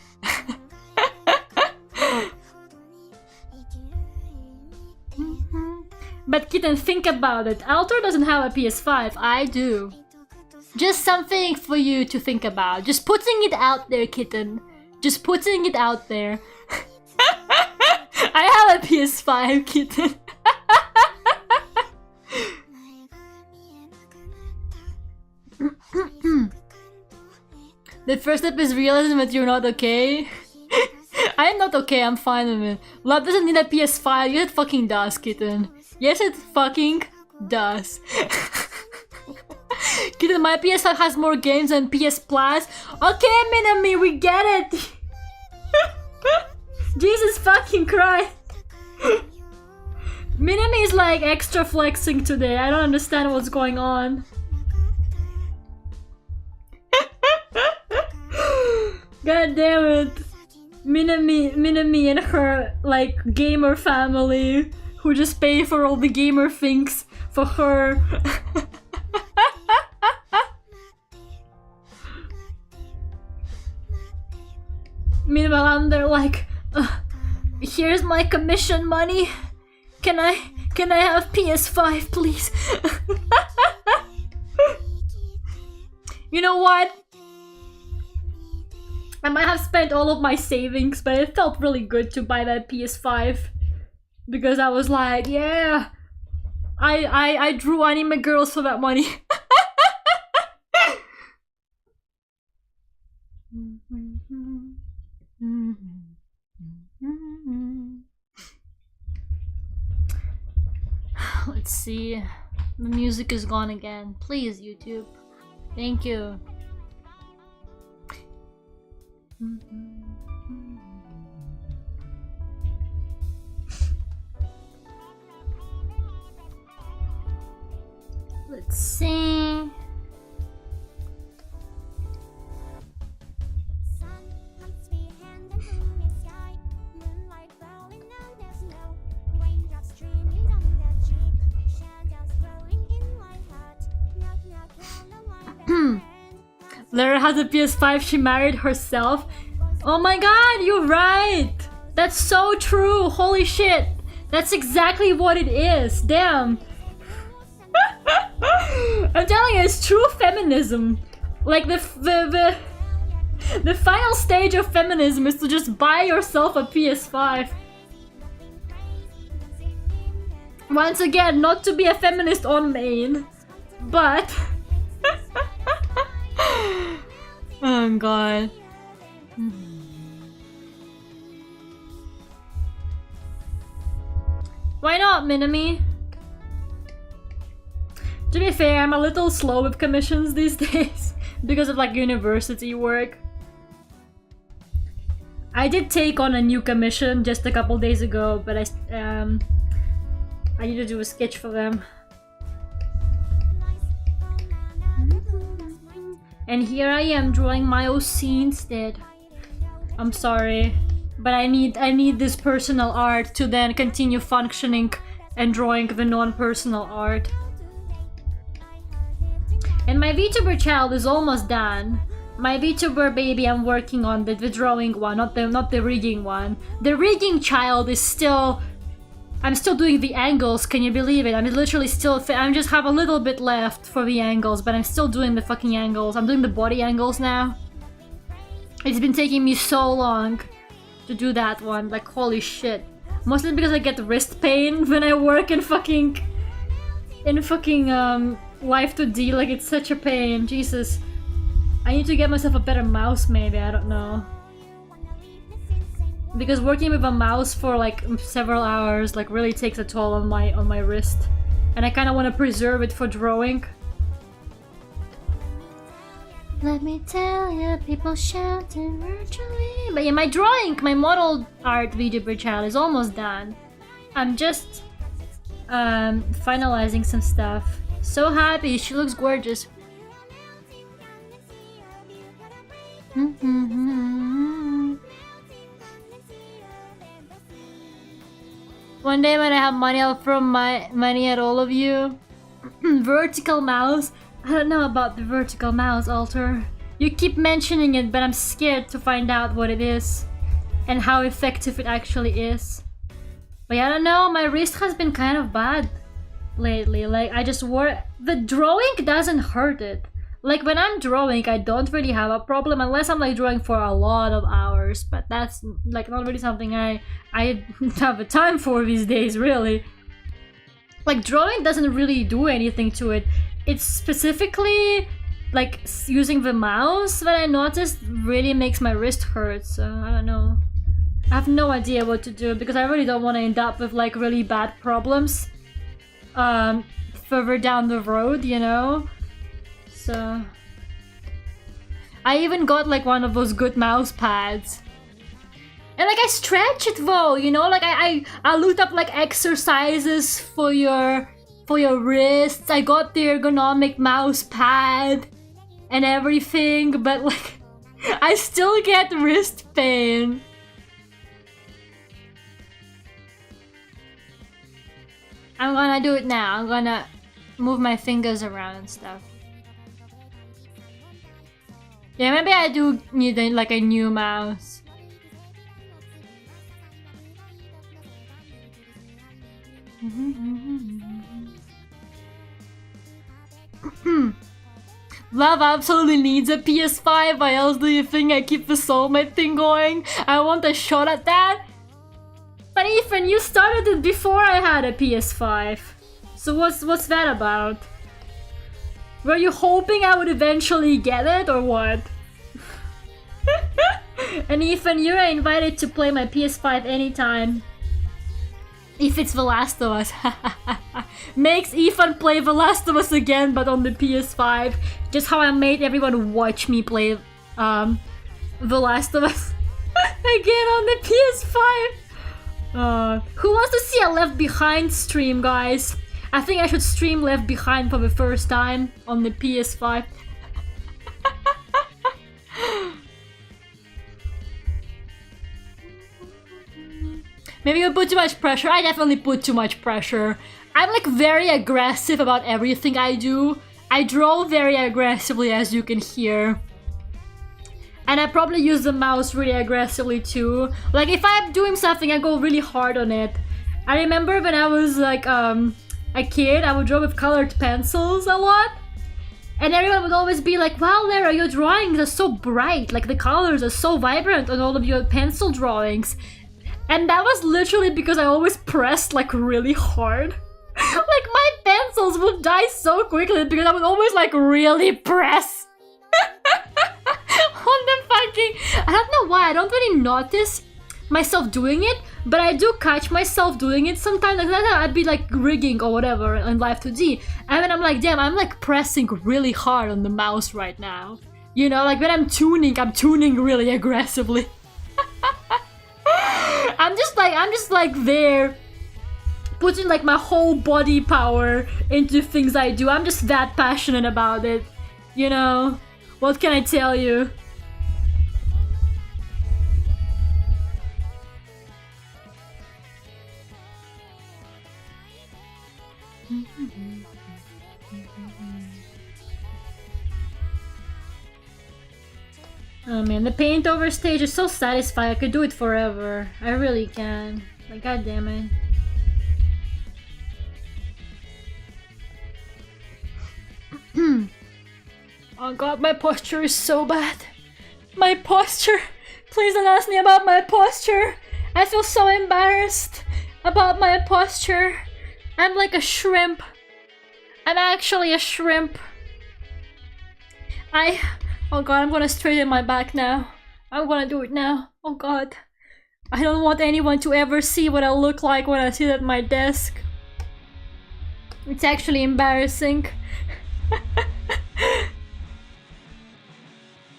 But Kitten, think about it. Alter doesn't have a PS5, I do. Just something for you to think about. Just putting it out there, Kitten. Just putting it out there. I have a PS5, Kitten. The first step is realizing that you're not okay. I'm not okay, I'm fine with it. Love doesn't need a PS5, yes it fucking does, Kitten. Yes it fucking does. Kitten, my PS5 has more games than PS Plus. Okay, Minami, we get it! Jesus fucking Christ! Minami is like extra flexing today, I don't understand what's going on. God damn it! Minami and her, like, gamer family who just pay for all the gamer things for her. Meanwhile, I'm there like, here's my commission money. Can I have PS5, please? You know what? I might have spent all of my savings, but it felt really good to buy that PS5. Because I was like, yeah, I drew anime girls for that money. Let's see. The music is gone again. Please, YouTube. Thank you. Let's see. Lera has a PS5, she married herself. Oh my god, you're right! That's so true, holy shit! That's exactly what it is, damn! I'm telling you, it's true feminism. Like the final stage of feminism is to just buy yourself a PS5. Once again, not to be a feminist on main, but... Oh god. Why not, Minami? To be fair, I'm a little slow with commissions these days because of like university work. I did take on a new commission just a couple days ago, but I need to do a sketch for them. And here I am drawing my OC instead. I'm sorry, but I need this personal art to then continue functioning and drawing the non-personal art. And my Vtuber child is almost done. My Vtuber baby, I'm working on the drawing one, not the rigging one. The rigging child is still... I'm still doing the angles, can you believe it? I'm literally still... I just have a little bit left for the angles, but I'm still doing the fucking angles. I'm doing the body angles now. It's been taking me so long to do that one, like holy shit. Mostly because I get wrist pain when I work in fucking... Life 2D, like it's such a pain, Jesus. I need to get myself a better mouse maybe, I don't know. Because working with a mouse for like several hours like really takes a toll on my wrist. And I kinda wanna preserve it for drawing. Let me tell you, people shouting virtually. But yeah, my drawing, my model art VTuber channel is almost done. I'm just finalizing some stuff. So happy, she looks gorgeous. One day when I have money, I'll throw my money at all of you. Vertical mouse. I don't know about the vertical mouse, Alter. You keep mentioning it, but I'm scared to find out what it is and how effective it actually is. But yeah, I don't know, my wrist has been kind of bad lately. Like, I just wore... The drawing doesn't hurt it. Like, when I'm drawing, I don't really have a problem unless I'm like drawing for a lot of hours. But that's like not really something I have the time for these days, really. Like, drawing doesn't really do anything to it. It's specifically like using the mouse that I noticed really makes my wrist hurt, so I don't know. I have no idea what to do because I really don't want to end up with like really bad problems further down the road, you know? So I even got like one of those good mouse pads. And like I stretch it though, you know? Like I looked up like exercises for your wrists. I got the ergonomic mouse pad and everything, but like I still get wrist pain. I'm gonna do it now. I'm gonna move my fingers around and stuff. Yeah, maybe I do need like a new mouse. Love absolutely needs a PS5. Why else do you think I keep the soulmate thing going? I want a shot at that. But Ethan, you started it before I had a PS5. So what's that about? Were you hoping I would eventually get it or what? And Ethan, you're invited to play my PS5 anytime. If it's The Last of Us. Makes Ethan play The Last of Us again, but on the PS5. Just how I made everyone watch me play The Last of Us again on the PS5. Who wants to see a Left Behind stream, guys? I think I should stream Left Behind for the first time on the PS5. Maybe you put too much pressure. I definitely put too much pressure. I'm like very aggressive about everything I do. I draw very aggressively, as you can hear. And I probably use the mouse really aggressively too. Like if I'm doing something, I go really hard on it. I remember when I was like a kid, I would draw with colored pencils a lot. And everyone would always be like, wow, Lera, your drawings are so bright. Like the colors are so vibrant on all of your pencil drawings. And that was literally because I always pressed like really hard. Like my pencils would die so quickly because I would always like really press on the fucking... I don't know why, I don't really notice myself doing it, but I do catch myself doing it sometimes. Like that, I'd be like rigging or whatever in Live 2D, and then I'm like, damn, I'm like pressing really hard on the mouse right now. You know, like when I'm tuning really aggressively. I'm just like there putting like my whole body power into things I do. I'm just that passionate about it, you know? What can I tell you? Oh man, the paint over stage is so satisfying. I could do it forever. I really can. Like, god damn it. Oh god, my posture is so bad. My posture! Please don't ask me about my posture! I feel so embarrassed about my posture. I'm like a shrimp. I'm actually a shrimp. Oh god, I'm gonna straighten my back now. I'm gonna do it now. Oh god. I don't want anyone to ever see what I look like when I sit at my desk. It's actually embarrassing.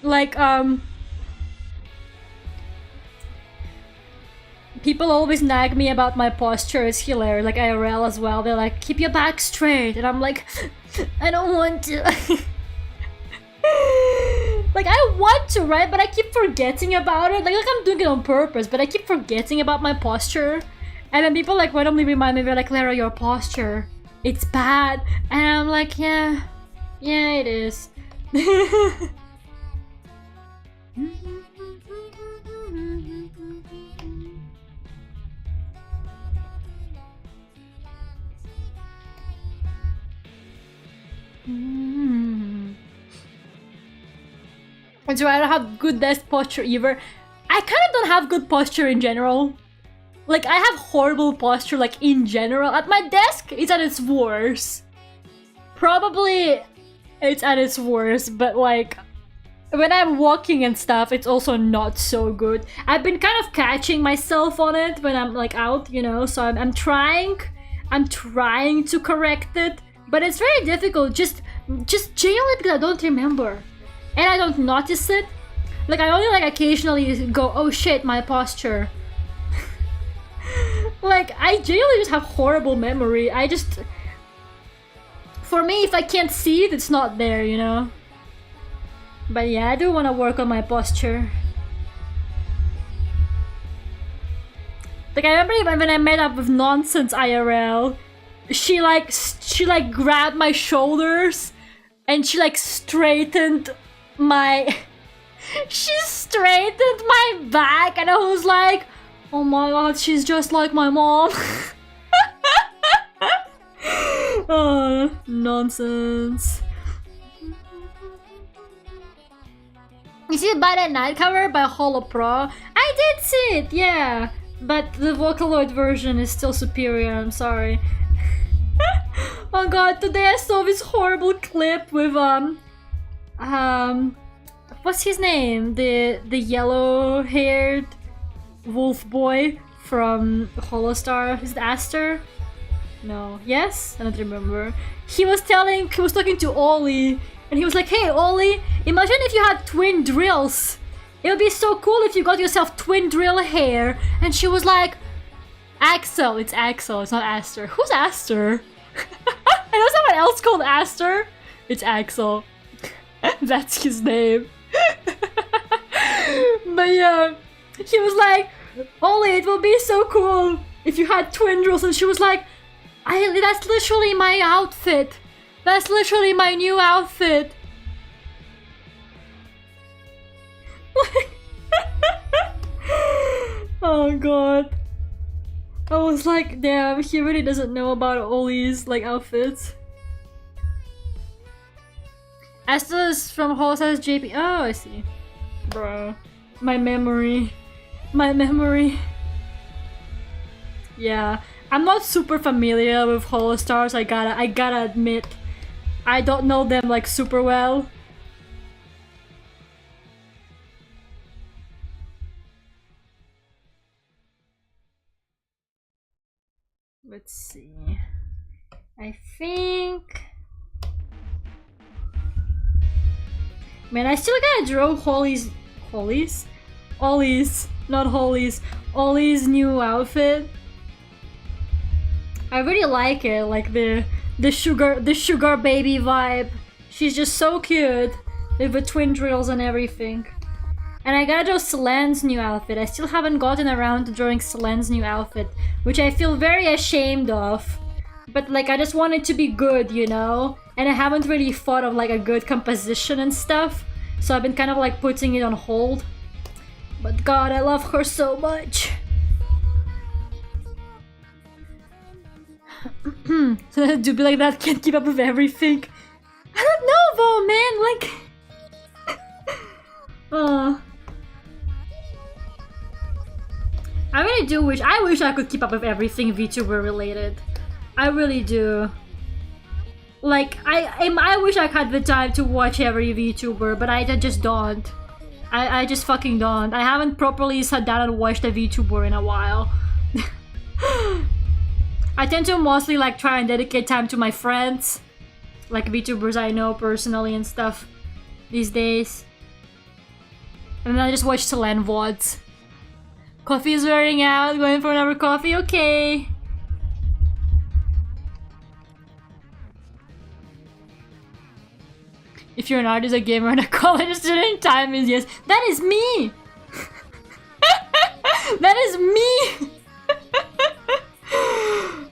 Like, people always nag me about my posture. It's hilarious. Like IRL as well. They're like, keep your back straight. And I'm like, I don't want to. Like, I want to, right? But I keep forgetting about it. Like I'm doing it on purpose, but I keep forgetting about my posture. And then people like randomly remind me, they're like, Lera, your posture, it's bad. And I'm like, yeah, it is. Do I don't have good desk posture either? I kind of don't have good posture in general. Like, I have horrible posture, like, in general. At my desk, it's at its worst. Probably, it's at its worst, but, like, when I'm walking and stuff, it's also not so good. I've been kind of catching myself on it when I'm, like, out, you know? So I'm trying to correct it, but it's very difficult. Just jail it because I don't remember. And I don't notice it. Like, I only, like, occasionally go, oh shit, my posture. Like, I generally just have horrible memory. For me, if I can't see it, it's not there, you know? But yeah, I do want to work on my posture. Like, I remember when I met up with Nonsense IRL, she grabbed my shoulders and she, like, straightened my... she straightened my back and I was like, oh my god, she's just like my mom. Oh, nonsense. You see By the Night cover by Holo Pro? I did see it, yeah. But the Vocaloid version is still superior, I'm sorry. Oh god, today I saw this horrible clip with what's his name? The yellow-haired wolf boy from Holostar. Is it Aster? No. Yes? I don't remember. He was talking to Ollie, and he was like, hey Ollie, imagine if you had twin drills. It would be so cool if you got yourself twin drill hair. And she was like, Axel. It's Axel, it's not Aster. Who's Aster? I know someone else called Aster. It's Axel. That's his name. But yeah, he was like, Ollie, it will be so cool if you had twin drills. And she was like, that's literally my outfit. That's literally my new outfit. Oh god. I was like, damn, he really doesn't know about Ollie's, like, outfits. Estes from Holostar's JP. Oh, I see. Bro. My memory. Yeah. I'm not super familiar with Holostars, I gotta admit. I don't know them, like, super well. Let's see. I think... Man, I still gotta draw Ollie's new outfit. I really like it, like the sugar baby vibe. She's just so cute with the twin drills and everything. And I gotta draw Selene's new outfit. I still haven't gotten around to drawing Selene's new outfit, which I feel very ashamed of. But like, I just want it to be good, you know? And I haven't really thought of like a good composition and stuff. So I've been kind of like putting it on hold. But god, I love her so much. So to be like that, can't keep up with everything. I don't know though, man, like... I really do wish I could keep up with everything VTuber related. I really do. Like, I wish I had the time to watch every VTuber, but I just don't. I just fucking don't. I haven't properly sat down and watched a VTuber in a while. I tend to mostly like try and dedicate time to my friends, like VTubers I know personally and stuff these days. And then I just watch Selene VODs. Coffee is wearing out, going for another coffee, okay. If you're an artist, a gamer, and a college student, time is yes. That is me! That is me!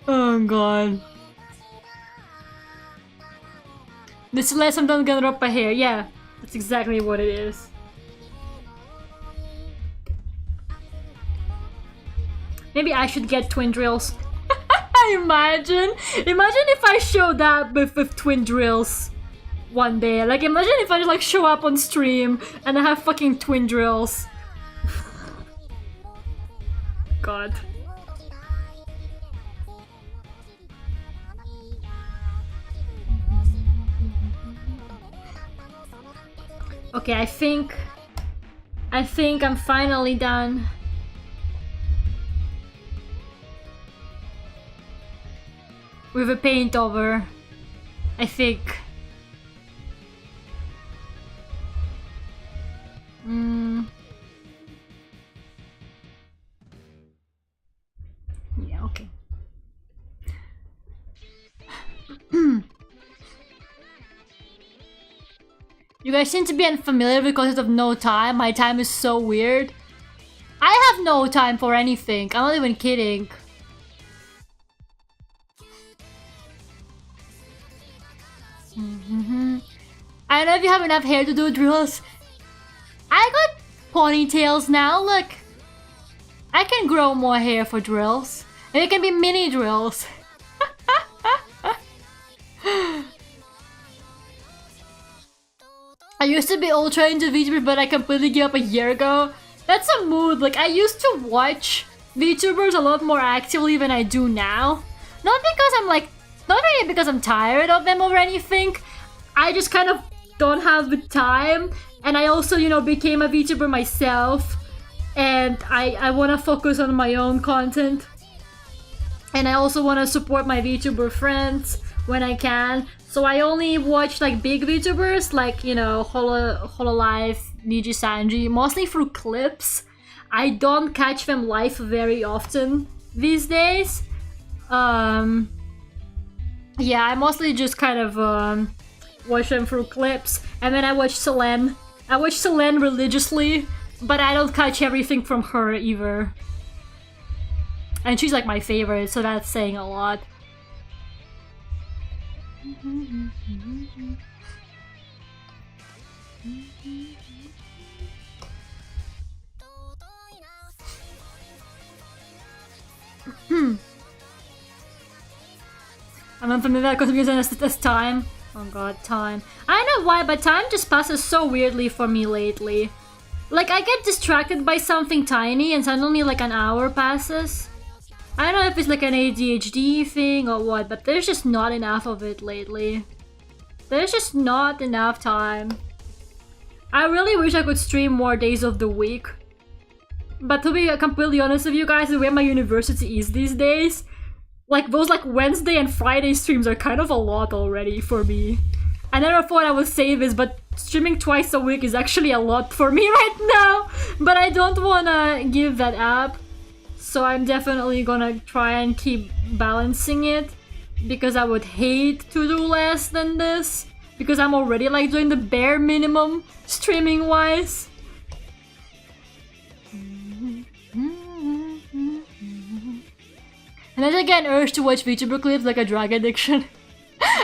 Oh god. This is less I'm done gonna drop my hair, yeah. That's exactly what it is. Maybe I should get twin drills. Imagine if I showed up with twin drills one day. Like imagine if I just like show up on stream and I have fucking twin drills. God. Okay, I think I'm finally done. With a paint over, I think. Yeah, okay. You guys seem to be unfamiliar because of no time. My time is so weird. I have no time for anything. I'm not even kidding. I don't know if you have enough hair to do drills. I got ponytails now, look. I can grow more hair for drills. And it can be mini drills. I used to be ultra into VTubers, but I completely gave up a year ago. That's a mood. Like, I used to watch VTubers a lot more actively than I do now. Not because I'm like, not really because I'm tired of them or anything. I just kind of don't have the time. And I also, you know, became a VTuber myself. And I want to focus on my own content. And I also want to support my VTuber friends when I can. So I only watch like big VTubers like, you know, Hololive, Niji Sanji, mostly through clips. I don't catch them live very often these days. Yeah, I mostly just kind of watch them through clips. And then I watch Selene. I watch Selene religiously, but I don't catch everything from her either. And she's like my favorite, so that's saying a lot. I'm unfamiliar because this time. Oh god, time. I don't know why, but time just passes so weirdly for me lately. Like, I get distracted by something tiny and suddenly like an hour passes. I don't know if it's like an ADHD thing or what, but there's just not enough of it lately. There's just not enough time. I really wish I could stream more days of the week. But to be completely honest with you guys, the way my university is these days, like those like Wednesday and Friday streams are kind of a lot already for me. I never thought I would say this, but streaming twice a week is actually a lot for me right now. But I don't wanna give that up. So I'm definitely gonna try and keep balancing it. Because I would hate to do less than this. Because I'm already like doing the bare minimum streaming wise. And then I get an urge to watch VTuber clips like a drug addiction.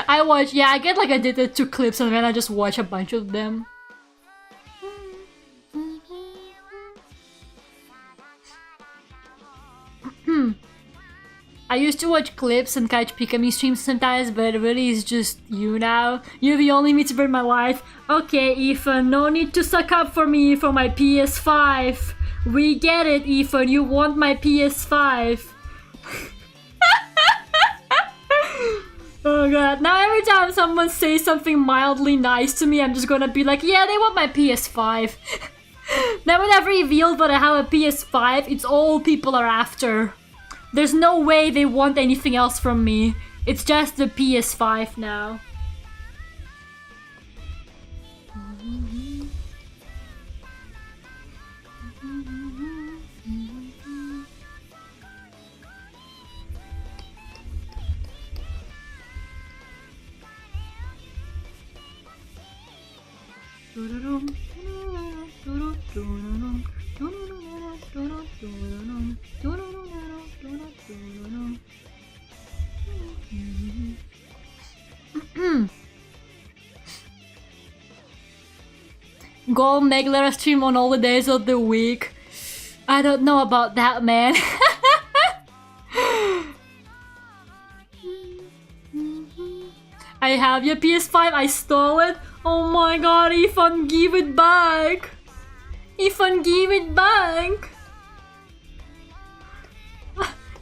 I get like addicted to clips and then I just watch a bunch of them. I used to watch clips and catch Pikami streams sometimes, but it really is just you now. You're the only VTuber in my life. Okay, Ethan, no need to suck up for me for my PS5. We get it, Ethan, you want my PS5. Oh god, now every time someone says something mildly nice to me, I'm just gonna be like, yeah, they want my PS5. Now when I've revealed that I have a PS5, it's all people are after. There's no way they want anything else from me. It's just the PS5 now. Go make Lera stream on all the days of the week. I don't know about that, man. I have your PS5, I stole it. Oh my god, Ethan, give it back. Ethan, give it back.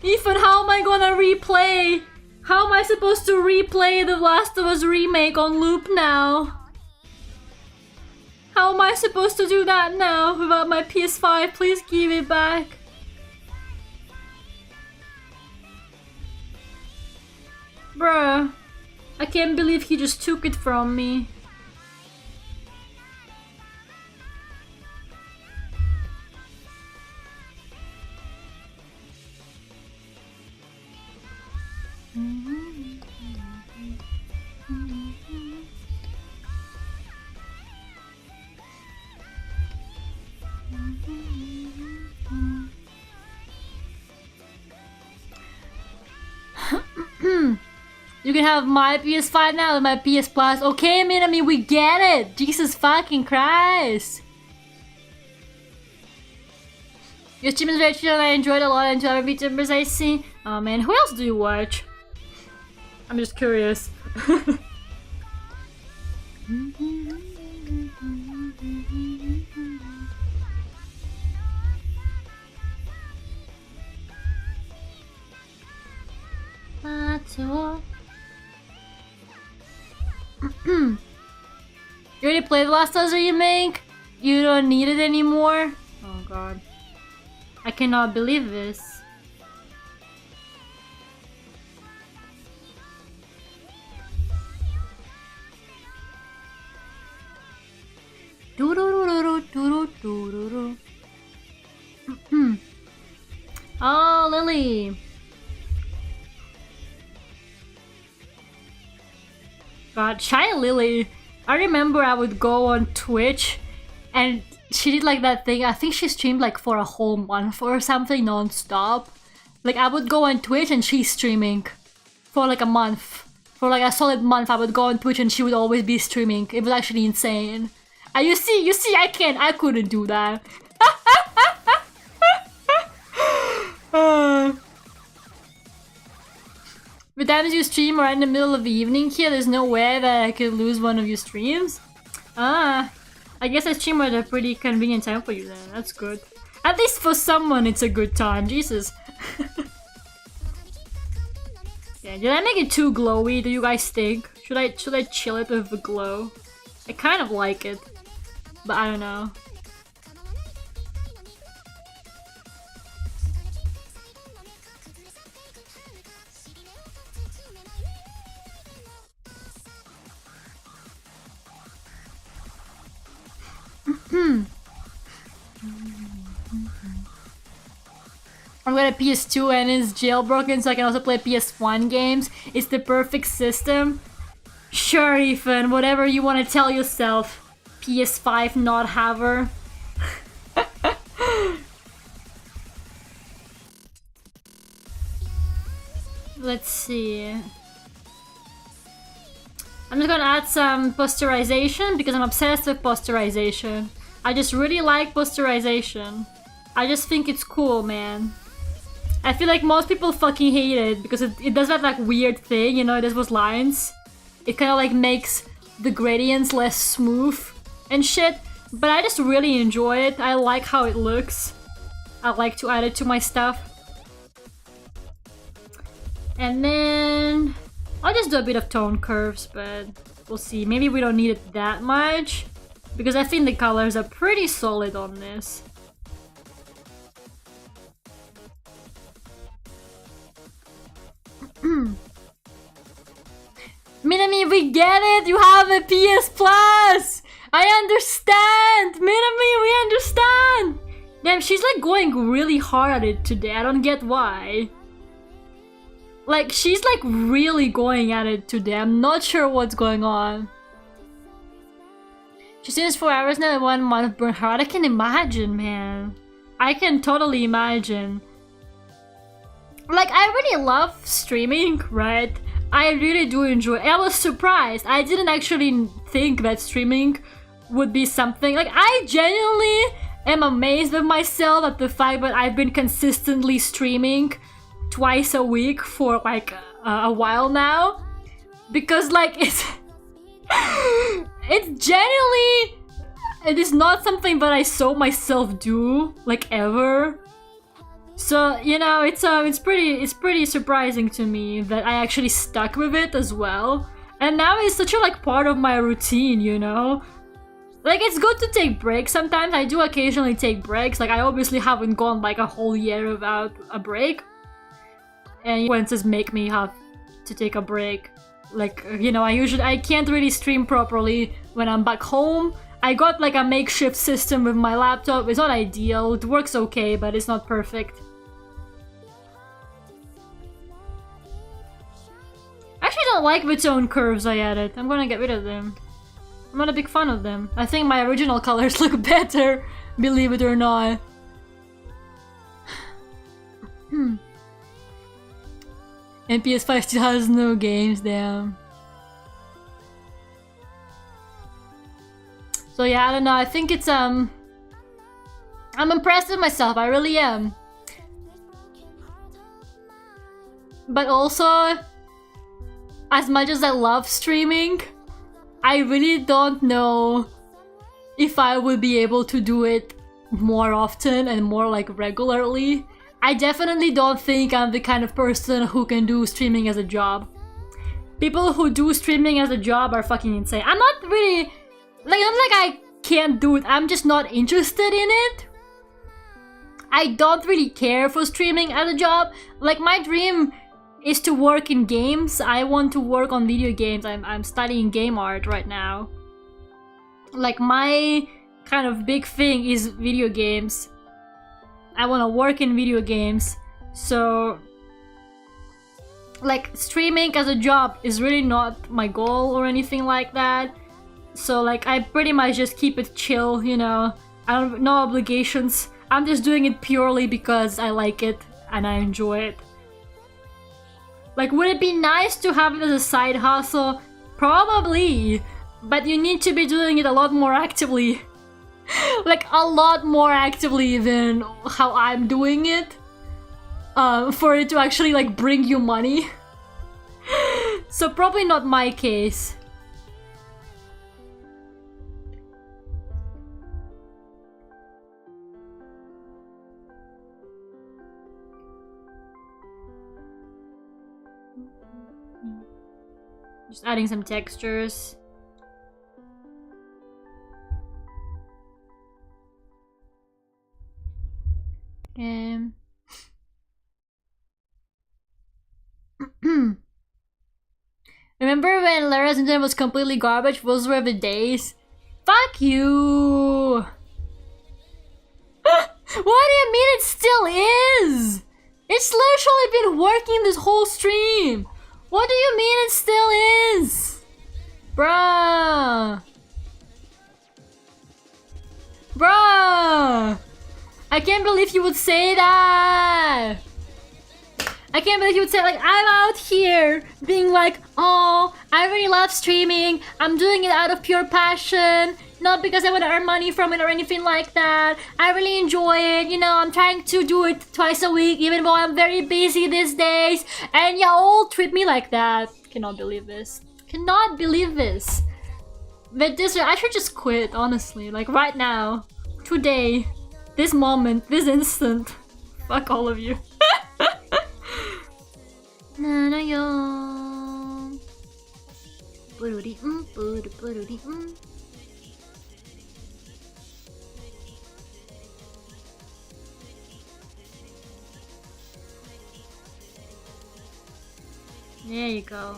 Ethan, how am I gonna replay? How am I supposed to replay The Last of Us remake on loop now? How am I supposed to do that now without my PS5? Please give it back. Bruh, I can't believe he just took it from me. You can have my PS5 now with my PS Plus. Okay, Minami, we get it! Jesus fucking Christ! Your stream is very chill and I enjoyed a lot into other VTubers I see. Oh man, who else do you watch? I'm just curious. You already played the Last of Us remake? You don't need it anymore? Oh god. I cannot believe this. Oh, Lily. God, Shy Lily. I remember I would go on Twitch and she did like that thing. I think she streamed like for a whole month or something non-stop. Like I would go on Twitch and she's streaming for like a month. For like a solid month I would go on Twitch and she would always be streaming. It was actually insane. You see, I couldn't do that. The times you stream right in the middle of the evening here, there's no way that I could lose one of your streams. Ah, I guess I stream at a pretty convenient time for you then. That's good. At least for someone it's a good time. Jesus. Yeah, did I make it too glowy? Do you guys think? Should I chill it with the glow? I kind of like it, but I don't know. I've got a PS2 and it's jailbroken so I can also play PS1 games. It's the perfect system. Sure, Ethan, whatever you want to tell yourself, PS5 not haver. Let's see. I'm just gonna add some posterization because I'm obsessed with posterization. I just really like posterization. I just think it's cool, man. I feel like most people fucking hate it because it does that like weird thing, you know, it does those lines. It kind of like makes the gradients less smooth and shit. But I just really enjoy it. I like how it looks. I like to add it to my stuff. And then I'll just do a bit of tone curves, but we'll see. Maybe we don't need it that much because I think the colors are pretty solid on this. Minami, we get it! You have a PS Plus! I understand! Minami, we understand! Damn, she's like going really hard at it today. I don't get why. Like, she's like really going at it today. I'm not sure what's going on. She streams 4 hours now in 1 month. Burn hard. I can imagine, man. I can totally imagine. Like, I really love streaming, right? I really do enjoy it. I was surprised. I didn't actually think that streaming would be something. Like, I genuinely am amazed with myself at the fact that I've been consistently streaming twice a week for like a while now. Because like, it's genuinely, it is not something that I saw myself do, like, ever. So, you know, it's pretty surprising to me that I actually stuck with it as well. And now it's such a like part of my routine, you know? Like, it's good to take breaks sometimes. I do occasionally take breaks. Like, I obviously haven't gone like a whole year without a break. And influences make me have to take a break. Like, you know, I can't really stream properly when I'm back home. I got like a makeshift system with my laptop. It's not ideal. It works okay, but it's not perfect. I actually don't like the tone curves I added. I'm gonna get rid of them. I'm not a big fan of them. I think my original colors look better, believe it or not. And PS5 still has no games, damn. So yeah, I don't know, I think it's I'm impressed with myself, I really am. But also, as much as I love streaming, I really don't know if I would be able to do it more often and more like regularly. I definitely don't think I'm the kind of person who can do streaming as a job. People who do streaming as a job are fucking insane. I'm not really, like, not like I can't do it, I'm just not interested in it. I don't really care for streaming as a job. Like, my dream is to work in games. I want to work on video games. I'm studying game art right now. Like, my kind of big thing is video games. I want to work in video games. So, like, streaming as a job is really not my goal or anything like that. So, like, I pretty much just keep it chill, you know. I don't have no obligations. I'm just doing it purely because I like it and I enjoy it. Like, would it be nice to have it as a side hustle? Probably, but you need to be doing it a lot more actively. Like, a lot more actively than how I'm doing it. For it to actually, like, bring you money. So probably not my case. Just adding some textures. Remember when Lera's internet was completely garbage? Those were the days. Fuck you! What do you mean it still is? It's literally been working this whole stream. What do you mean it still is? Bruh. Bruh. I can't believe you would say that. I can't believe you would say, like, I'm out here being like, oh, I really love streaming. I'm doing it out of pure passion. Not because I want to earn money from it or anything like that. I really enjoy it. You know, I'm trying to do it twice a week, even though I'm very busy these days. And y'all treat me like that. Cannot believe this. Cannot believe this. But this, I should just quit, honestly. Like, right now. Today. This moment. This instant. Fuck all of you. There you go.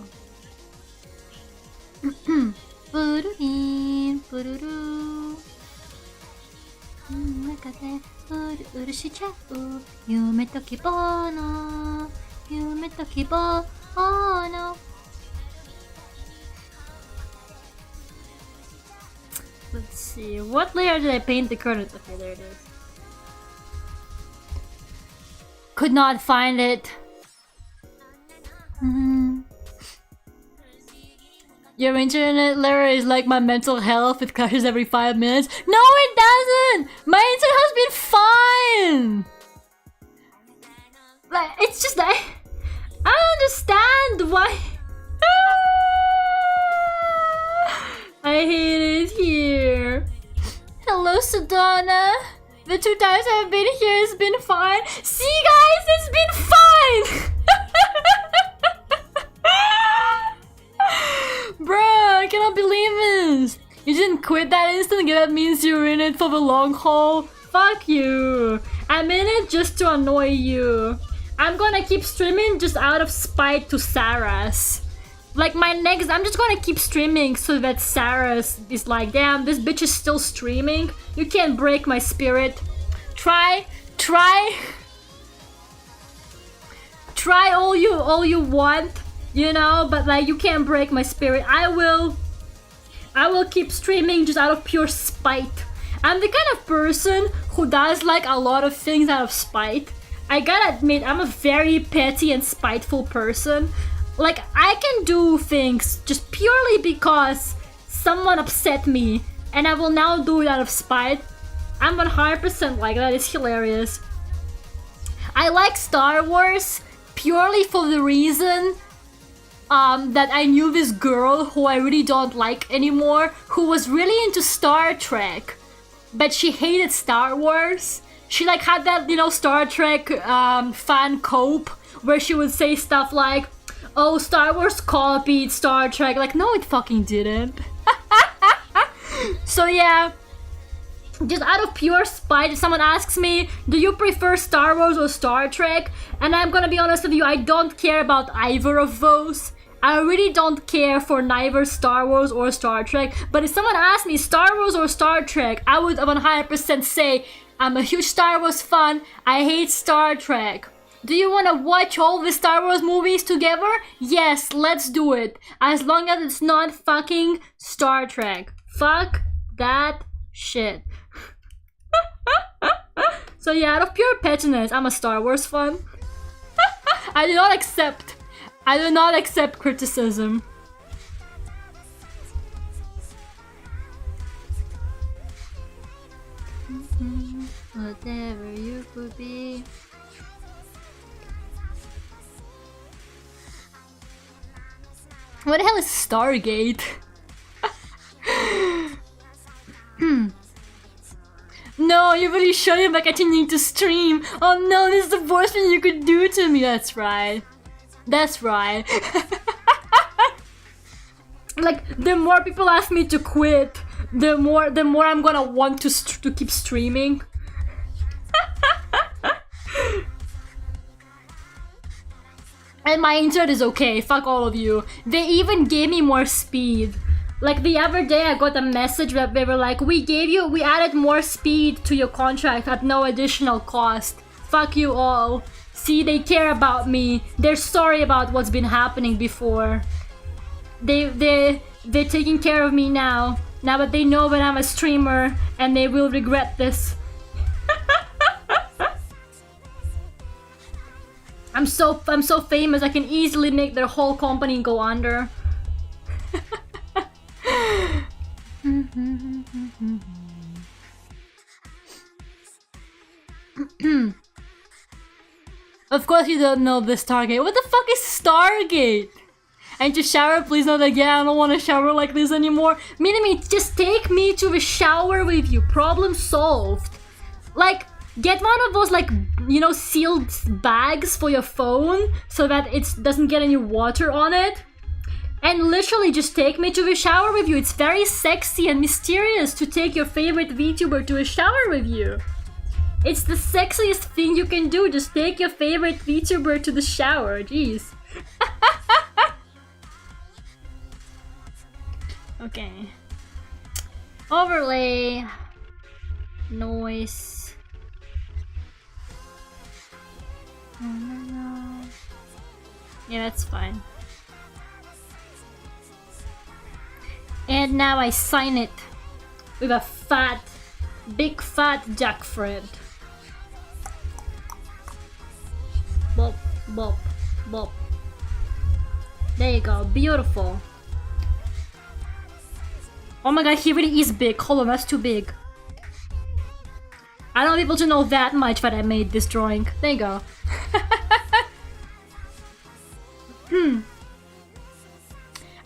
Let's see. What layer did I paint the curtains? Okay, there it is. Could not find it. Your internet, Lera, is like my mental health. It crashes every 5 minutes. No, it doesn't! My internet has been fine! Like, it's just that I don't understand why. I hate it here. Hello, Sedona. The 2 times I've been here, it's been fine. See, guys, it's been fine! Bro, I cannot believe this. You didn't quit that instant? That means you're in it for the long haul? Fuck you. I'm in it just to annoy you. I'm gonna keep streaming just out of spite to Saras. Like my next, I'm just gonna keep streaming so that Saras is like, damn, this bitch is still streaming. You can't break my spirit. Try all you want, you know, but like you can't break my spirit. I will keep streaming just out of pure spite. I'm the kind of person who does like a lot of things out of spite. I gotta admit, I'm a very petty and spiteful person. Like, I can do things just purely because someone upset me, and I will now do it out of spite. I'm 100% like that. It's hilarious. I like Star Wars purely for the reason that I knew this girl who I really don't like anymore, who was really into Star Trek, but she hated Star Wars. She like had that, you know, Star Trek fan cope where she would say stuff like, oh, Star Wars copied Star Trek. Like, no, it fucking didn't. So yeah, just out of pure spite, if someone asks me, do you prefer Star Wars or Star Trek? And I'm gonna be honest with you, I don't care about either of those. I really don't care for neither Star Wars or Star Trek. But if someone asked me Star Wars or Star Trek, I would 100% say, I'm a huge Star Wars fan, I hate Star Trek. Do you want to watch all the Star Wars movies together? Yes, let's do it. As long as it's not fucking Star Trek. Fuck that shit. So yeah, out of pure pettiness, I'm a Star Wars fan. I do not accept criticism. Whatever you could be. What the hell is Stargate? No, you really showed him by continuing to stream. Oh no, this is the worst thing you could do to me. That's right. That's right. Like, the more people ask me to quit, the more I'm gonna want to keep streaming. And my internet is okay, fuck all of you. They even gave me more speed. Like the other day I got a message that they were like, we added more speed to your contract at no additional cost. Fuck you all. See, they care about me. They're sorry about what's been happening before. They're taking care of me now. Now that they know that I'm a streamer and they will regret this. I'm so famous, I can easily make their whole company go under. Of course you don't know this Stargate. What the fuck is Stargate? And to shower, please note again, I don't want to shower like this anymore. Meaning, just take me to the shower with you. Problem solved. Like, get one of those, like, you know, sealed bags for your phone so that it doesn't get any water on it. And literally just take me to the shower with you. It's very sexy and mysterious to take your favorite VTuber to a shower with you. It's the sexiest thing you can do. Just take your favorite VTuber to the shower. Jeez. Okay. Overlay. Noise. Yeah, that's fine. And now I sign it. with a fat, big fat jackfruit. Bop, bop, bop. There you go, beautiful. Oh my god, he really is big. Hold on, that's too big. I don't want people to know that much that I made this drawing. There you go.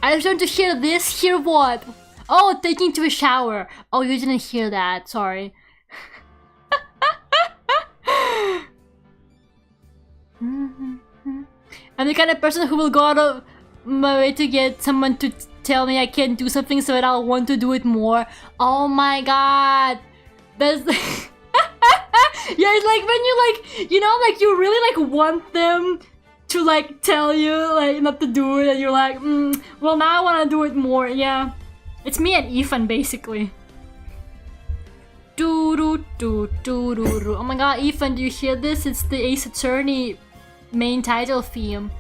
I was trying to hear this. Hear what? Oh, taking to a shower. Oh, you didn't hear that. Sorry. I'm the kind of person who will go out of my way to get someone to tell me I can't do something so that I'll want to do it more. Oh my god. That's yeah, it's like when you like, you know, like you really like want them to like tell you like not to do it and you're like, well now I want to do it more. Yeah. It's me and Ethan basically. Oh my god, Ethan, do you hear this? It's the Ace Attorney main title theme.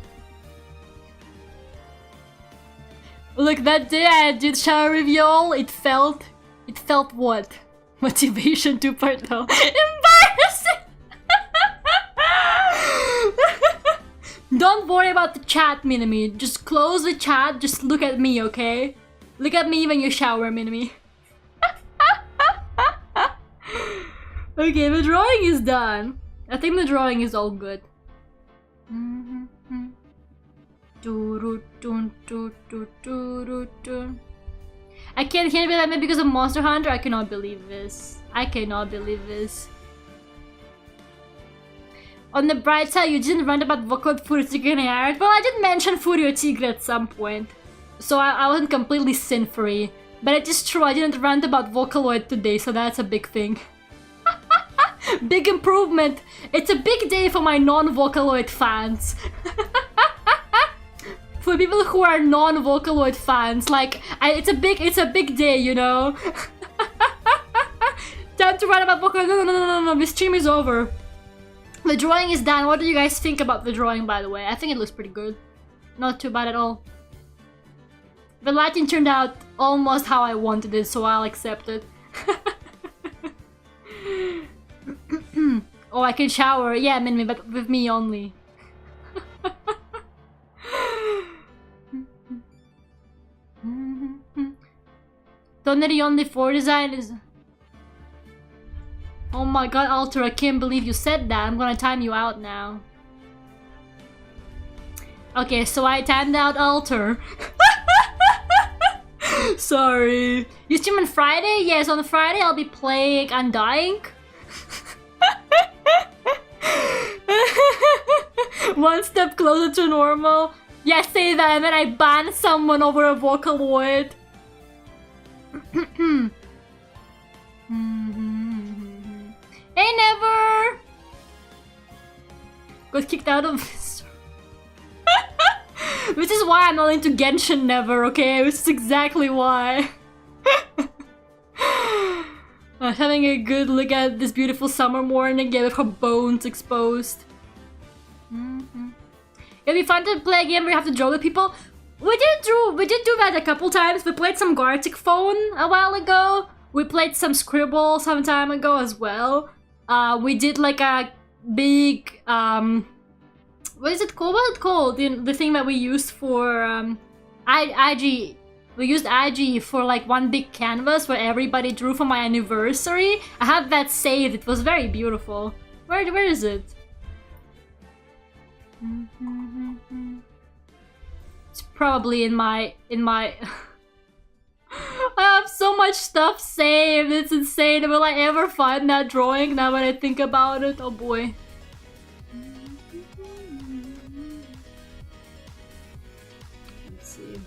Look, that day I did shower reveal, it felt what? Motivation 2.0. Embarrassing! Don't worry about the chat, Minami. Just close the chat, just look at me, okay? Look at me when you shower, Minami. Okay, the drawing is done. I think the drawing is all good. I can't hear that because of Monster Hunter. I cannot believe this. I cannot believe this. On the bright side, you didn't rant about Duckult Furio Tigre and Art. Well, I did mention Furio Tigre at some point, so I wasn't completely sin-free. But it is true, I didn't rant about Vocaloid today, so that's a big thing. Big improvement! It's a big day for my non-Vocaloid fans. For people who are non-Vocaloid fans, like, it's a big day, you know? Time to rant about Vocaloid. No, the stream is over. The drawing is done. What do you guys think about the drawing, by the way? I think it looks pretty good. Not too bad at all. The lighting turned out almost how I wanted it, so I'll accept it. Oh, I can shower. Yeah, Minmi, but with me only. Toneri only 4 design is... Oh my god, Alter, I can't believe you said that. I'm gonna time you out now. Okay, so I timed out Alter. Sorry. You stream on Friday? Yes, on Friday I'll be playing Undying. One step closer to normal. Yeah, say that and then I ban someone over a Vocaloid. Hey, Never! Got kicked out of this. Which is why I'm not into Genshin, Never, okay? This is exactly why. Having a good look at this beautiful summer morning, yeah, with her bones exposed. It'd be fun to play a game where you have to draw with people. We did do that a couple times. We played some Gartic Phone a while ago. We played some Scribble some time ago as well. We did like a big what is it called? What is it called? The thing that we used for IG. We used IG for like one big canvas where everybody drew for my anniversary. I have that saved. It was very beautiful. Where is it? It's probably in my I have so much stuff saved. It's insane. Will I ever find that drawing now when I think about it? Oh boy. Let's see.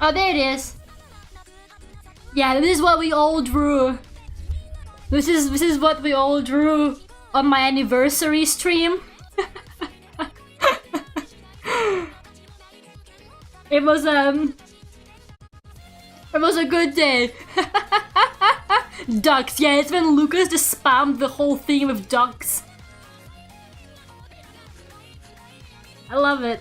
Oh, there it is. Yeah, this is what we all drew. This is what we all drew on my anniversary stream. It was a good day. Ducks, yeah, it's when Lucas just spammed the whole thing with ducks. I love it.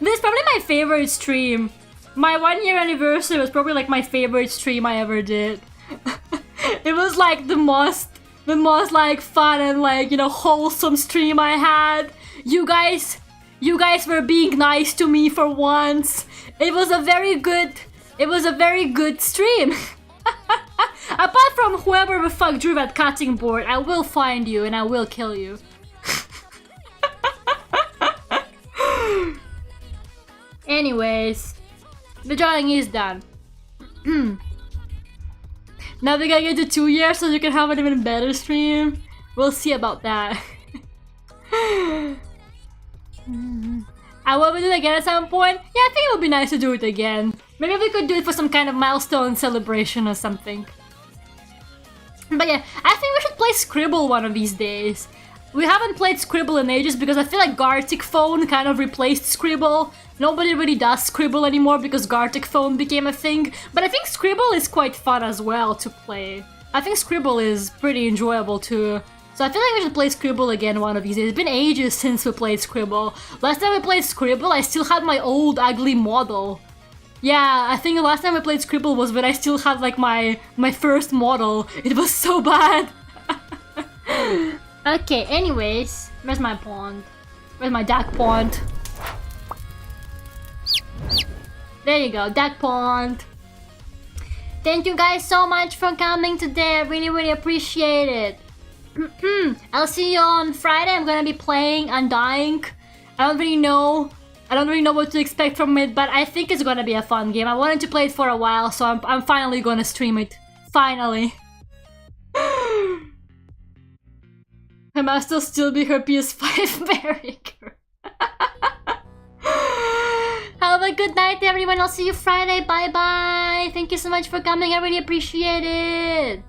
This is probably my favorite stream. My 1-year anniversary was probably like my favorite stream I ever did. It was like the most like fun and like, you know, wholesome stream I had. You guys were being nice to me for once. It was a very good stream. Apart from whoever the fuck drew that cutting board, I will find you and I will kill you. Anyways, the drawing is done. Now we gotta get to 2 years so you can have an even better stream. We'll see about that. I will do it again at some point. Yeah, I think it would be nice to do it again. Maybe we could do it for some kind of milestone celebration or something. But yeah, I think we should play Scribble one of these days. We haven't played Scribble in ages because I feel like Gartic Phone kind of replaced Scribble. Nobody really does Scribble anymore because Gartic Phone became a thing. But I think Scribble is quite fun as well to play. I think Scribble is pretty enjoyable too. So I feel like we should play Scribble again one of these days. It's been ages since we played Scribble. Last time we played Scribble, I still had my old ugly model. Yeah, I think the last time I played Scribble was when I still had like my first model. It was so bad. Okay, anyways, where's my pond? Where's my duck pond? There you go, duck pond. Thank you guys so much for coming today. I really appreciate it. I'll see you on Friday. I'm gonna be playing Undying. I don't really know what to expect from it, but I think it's gonna be a fun game. I wanted to play it for a while, so I'm finally gonna stream it. Finally. I must still be her PS5 barrier. Have a good night, everyone. I'll see you Friday. Bye bye. Thank you so much for coming. I really appreciate it.